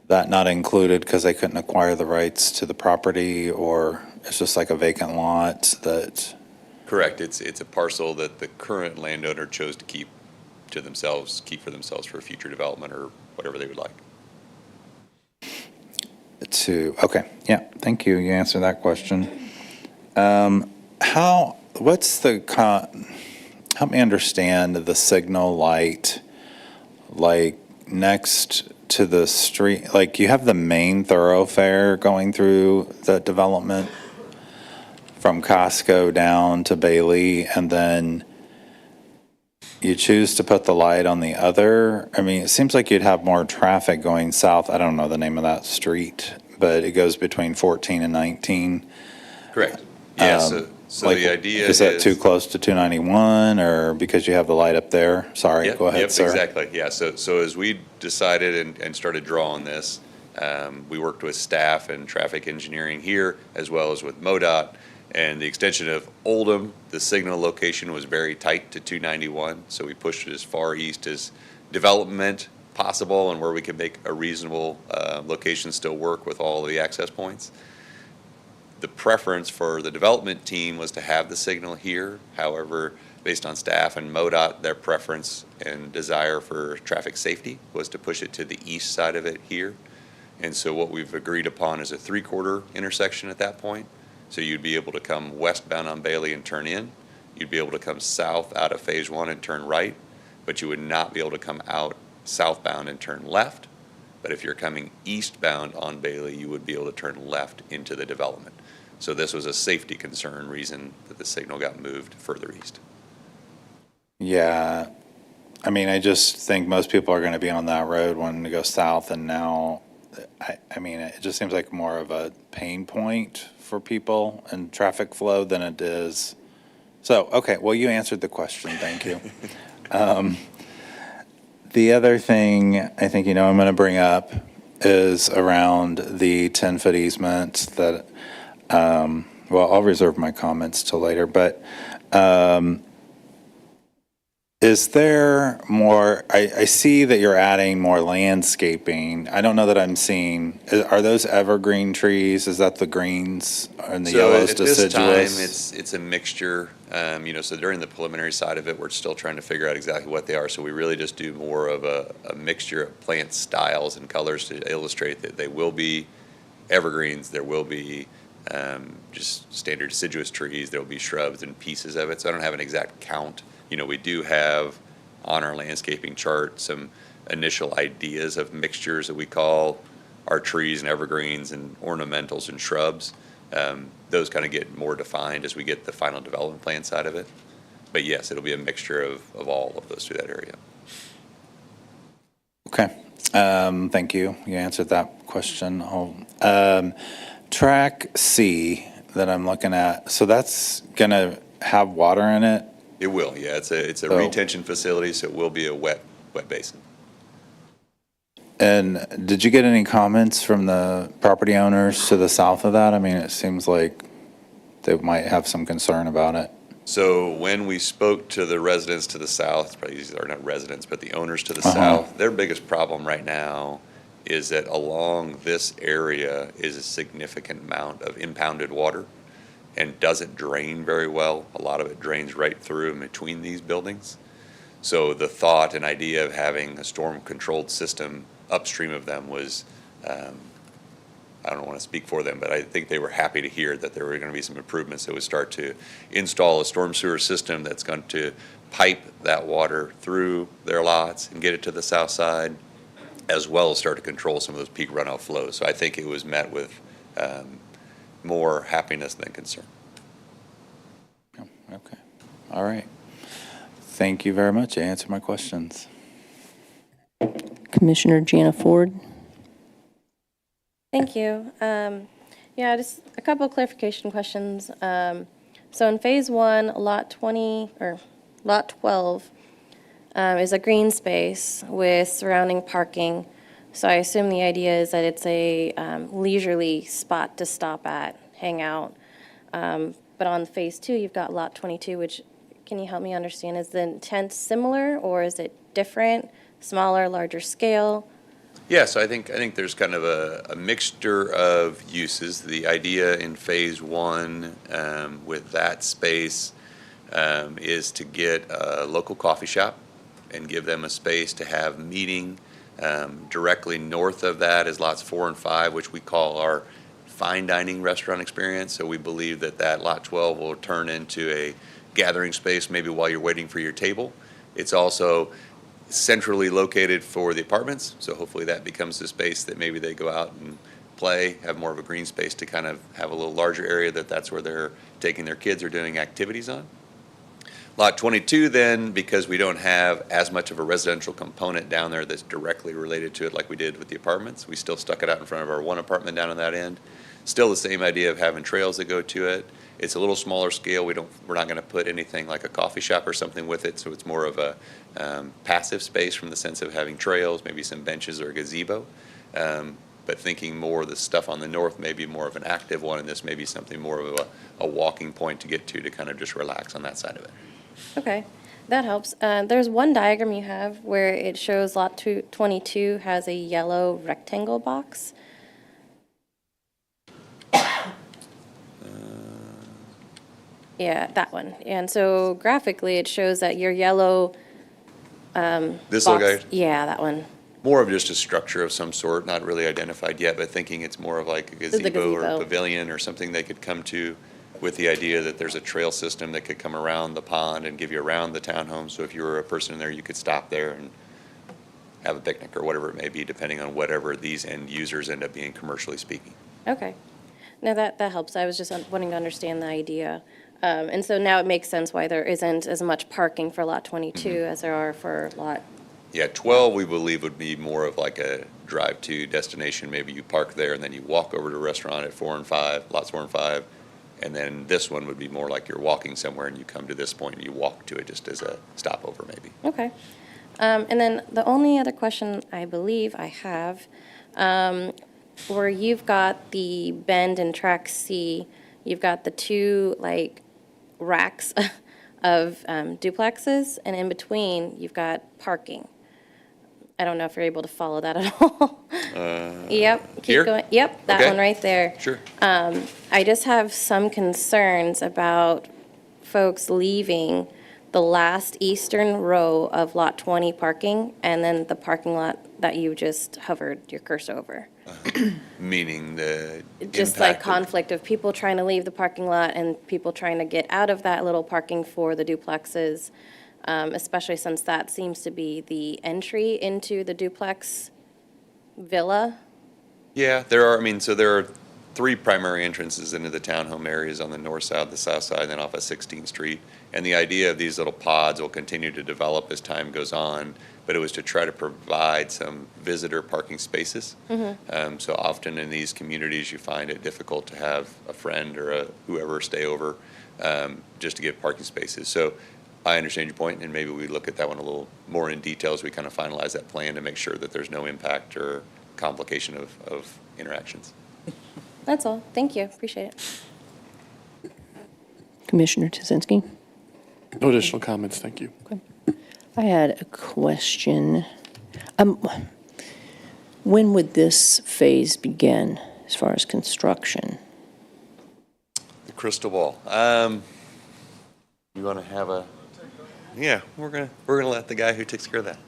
that not included because they couldn't acquire the rights to the property, or it's just like a vacant lot that? Correct. It's a parcel that the current landowner chose to keep to themselves, keep for themselves for future development or whatever they would like. Okay, yeah, thank you. You answered that question. What's help me understand the signal light, like next to the street, like you have the main thoroughfare going through the development from Costco down to Bailey, and then you choose to put the light on the other. I mean, it seems like you'd have more traffic going south. I don't know the name of that street, but it goes between 14 and 19. Correct. Yeah, so like, the idea is that too close to 291, or because you have the light up there? Sorry, Yep, go ahead, yep, sir. Exactly, yeah. So as we decided and started drawing this, we worked with staff and traffic engineering here, as well as with MoDOT, and the extension of Oldham, the signal location was very tight to 291, so we pushed it as far east as development possible and where we could make a reasonable location still work with all of the access points. The preference for the development team was to have the signal here. However, based on staff and MoDOT, their preference and desire for traffic safety was to push it to the east side of it here. And so what we've agreed upon is a 3/4 intersection at that point. So you'd be able to come westbound on Bailey and turn in. You'd be able to come south out of Phase 1 and turn right, but you would not be able to come out southbound and turn left. But if you're coming eastbound on Bailey, you would be able to turn left into the development. So this was a safety concern reason that the signal got moved further east. Yeah, I mean, I just think most people are going to be on that road wanting to go south, and now, I mean, it just seems like more of a pain point for people and traffic flow than it is. So, okay, well, you answered the question, thank you. The other thing I think I'm going to bring up is around the 10-foot easement that, well, I'll reserve my comments till later, but is there more, I see that you're adding more landscaping. I don't know that I'm seeing, are those evergreen trees? Is that the greens and the yellows deciduous? So at this time, it's a mixture. So during the preliminary side of it, we're still trying to figure out exactly what they are. So we really just do more of a mixture of plant styles and colors to illustrate that they will be evergreens. There will be just standard deciduous trees. There will be shrubs and pieces of it. So I don't have an exact count. We do have on our landscaping chart some initial ideas of mixtures that we call our trees and evergreens and ornamentals and shrubs. Those kind of get more defined as we get the final development plan side of it. But yes, it'll be a mixture of all of those through that area. Okay, thank you. You answered that question. Track C that I'm looking at, so that's going to have water in it? It will, yeah. It's a retention facility, so it will be a wet basin. And did you get any comments from the property owners to the south of that? I mean, it seems like they might have some concern about it. So when we spoke to the residents to the south, probably these are not residents, but the owners to the south, their biggest problem right now is that along this area is a significant amount of impounded water and doesn't drain very well. A lot of it drains right through in between these buildings. So the thought and idea of having a storm-controlled system upstream of them was, I don't want to speak for them, but I think they were happy to hear that there were going to be some improvements that would start to install a storm sewer system that's going to pipe that water through their lots and get it to the south side, as well as start to control some of those peak runoff flows. So I think it was met with more happiness than concern. Okay. All right. Thank you very much. You answered my questions. Commissioner Jana Ford. Thank you. Yeah, just a couple of clarification questions. So in Phase 1, Lot 20, or Lot 12, is a green space with surrounding parking. So I assume the idea is that it's a leisurely spot to stop at, hang out. But on phase 2, you've got lot 22, which, can you help me understand, is the intent similar or is it different, smaller, larger scale? Yeah, so I think there's kind of a mixture of uses. The idea in phase 1 with that space is to get a local coffee shop and give them a space to have meeting. Directly north of that is lots 4 and 5, which we call our fine dining restaurant experience. So we believe that lot 12 will turn into a gathering space maybe while you're waiting for your table. It's also centrally located for the apartments, so hopefully that becomes the space that maybe they go out and play, have more of a green space to kind of have a little larger area that's where they're taking their kids or doing activities on. Lot 22 then, because we don't have as much of a residential component down there that's directly related to it like we did with the apartments, we still stuck it out in front of our one apartment down on that end. Still the same idea of having trails that go to it. It's a little smaller scale. We're not going to put anything like a coffee shop or something with it, so it's more of a passive space from the sense of having trails, maybe some benches or a gazebo. But thinking more of the stuff on the north may be more of an active one, and this may be something more of a walking point to get to kind of just relax on that side of it. Okay, that helps. There's one diagram you have where it shows lot 22 has a yellow rectangle box. Yeah, that one. And so graphically, it shows that your yellow This box, little guy? yeah, that one. More of just a structure of some sort, not really identified yet, but thinking it's more of like a gazebo or a pavilion or something they could come to, with the idea that there's a trail system that could come around the pond and give you around the townhome. So if you were a person in there, you could stop there and have a picnic or whatever it may be, depending on whatever these end users end up being commercially speaking. Okay. No, that helps. I was just wanting to understand the idea. And so now it makes sense why there isn't as much parking for lot 22 as there are for lot. Yeah, 12 we believe would be more of like a drive-to destination. Maybe you park there and then you walk over to a restaurant at 4 and 5, lots 4 and 5. And then this one would be more like you're walking somewhere and you come to this point and you walk to it just as a stopover maybe. Okay. And then the only other question I believe I have, where you've got the bend in Tract C, you've got the two like racks of duplexes, and in between you've got parking. I don't know if you're able to follow that at all. Yep, keep here? going. Yep, that Okay. one right there. Sure. I just have some concerns about folks leaving the last eastern row of lot 20 parking and then the parking lot that you just hovered your cursor over. Meaning the Just like impact of- conflict of people trying to leave the parking lot and people trying to get out of that little parking for the duplexes, especially since that seems to be the entry into the duplex villa. Yeah, there are 3 primary entrances into the townhome areas on the north side, the south side, and then off of 16th Street. And the idea of these little pods will continue to develop as time goes on, but it was to try to provide some visitor parking spaces. So often in these communities, you find it difficult to have a friend or whoever stay over just to get parking spaces. So I understand your point, and maybe we look at that one a little more in detail as we kind of finalize that plan to make sure that there's no impact or complication of interactions. That's all. Thank you. Appreciate it. Commissioner Tuzinski? No additional comments, thank you. I had a question. When would this phase begin as far as construction? The crystal ball. You want to have a? Yeah, we're gonna let the guy who takes care of that.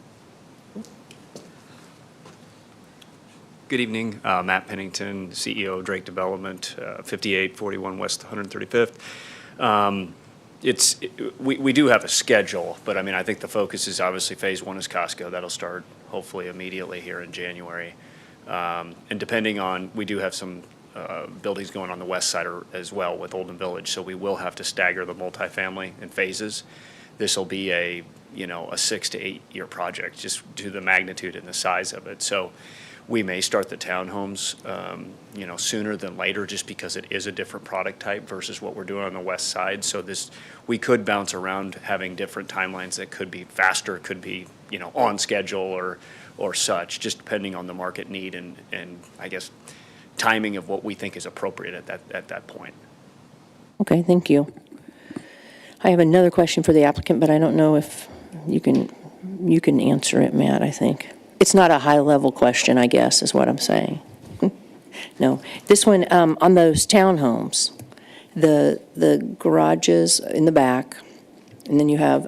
Good evening, Matt Pennington, CEO of Drake Development, 5841 West 135th. We do have a schedule, but I mean, I think the focus is obviously phase 1 is Costco. That'll start hopefully immediately here in January. And depending on, we do have some buildings going on the west side as well with Oldham Village, so we will have to stagger the multifamily in phases. This will be a 6 to 8 year project, just due to the magnitude and the size of it. So we may start the townhomes, sooner than later, just because it is a different product type versus what we're doing on the west side. So we could bounce around having different timelines that could be faster, could be, on schedule or such, just depending on the market need and I guess timing of what we think is appropriate at that point. Okay, thank you. I have another question for the applicant, but I don't know if you can answer it, Matt, I think. It's not a high-level question, I guess, is what I'm saying. No. This one, on those townhomes, the garages in the back, and then you have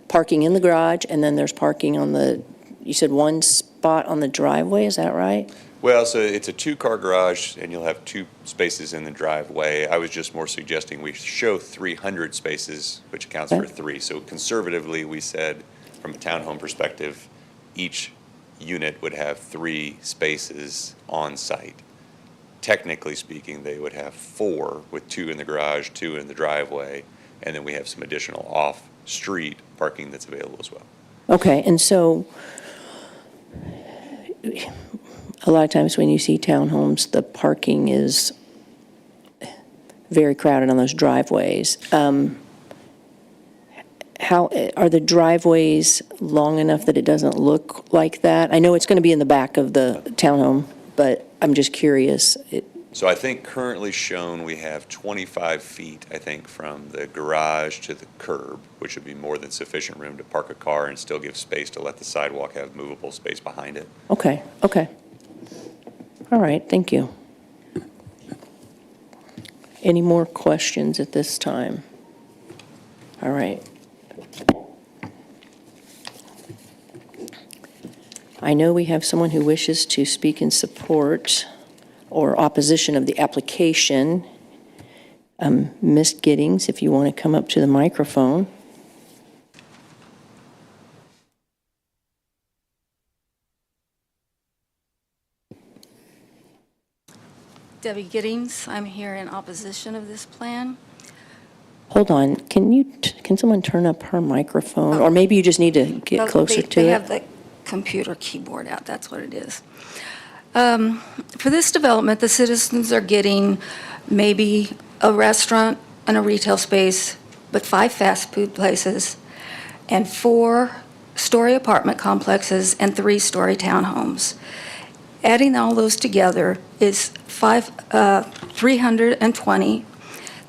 parking in the garage, and then there's parking on the, you said one spot on the driveway, is that right? Well, so it's a two-car garage, and you'll have 2 spaces in the driveway. I was just more suggesting we show 300 spaces, which accounts for 3. So conservatively, we said, from a townhome perspective, each unit would have 3 spaces on site. Technically speaking, they would have 4, with 2 in the garage, 2 in the driveway, and then we have some additional off-street parking that's available as well. Okay, and so a lot of times when you see townhomes, the parking is very crowded on those driveways. How are the driveways long enough that it doesn't look like that? I know it's going to be in the back of the townhome, but I'm just curious. So I think currently shown, we have 25 feet, I think, from the garage to the curb, which would be more than sufficient room to park a car and still give space to let the sidewalk have movable space behind it. Okay, okay. All right, thank you. Any more questions at this time? All right. I know we have someone who wishes to speak in support or opposition of the application. Ms. Giddings, if you want to come up to the microphone. Debbie Giddings, I'm here in opposition of this plan. Hold on, can someone turn up her microphone? Or maybe you just need to get closer to it? They have the computer keyboard out, that's what it is. For this development, the citizens are getting maybe a restaurant and a retail space, but 5 fast food places, and 4-story apartment complexes and 3-story townhomes. Adding all those together is 320.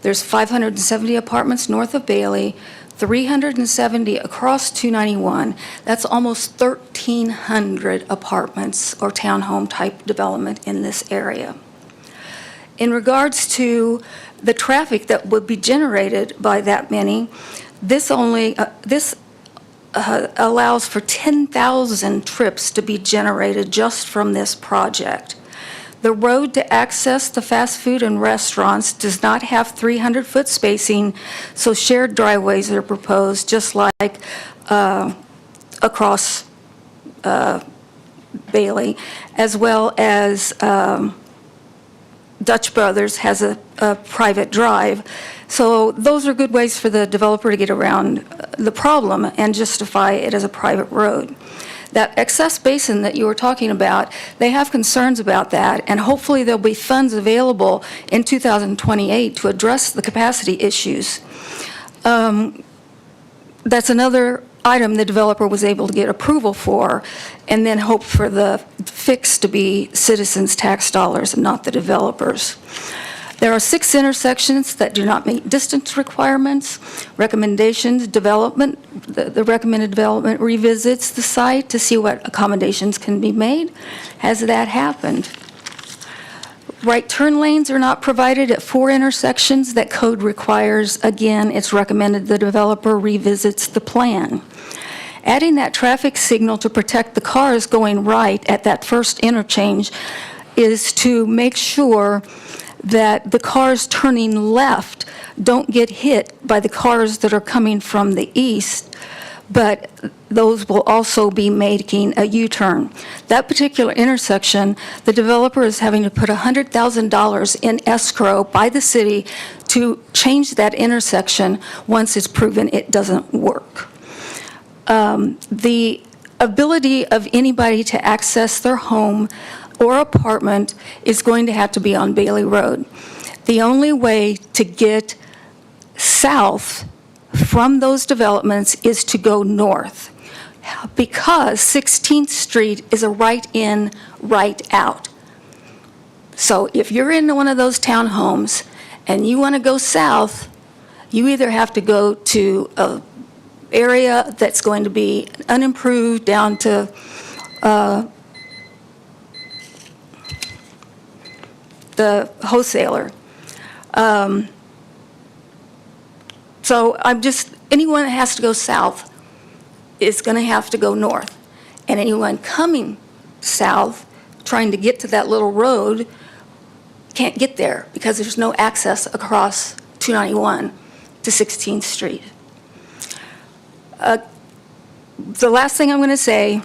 There's 570 apartments north of Bailey, 370 across 291. That's almost 1,300 apartments or townhome type development in this area. In regards to the traffic that would be generated by that many, this allows for 10,000 trips to be generated just from this project. The road to access the fast food and restaurants does not have 300-foot spacing, so shared driveways are proposed, just like across Bailey, as well as Dutch Brothers has a private drive. So those are good ways for the developer to get around the problem and justify it as a private road. That excess basin that you were talking about, they have concerns about that, and hopefully there'll be funds available in 2028 to address the capacity issues. That's another item the developer was able to get approval for, and then hope for the fix to be citizens' tax dollars and not the developers. There are 6 intersections that do not meet distance requirements. Recommendations, development, the recommended development revisits the site to see what accommodations can be made. Has that happened? Right turn lanes are not provided at 4 intersections that code requires. Again, it's recommended the developer revisits the plan. Adding that traffic signal to protect the cars going right at that first interchange is to make sure that the cars turning left don't get hit by the cars that are coming from the east, but those will also be making a U-turn. That particular intersection, the developer is having to put $100,000 in escrow by the city to change that intersection once it's proven it doesn't work. The ability of anybody to access their home or apartment is going to have to be on Bailey Road. The only way to get south from those developments is to go north, because 16th Street is a right in, right out. So if you're in one of those townhomes and you want to go south, you either have to go to a area that's going to be unimproved down to the wholesaler. So anyone that has to go south is going to have to go north. And anyone coming south, trying to get to that little road, can't get there because there's no access across 291 to 16th Street. The last thing I'm going to say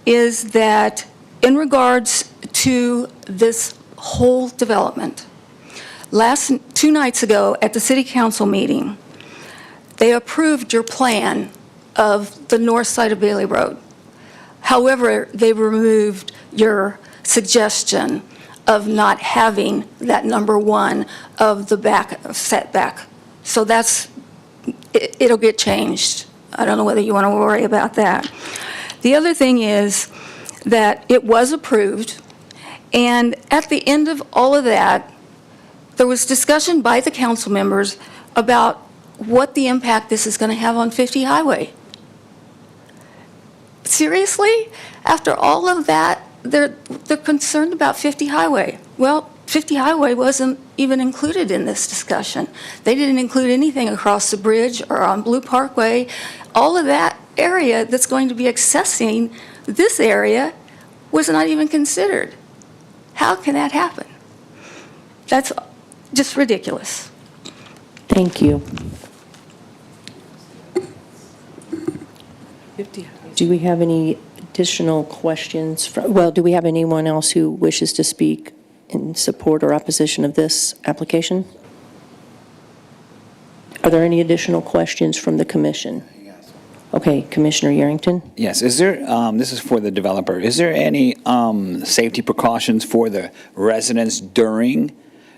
is that in regards to this whole development, 2 nights ago at the city council meeting, they approved your plan of the north side of Bailey Road. However, they removed your suggestion of not having that number 1 of the back setback. So it'll get changed. I don't know whether you want to worry about that. The other thing is that it was approved, and at the end of all of that, there was discussion by the council members about what the impact this is going to have on 50 Highway. Seriously? After all of that, they're concerned about 50 Highway. Well, 50 Highway wasn't even included in this discussion. They didn't include anything across the bridge or on Blue Parkway. All of that area that's going to be accessing this area was not even considered. How can that happen? That's just ridiculous. Thank you. Do we have any additional questions? Do we have anyone else who wishes to speak in support or opposition of this application? Are there any additional questions from the commission? Okay, Commissioner Yerington? Yes, is there, this is for the developer, is there any safety precautions for the residents during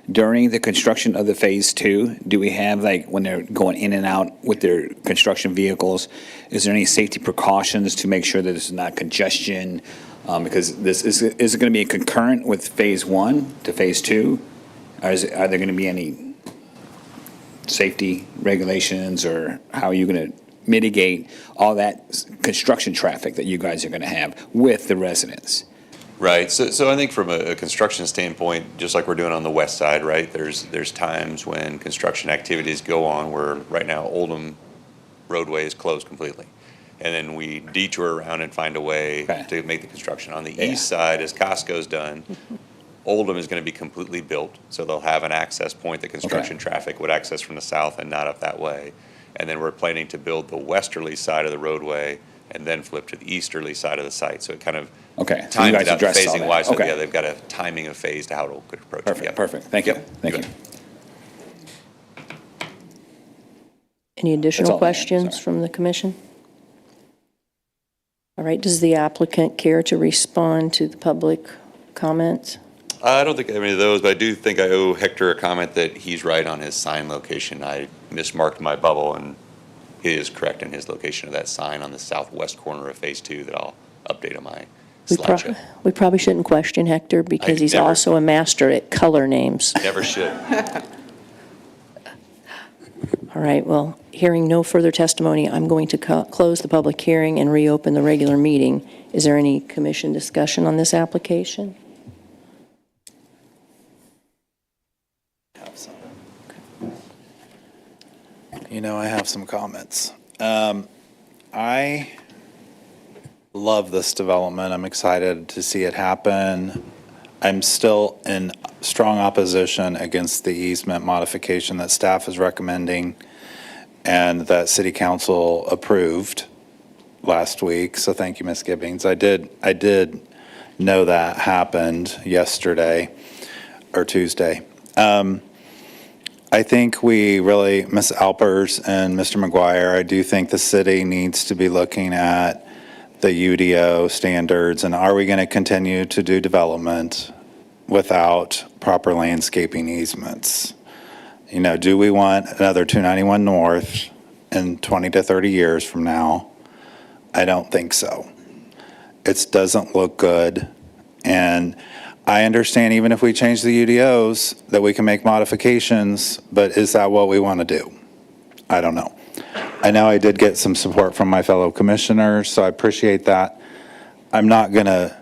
the construction of the Phase 2? Do we have, like, when they're going in and out with their construction vehicles, is there any safety precautions to make sure that there's not congestion? Because is it going to be concurrent with Phase 1 to Phase 2? Or are there going to be any safety regulations, or how are you going to mitigate all that construction traffic that you guys are going to have with the residents? Right. So I think from a construction standpoint, just like we're doing on the west side, right, there's times when construction activities go on where right now Oldham roadway is closed completely. And then we detour around and find a way to make the construction. On the east side, as Costco's done, Oldham is going to be completely built. So they'll have an access point that construction traffic would access from the south and not up that way. And then we're planning to build the westerly side of the roadway and then flip to the easterly side of the site. So it kind of timed it out phasing wise. So yeah, they've got a timing of phase to how it could approach it. Perfect. Thank you. Thank you. Any additional questions from the commission? All right, does the applicant care to respond to the public comments? I don't think I have any of those, but I do think I owe Hector a comment that he's right on his sign location. I mismarked my bubble, and he is correct in his location of that sign on the southwest corner of Phase 2 that I'll update on my slideshow. We probably shouldn't question Hector because he's also a master at color names. Never should. All right, well, hearing no further testimony, I'm going to close the public hearing and reopen the regular meeting. Is there any commission discussion on this application? I have some comments. I love this development. I'm excited to see it happen. I'm still in strong opposition against the easement modification that staff is recommending and that City Council approved last week. So thank you, Ms. Gibbings. I did know that happened yesterday or Tuesday. I think we really, Ms. Alpers and Mr. McGuire, I do think the city needs to be looking at the UDO standards, and are we going to continue to do development without proper landscaping easements? Do we want another 291 North in 20 to 30 years from now? I don't think so. It doesn't look good, and I understand even if we change the UDOs, that we can make modifications, but is that what we want to do? I don't know. I know I did get some support from my fellow commissioners, so I appreciate that. I'm not going to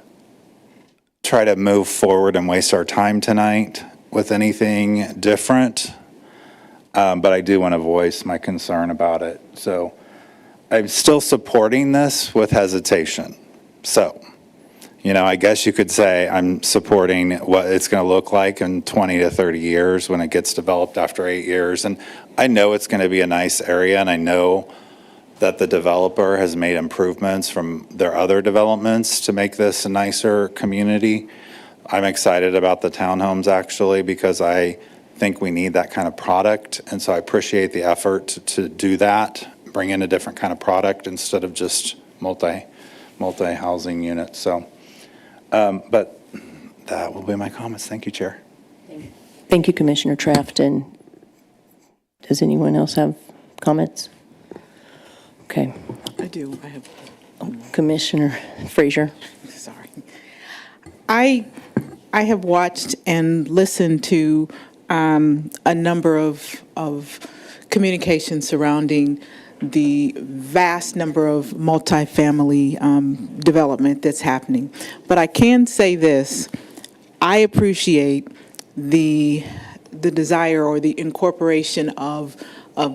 try to move forward and waste our time tonight with anything different, but I do want to voice my concern about it. So I'm still supporting this with hesitation. So, you know, I guess you could say I'm supporting what it's going to look like in 20 to 30 years when it gets developed after 8 years. And I know it's going to be a nice area, and I know that the developer has made improvements from their other developments to make this a nicer community. I'm excited about the townhomes, actually, because I think we need that kind of product. And so I appreciate the effort to do that, bring in a different kind of product instead of just multi-housing units. So. But that will be my comments. Thank you, Chair. Thank you, Commissioner Trafton. Does anyone else have comments? Okay. I do. I have. Commissioner Frazier. Sorry. I have watched and listened to a number of communications surrounding the vast number of multifamily development that's happening. But I can say this, I appreciate the desire or the incorporation of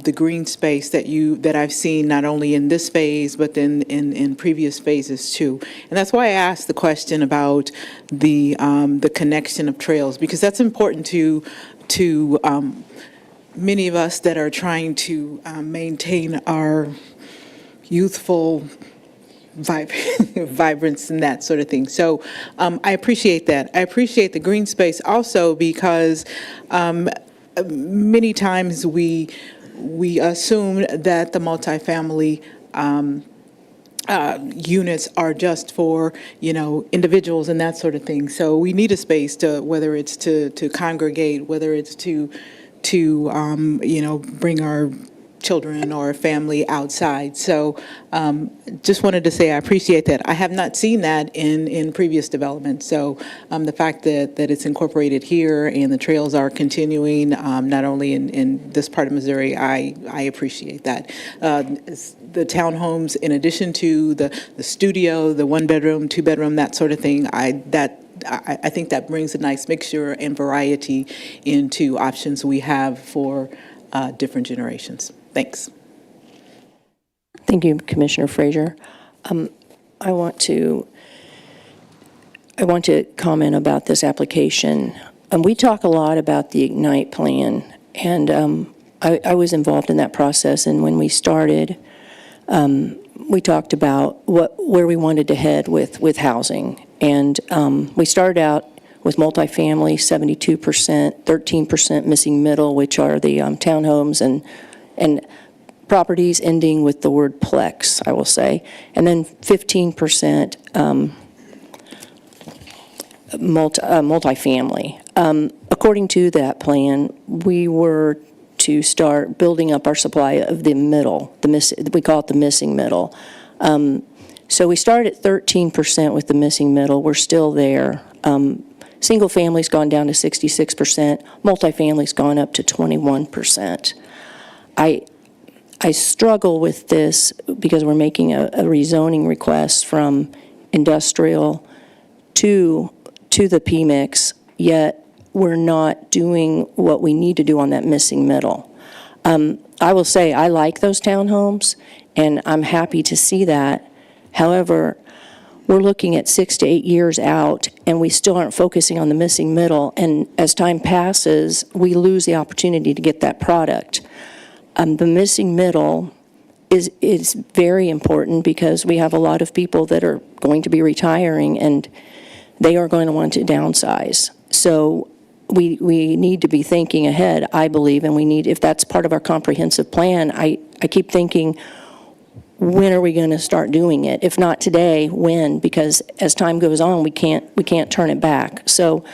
the green space that I've seen not only in this phase, but then in previous phases too. And that's why I asked the question about the connection of trails, because that's important to many of us that are trying to maintain our youthful vibrance and that sort of thing. So I appreciate that. I appreciate the green space also because many times we assume that the multifamily units are just for, individuals and that sort of thing. So we need a space to, whether it's to congregate, whether it's to bring our children or family outside. So just wanted to say I appreciate that. I have not seen that in previous development. So the fact that it's incorporated here and the trails are continuing, not only in this part of Missouri, I appreciate that. The townhomes, in addition to the studio, the 1-bedroom, 2-bedroom, that sort of thing, I think that brings a nice mixture and variety into options we have for different generations. Thanks. Thank you, Commissioner Frazier. I want to comment about this application. We talk a lot about the IGNITE plan, and I was involved in that process. And when we started, we talked about where we wanted to head with housing. And we started out with multifamily, 72%, 13% missing middle, which are the townhomes and properties ending with the word plex, I will say, and then 15% multifamily. According to that plan, we were to start building up our supply of the middle, we call it the missing middle. So we started at 13% with the missing middle. We're still there. Single family's gone down to 66%. Multifamily's gone up to 21%. I struggle with this because we're making a rezoning request from industrial to the PMIX, yet we're not doing what we need to do on that missing middle. I will say I like those townhomes, and I'm happy to see that. However, we're looking at 6 to 8 years out, and we still aren't focusing on the missing middle. And as time passes, we lose the opportunity to get that product. The missing middle is very important because we have a lot of people that are going to be retiring, and they are going to want to downsize. So we need to be thinking ahead, I believe, and we need, if that's part of our comprehensive plan, I keep thinking, when are we going to start doing it? If not today, when? Because as time goes on, we can't turn it back. So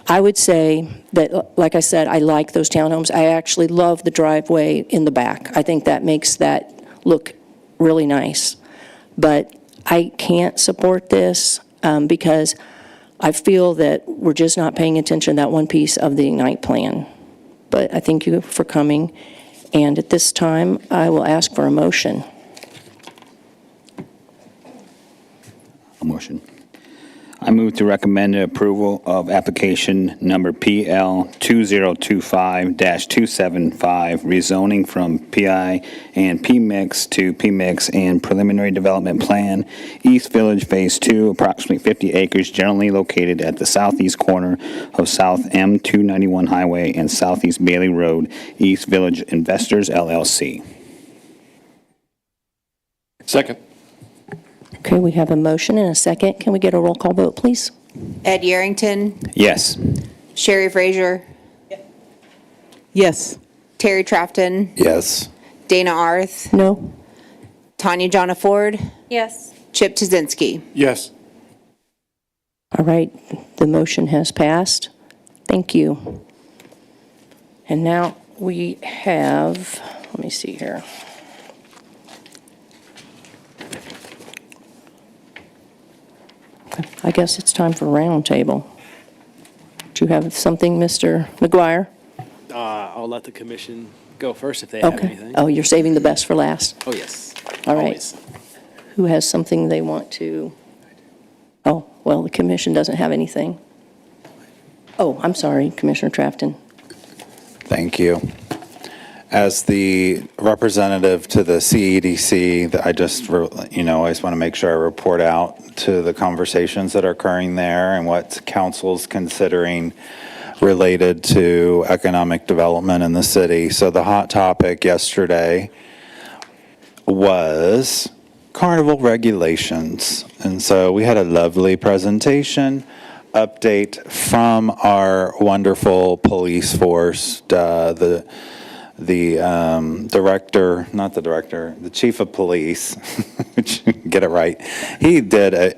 I would say that, like I said, I like those townhomes. I actually love the driveway in the back. I think that makes that look really nice. But I can't support this because I feel that we're just not paying attention to that one piece of the Ignite plan. But I thank you for coming, and at this time, I will ask for a motion. A motion. I move to recommend the approval of application number PL 2025-275, rezoning from PI and PMIX to PMIX and preliminary development plan, East Village Phase 2, approximately 50 acres, generally located at the southeast corner of South M291 Highway and Southeast Bailey Road, East Village Investors, LLC. Second. Okay, we have a motion and a second. Can we get a roll call vote, please? Ed Yerington, Yes. Sherry Frazier, Yes. Terry Trafton, Yes. Dana Arth, No? Tanya Jonna Ford, Yes. Chip Tuzinski. Yes. All right, the motion has passed. Thank you. And now we have, let me see here. I guess it's time for roundtable. Do you have something, Mr. McGuire? I'll let the commission go first if they have Okay. anything. Oh, you're saving the best for last? Oh, yes. All right. Always. Who has something they want to? Oh, well, the commission doesn't have anything. Oh, I'm sorry, Commissioner Trafton. Thank you. As the representative to the CEDC, I just want to make sure I report out to the conversations that are occurring there and what council's considering related to economic development in the city. So the hot topic yesterday was carnival regulations. And so we had a lovely presentation update from our wonderful police force, the chief of police, get it right. He did a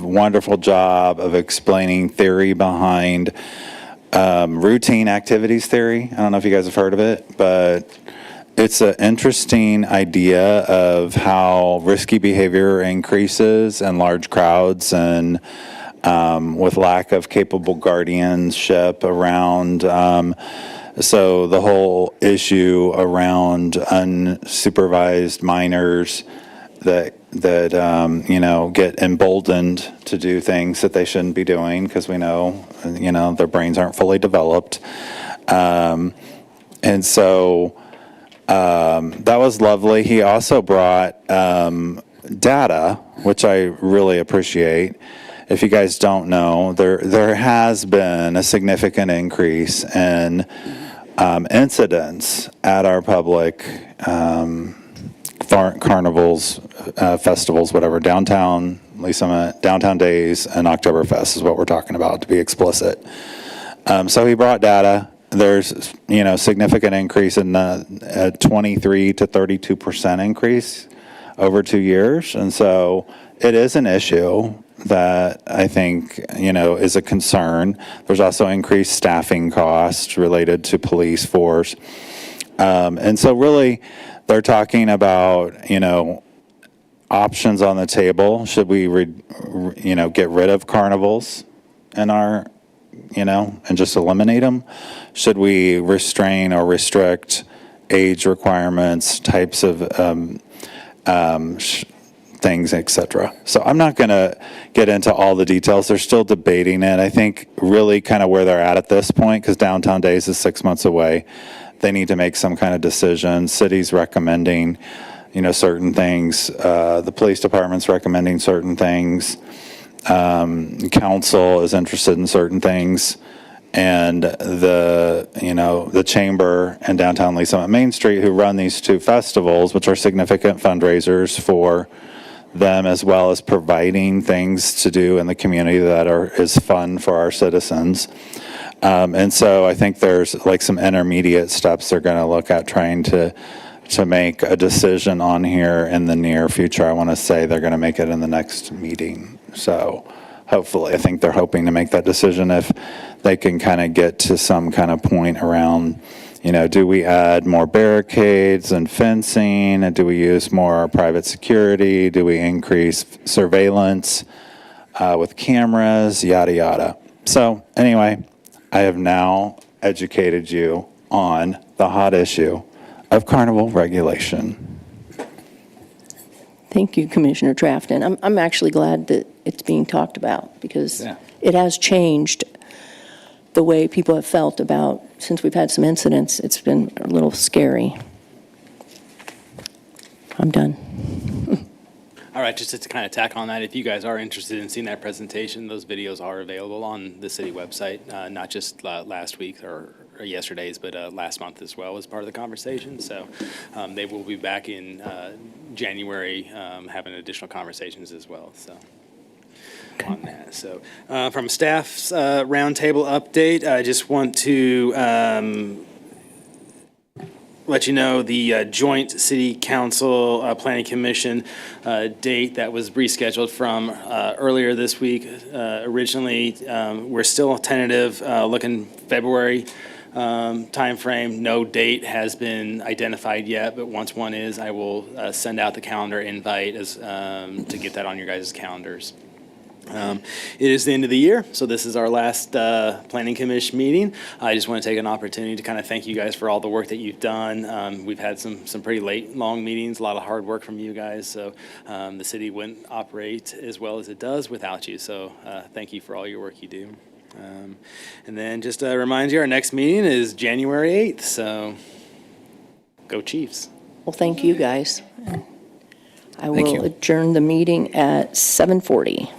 wonderful job of explaining theory behind routine activities theory. I don't know if you guys have heard of it, but it's an interesting idea of how risky behavior increases in large crowds and with lack of capable guardianship around. So the whole issue around unsupervised minors that get emboldened to do things that they shouldn't be doing because we know, their brains aren't fully developed. And so that was lovely. He also brought data, which I really appreciate. If you guys don't know, there has been a significant increase in incidents at our public carnivals, festivals, whatever, downtown, downtown days, and Oktoberfest is what we're talking about, to be explicit. So he brought data. There's, significant increase in a 23 to 32% increase over 2 years. And so it is an issue that I think, is a concern. There's also increased staffing costs related to police force. And so really, they're talking about, options on the table. Should we, get rid of carnivals in our, and just eliminate them? Should we restrain or restrict age requirements, types of things, etc. So I'm not going to get into all the details. They're still debating it. I think really kind of where they're at this point, because Downtown Days is 6 months away, they need to make some kind of decision. City's recommending, certain things. The police department's recommending certain things. Council is interested in certain things. And the chamber and Downtown Lee Summit Main Street, who run these two festivals, which are significant fundraisers for them, as well as providing things to do in the community that is fun for our citizens. And so I think there's like some intermediate steps they're going to look at trying to make a decision on here in the near future. I want to say they're going to make it in the next meeting. So hopefully, I think they're hoping to make that decision if they can kind of get to some kind of point around, do we add more barricades and fencing? And do we use more private security? Do we increase surveillance? with cameras, yada, yada. So anyway, I have now educated you on the hot issue of carnival regulation. Thank you, Commissioner Trafton. I'm actually glad that it's being talked about because it has changed the way people have felt about, since we've had some incidents, it's been a little scary. I'm done. All right, just to kind of tack on that, if you guys are interested in seeing that presentation, those videos are available on the city website, not just last week or yesterday's, but last month as well as part of the conversation. So they will be back in January having additional conversations as well. So on that. So from staff's roundtable update, I just want to let you know the joint city council planning commission date that was rescheduled from earlier this week. Originally, we're still tentative, looking February timeframe. No date has been identified yet, but once one is, I will send out the calendar invite as to get that on your guys' calendars. It is the end of the year, so this is our last Planning Commission meeting. I just want to take an opportunity to kind of thank you guys for all the work that you've done. We've had some pretty late, long meetings, a lot of hard work from you guys, so the city wouldn't operate as well as it does without you, so thank you for all your work you do. And then just to remind you, our next meeting is January 8th, so go Chiefs. Well, thank you, guys. I will adjourn the meeting at 7:40.